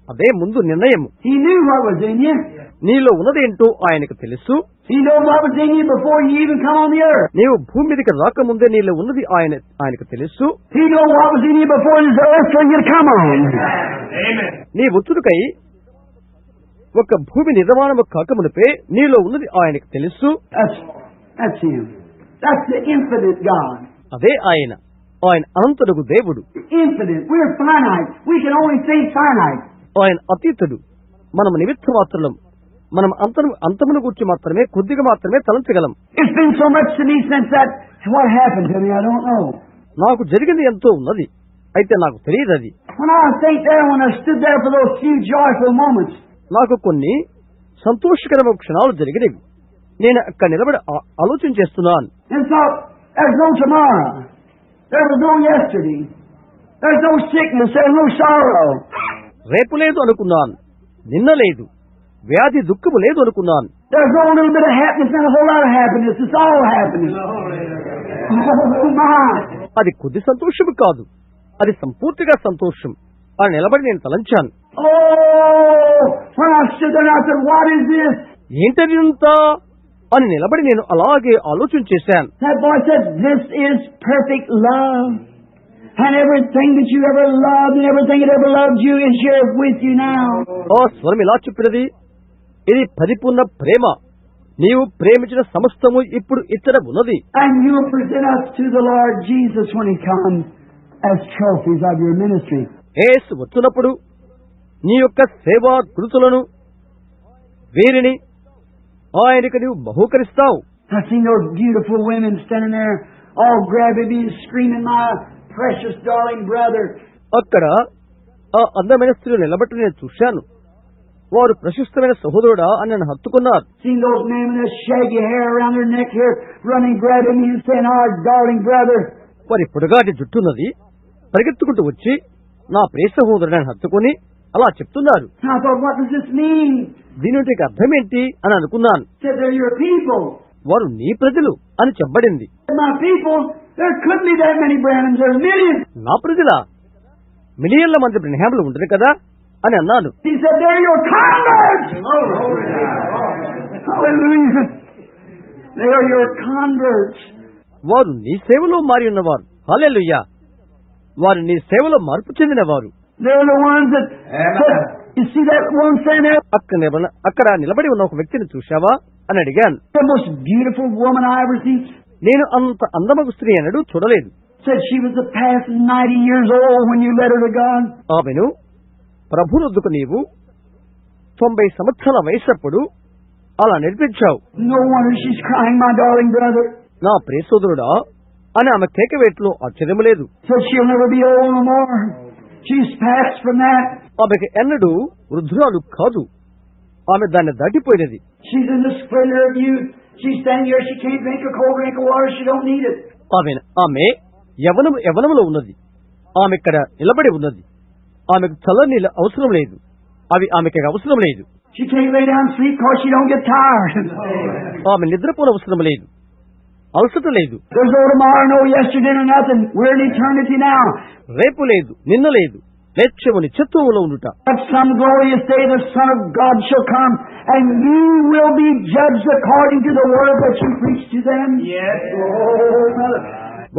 అదే ముందు నిర్ణయము. He knew what was in you. నీలో ఉన్నదేంటో ఆయనకు తెలుసు. He knew what was in you before you even come on the earth. నీవు భూమి మీదకి రాకముందే నీలో ఉన్నది ఆయనకు తెలుసు. He knew what was in you before this earth for you to come on. నీ ఒత్తుడికై ఒక భూమి నిర్మాణము కాకమునిపే నీలో ఉన్నది ఆయనకు తెలుసు. That's Him. That's the infinite God. అదే ఆయన అనంతుడుగు దేవుడు. Infinite. We're finite. We can only think finite. ఆయన అతీతుడు, మనం నిమిత్త మాత్రం, మనం అంతమును గురించి మాత్రమే కొద్దిగా మాత్రమే తలంచగలం. It's been so much to me since that. What happened to me, I don't know. నాకు జరిగింది ఎంతో ఉన్నది, అయితే నాకు తెలియదు అది. When I think there, when I stood there for those few joyful moments, నాకు కొన్ని సంతోషకరమైన క్షణాలు జరిగినవి. నేను అక్కడ నిలబడి ఆలోచన చేస్తున్నాను. and thought, there's no tomorrow. There was no yesterday. There's no sickness. There's no sorrow. రేపు లేదు అనుకున్నాను, నిన్న లేదు, వ్యాధి దుఃఖము లేదు అనుకున్నాను. There's no little bit of happiness and a whole lot of happiness. It's all happiness. Oh my! అది కొద్ది సంతోషము కాదు, అది సంపూర్తిగా సంతోషం అని నిలబడి నేను తలంచాను. Oh! When I stood there, I said, what is this? ఏంటంతా అని నిలబడి నేను అలాగే ఆలోచన చేశాను. That boy said, this is perfect love. And everything that you ever loved and everything that ever loved you is here with you now. ఆ స్వరం ఇలా చెప్పినది, ఇది పరిపూర్ణ ప్రేమ, నీవు ప్రేమించిన సమస్తము ఇప్పుడు ఇక్కడ ఉన్నది. And you will present us to the Lord Jesus when He comes as trophies of your ministry. యేసు వచ్చినప్పుడు నీ యొక్క సేవా కృతులను వీరిని ఆయనకు నీవు బహూకరిస్తావు. I've seen those beautiful women standing there all grabbing me and screaming, my precious darling brother. అక్కడ ఆ అందమైన స్త్రీలు నిలబట్టి నేను చూశాను. వారు ప్రశస్తమైన సహోదరుడా అని నన్ను హత్తుకున్నారు. Seen those men with their shaggy hair around their neck here running, grabbing me and saying, our darling brother. వారి పొడగాటి జుట్టున్నది పరిగెత్తుకుంటూ వచ్చి నా ప్రియ సహోదరుడు అని హత్తుకుని అలా చెప్తున్నారు. I thought, what does this mean? దీనికి అర్థం ఏంటి అని అనుకున్నాను. Said, they're your people. వారు నీ ప్రజలు అని చెప్పబడింది. My people, there couldn't be that many Branhams. There's millions. నా ప్రజలా, మిలియన్ల మంది బ్రహ్మాములు ఉండరు కదా అని అన్నాను. He said, they're your converts. Hallelujah. They are your converts. వారు నీ సేవలో మారి ఉన్నవారు. హల్లెలూయా. వారు నీ సేవలో మార్పు చెందినవారు. They're the ones that said, you see that one standing there? అక్కడ నిలబడి ఉన్న ఒక వ్యక్తిని చూశావా అని అడిగాను. The most beautiful woman I ever seen. నేను అంత అందమగు స్త్రీ అనడు చూడలేదు. Said she was the past 90 years old when you led her to God. ఆమెను ప్రభునొద్దుకు నీవు 90 సంవత్సరాల వయసప్పుడు అలా నడిపించావు. No wonder she's crying, my darling brother. నా ప్రియ సోదరుడా అని ఆమె కేకవేట్లో ఆశ్చర్యము లేదు. Said she'll never be old no more. She's passed from that. ఆమెకు ఎన్నడూ వృద్ధురాలు కాదు, ఆమె దాన్ని దాటిపోయినది. She's in the splendor of youth. She's standing here. She can't drink a cold drink of water. She don't need it. ఆమె యవనములో ఉన్నది. ఆమె ఇక్కడ నిలబడి ఉన్నది. ఆమెకు చల్ల నీళ్ళు అవసరం లేదు. అవి ఆమెకి అవసరం లేదు. She can't lay down and sleep because she don't get tired. ఆమె నిద్రపోన అవసరం లేదు, అలసట లేదు. There's no tomorrow, no yesterday, no nothing. We're in eternity now. రేపు లేదు, నిన్న లేదు, నిత్యము నిత్యత్వములో ఉండుట. At some glorious day the Son of God shall come, and you will be judged according to the word that you preach to them. Yes. Oh, brother.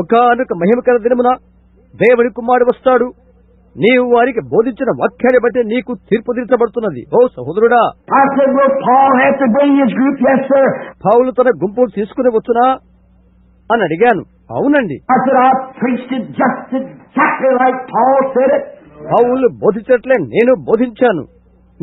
ఒకానొక మహిమకర దినమున దేవుని కుమారుడు వస్తాడు, నీవు వారికి బోధించిన వాక్యాన్ని బట్టి నీకు తీర్పు తీర్చబడుతున్నది. ఓ సహోదరుడా, I said, will Paul have to bring his group? Yes, sir. పౌలు తన గుంపును తీసుకుని వచ్చునా అని అడిగాను. అవునండి. I said, I preached it just exactly like Paul said it. పౌలు బోధించట్లే నేను బోధించాను.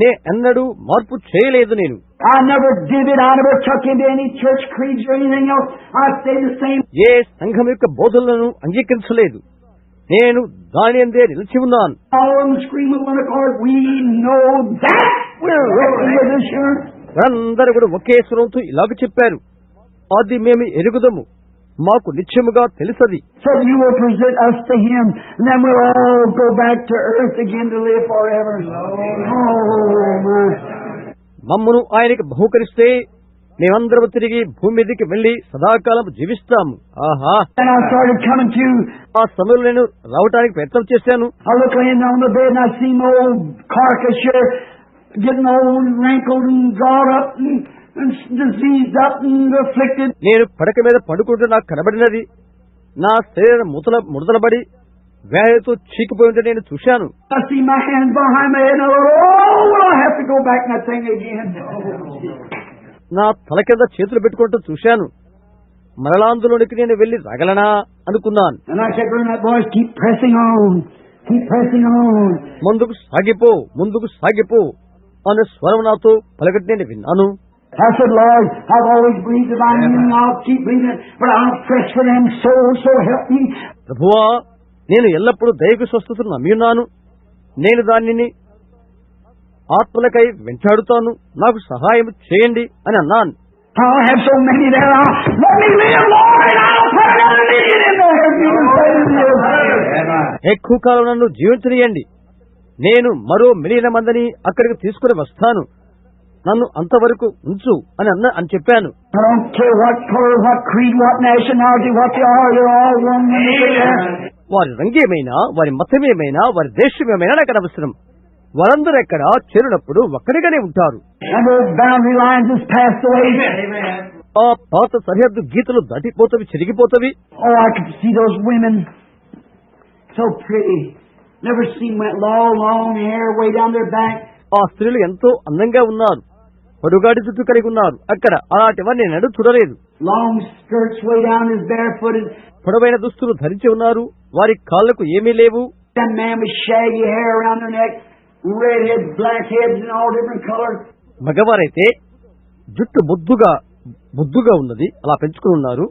నే ఎన్నడూ మార్పు చేయలేదు. నేను I never did it. I never took into any church creeds or anything else. I stayed the same. ఏ సంఘం యొక్క బోధనలను అంగీకరించలేదు. నేను దాని అందే నిలిచి ఉన్నాను. All of them scream with one accord, we know that. We're reckoning with assurance. అందరూ కూడా ఒకే స్వరంతో ఇలాగ చెప్పారు, అది మేము ఎరుగుదము, మాకు నిత్యముగా తెలుసది. So you will present us to him, and then we'll all go back to earth again to live forever. Oh, my. మమ్మను ఆయనకి బహుకరిస్తే మేమందరము తిరిగి భూమి మీదకి వెళ్లి సదాకాలం జీవిస్తాము. ఆహా. And I started coming to. ఆ సమయంలో నేను రావటానికి ప్రయత్నం చేశాను. I look laying on the bed and I see my old carcass here getting old and wrinkled and drawn up and diseased up and afflicted. నేను pడక మీద పడుకుంటూ నాకు కనబడినది నా శరీరం ముడతలబడి వ్యాధితో చీకిపోయి ఉంటే నేను చూశాను. I see my hands behind my head and I thought, oh, will I have to go back in that thing again? నా తల కింద చేతులు పెట్టుకుంటూ చూశాను. మరలాందులోనికి నేను వెళ్లి రాగలనా అనుకున్నాను. And I kept hearing that voice, keep pressing on, keep pressing on. ముందుకు సాగిపో అనే స్వరం నాతో పలకటి నేను విన్నాను. I said, Lord, I've always believed if I knew, I'll keep believing it, but I'll press for them so help me. ప్రభువా, నేను ఎల్లప్పుడూ దైవిక స్వస్థతను నమ్మి ఉన్నాను. నేను దానిని ఆత్మలకై వెంటాడుతాను, నాకు సహాయం చేయండి అని అన్నాను. I'll have so many there. Let me live, Lord, and I'll put another million in there. ఎక్కువ కాలం నన్ను జీవించనియండి, నేను మరో మిలియన్ మందిని అక్కడికి తీసుకుని వస్తాను, నన్ను అంతవరకు ఉంచు అని చెప్పాను. I don't care what color, what creed, what nationality, what they are, they're all one. వారి రంగేమైనా, వారి మతమేమైనా, వారి దేశమేమైనా నాకు అనవసరం. వారందరూ ఎక్కడ చేరినప్పుడు ఒక్కడిగానే ఉంటారు. And those boundary lines has passed away. ఆ పాత సరిహద్దు గీతలు దాటిపోతవి, చెరిగిపోతవి. Oh, I could see those women, so pretty. Never seen that long hair way down their back. ఆ స్త్రీలు ఎంతో అందంగా ఉన్నారు, పొడుగాటి జుట్టు కలిగి ఉన్నారు. అక్కడ అలాంటివన్నీ నేను చూడలేదు. Long skirts way down, is barefooted. పొడవైన దుస్తులు ధరించి ఉన్నారు, వారి కాళ్లకు ఏమీ లేవు. That man with shaggy hair around their neck, red heads, black heads, and all different colors. మగవారైతే జుట్టు బొద్దుగా ఉన్నది, అలా పెంచుకుని ఉన్నారు.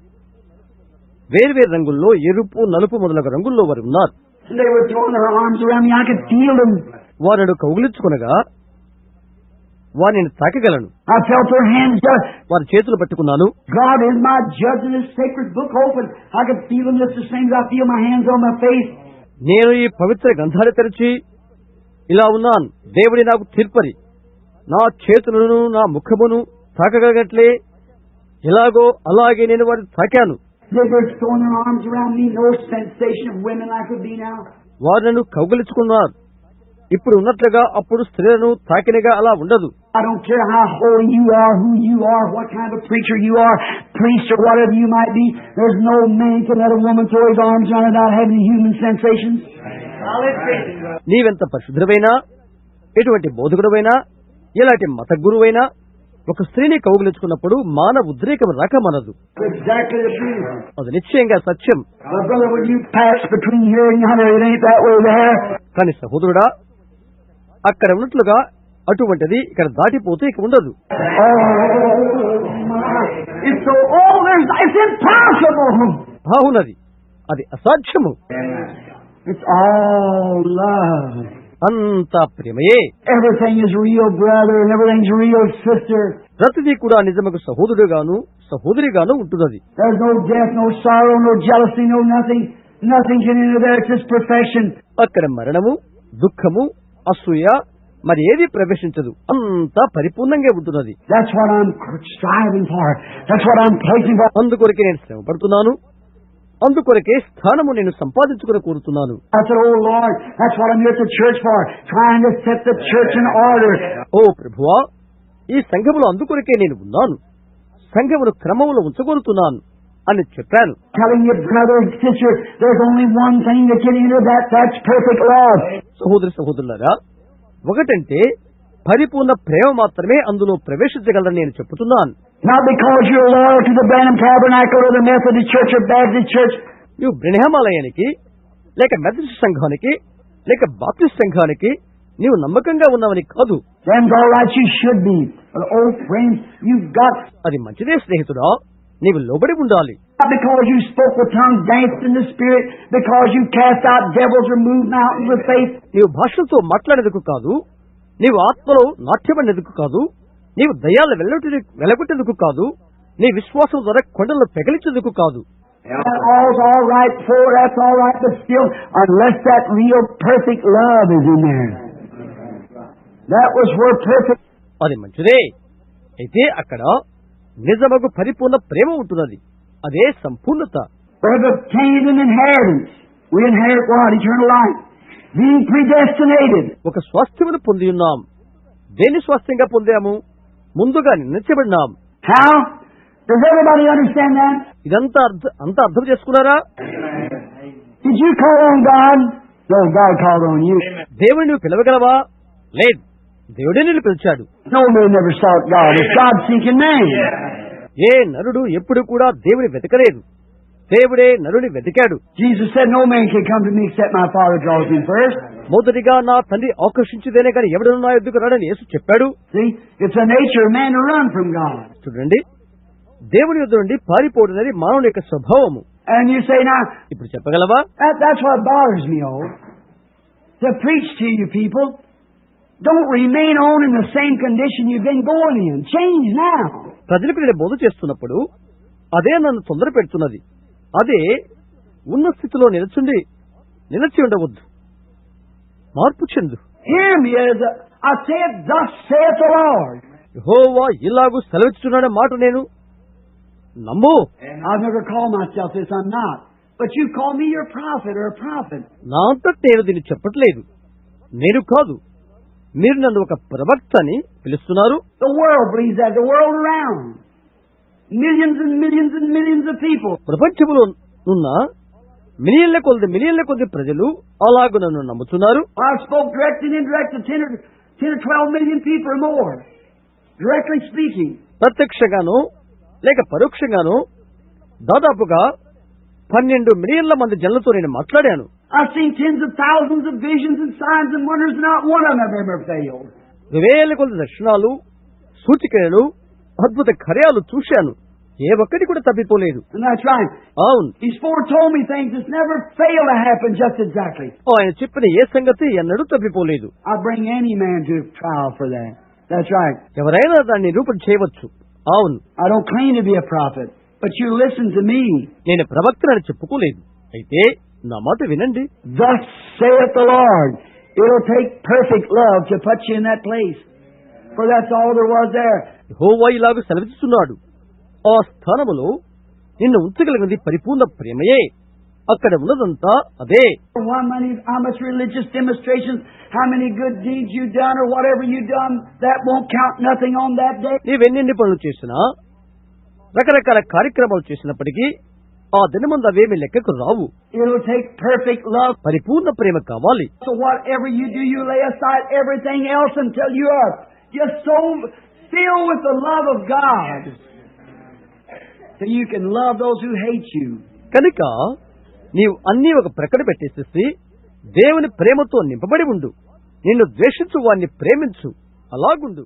వేర్వేరు రంగుల్లో, ఎరుపు, నలుపు మొదలగు రంగుల్లో వారు ఉన్నారు. They were throwing their arms around me. I could feel them. వారిని కౌగిలించుకునగా వారిని తాకగలను. I felt their hands. వారి చేతులు పట్టుకున్నాను. God is my judge in His sacred book open. I could feel them just the same as I feel my hands on my face. నేను ఈ పవిత్ర గ్రంథాన్ని తెరిచి ఇలా ఉన్నాను. దేవుడి నాకు తీర్పరి, నా చేతులను నా ముఖమును తాకగలగట్లే ఎలాగో అలాగే నేను వారిని తాకాను. They were throwing their arms around me. No sensation of women like would be now. వారిని కౌగిలించుకున్నారు. ఇప్పుడు ఉన్నట్లుగా అప్పుడు స్త్రీలను తాకినగా అలా ఉండదు. I don't care how holy you are, who you are, what kind of preacher you are, priest or whatever you might be. There's no man can let a woman throw his arms around without having human sensations. నీవెంత పరిశుద్ధుడైనా, ఎటువంటి బోధకుడైనా, ఎలాంటి మత గురువైనా ఒక స్త్రీని కౌగిలించుకున్నప్పుడు మానవ ఉద్రేకం రాకమనదు. Exactly the truth. అది నిశ్చయంగా సత్యం. My brother, when you pass between here and yonder, it ain't that way there. కానీ సహోదరుడా, అక్కడ ఉన్నట్లుగా అటువంటిది ఇక్కడ దాటిపోతే ఇక ఉండదు. It's so old, it's impossible. బాగున్నది, అది అసాధ్యము. It's all love. అంతా ప్రేమయే. Everything is real, brother, and everything's real, sister. ప్రతిదీ కూడా నిజముకు సహోదరుడుగాను సహోదరిగాను ఉంటున్నది. There's no death, no sorrow, no jealousy, no nothing. Nothing can enter there. It's just perfection. అక్కడ మరణము, దుఃఖము, అసూయ మరి ఏది ప్రవేశించదు. అంతా పరిపూర్ణంగా ఉంటున్నది. That's what I'm striving for. That's what I'm placing for. అందుకొరకే నేను శ్రమ పడుతున్నాను, అందుకొరకే స్థానము నేను సంపాదించుకుని కోరుతున్నాను. I said, oh Lord, that's what I'm here at the church for, trying to set the church in order. ఓ ప్రభువా, ఈ సంఘములో అందుకొరకే నేను ఉన్నాను, సంఘమును క్రమములో ఉంచగలుగుతున్నాను అని చెప్పాను. Telling you, brother and sister, there's only one thing that can enter that's perfect love. సహోదరి సహోదరులారా, ఒకటంటే పరిపూర్ణ ప్రేమ మాత్రమే అందులో ప్రవేశించగలరని నేను చెప్తున్నాను. Not because you're loyal to the Branham Tabernacle or the Methodist Church or Baptist Church. నువ్వు బ్రహ్మాలయానికి లేక మెథడిస్ట్ సంఘానికి లేక బాప్టిస్ట్ సంఘానికి నీవు నమ్మకంగా ఉన్నావని కాదు. Them's all right, you should be. But oh friends, you've got. అది మంచిదే స్నేహితుడా, నీవు లోబడి ఉండాలి. Not because you spoke with tongues, danced in the Spirit, because you cast out devils or moved mountains with faith. నీవు భాషలతో మాట్లాడేందుకు కాదు, నీవు ఆత్మలో నాట్యమనేందుకు కాదు, నీవు దయ్యాలు వెలగొట్టేందుకు కాదు, నీ విశ్వాసం ద్వారా కొండలను పెగలించేందుకు కాదు. That's all right, but still, unless that real perfect love is in there. That was where perfect. అది మంచిదే, అయితే అక్కడ నిజమగు పరిపూర్ణ ప్రేమ ఉంటున్నది, అదే సంపూర్ణత. We have obtained an inheritance. We inherit what? Eternal life. Being predestinated. ఒక స్వాస్థ్యమును పొంది ఉన్నాం. దేని స్వాస్థ్యంగా పొందాము? ముందుగా నిర్ణయించబడినాం. How? Does everybody understand that? ఇదంతా అంతా అర్థం చేసుకున్నారా? Did you call on God? No, God called on you. దేవుని నువ్వు పిలవగలవా? లేదు, దేవుడే నిన్ను పిలిచాడు. No man never sought God. It's God seeking man. ఏ నరుడు ఎప్పుడు కూడా దేవుని వెతకలేదు, దేవుడే నరుని వెతికాడు. Jesus said, no man can come to me except my Father draws him first. మొదటిగా నా తండ్రి ఆకర్షించిదేనే కానీ ఎవడను నా ఎద్దుకు రాడని యేసు చెప్పాడు. See, it's a nature of man to run from God. చూడండి, దేవుని యొద్ద నుండి పారిపోవడం మానవుని యొక్క స్వభావము. And you say, now, ఇప్పుడు చెప్పగలవా? that's what bothers me, to preach to you people. Don't remain on in the same condition you've been going in. Change now. ప్రజలకు నేను బోధ చేస్తున్నప్పుడు అదే నన్ను తొందర పెడుతున్నది. అదే ఉన్న స్థితిలో నిలిచి ఉండవద్దు, మార్పు చెందు. Hear me as I say it, thus saith the Lord. యెహోవా ఇలాగు సెలవిస్తున్నాడన్న మాట నేను నమ్ము. I've never called myself this, I'm not. But you call me your prophet or a prophet. నా అంతట నేను దీన్ని చెప్పట్లేదు, నేను కాదు, మీరు నన్ను ఒక ప్రవక్త అని పిలుస్తున్నారు. The world believes that, the world around. Millions and millions and millions of people. ప్రపంచంలో ఉన్న మిలియన్ల కొద్ది ప్రజలు అలాగూ నన్ను నమ్ముతున్నారు. I spoke direct and indirect to 10 or 12 million people or more. Directly speaking. ప్రత్యక్షంగాను లేక పరోక్షంగాను దాదాపుగా 12 మిలియన్ల మంది జనులతో నేను మాట్లాడాను. I've seen tens of thousands of visions and signs and wonders, not one of them have ever failed. వేల కొద్ది దర్శనాలు, సూచికలు, అద్భుత కార్యాలు చూశాను, ఏ ఒక్కటి కూడా తప్పిపోలేదు. And that's right. అవును, He's foretold me things that's never failed to happen just exactly. ఆయన చెప్పిన ఏ సంగతి ఎన్నడూ తప్పిపోలేదు. I bring any man to trial for that. That's right. ఎవరైనా దాన్ని నిరూపణ చేయవచ్చు. అవును, I don't claim to be a prophet, but you listen to me. నేను ప్రవక్తనని చెప్పుకోలేదు, అయితే నా మాట వినండి. Thus saith the Lord. It'll take perfect love to put you in that place. For that's all there was there. యెహోవా ఇలాగ సెలవిస్తున్నాడు, ఆ స్థానములో నిన్ను ఉంచగలిగినది పరిపూర్ణ ప్రేమయే, అక్కడ ఉన్నదంతా అదే. How much religious demonstrations, how many good deeds you done or whatever you done, that won't count nothing on that day. నీవెన్నెన్ని పనులు చేసినా, రకరకాల కార్యక్రమాలు చేసినప్పటికీ ఆ దినమందు అవేమి లెక్కకు రావు. It'll take perfect love. పరిపూర్ణ ప్రేమ కావాలి. So whatever you do, you lay aside everything else until you are just so filled with the love of God, so you can love those who hate you. కనుక నీవు అన్నీ ఒక ప్రక్కన పెట్టేసేసి దేవుని ప్రేమతో నింపబడి ఉండు, నిన్ను ద్వేషించు వారిని ప్రేమించు, అలాగుండు.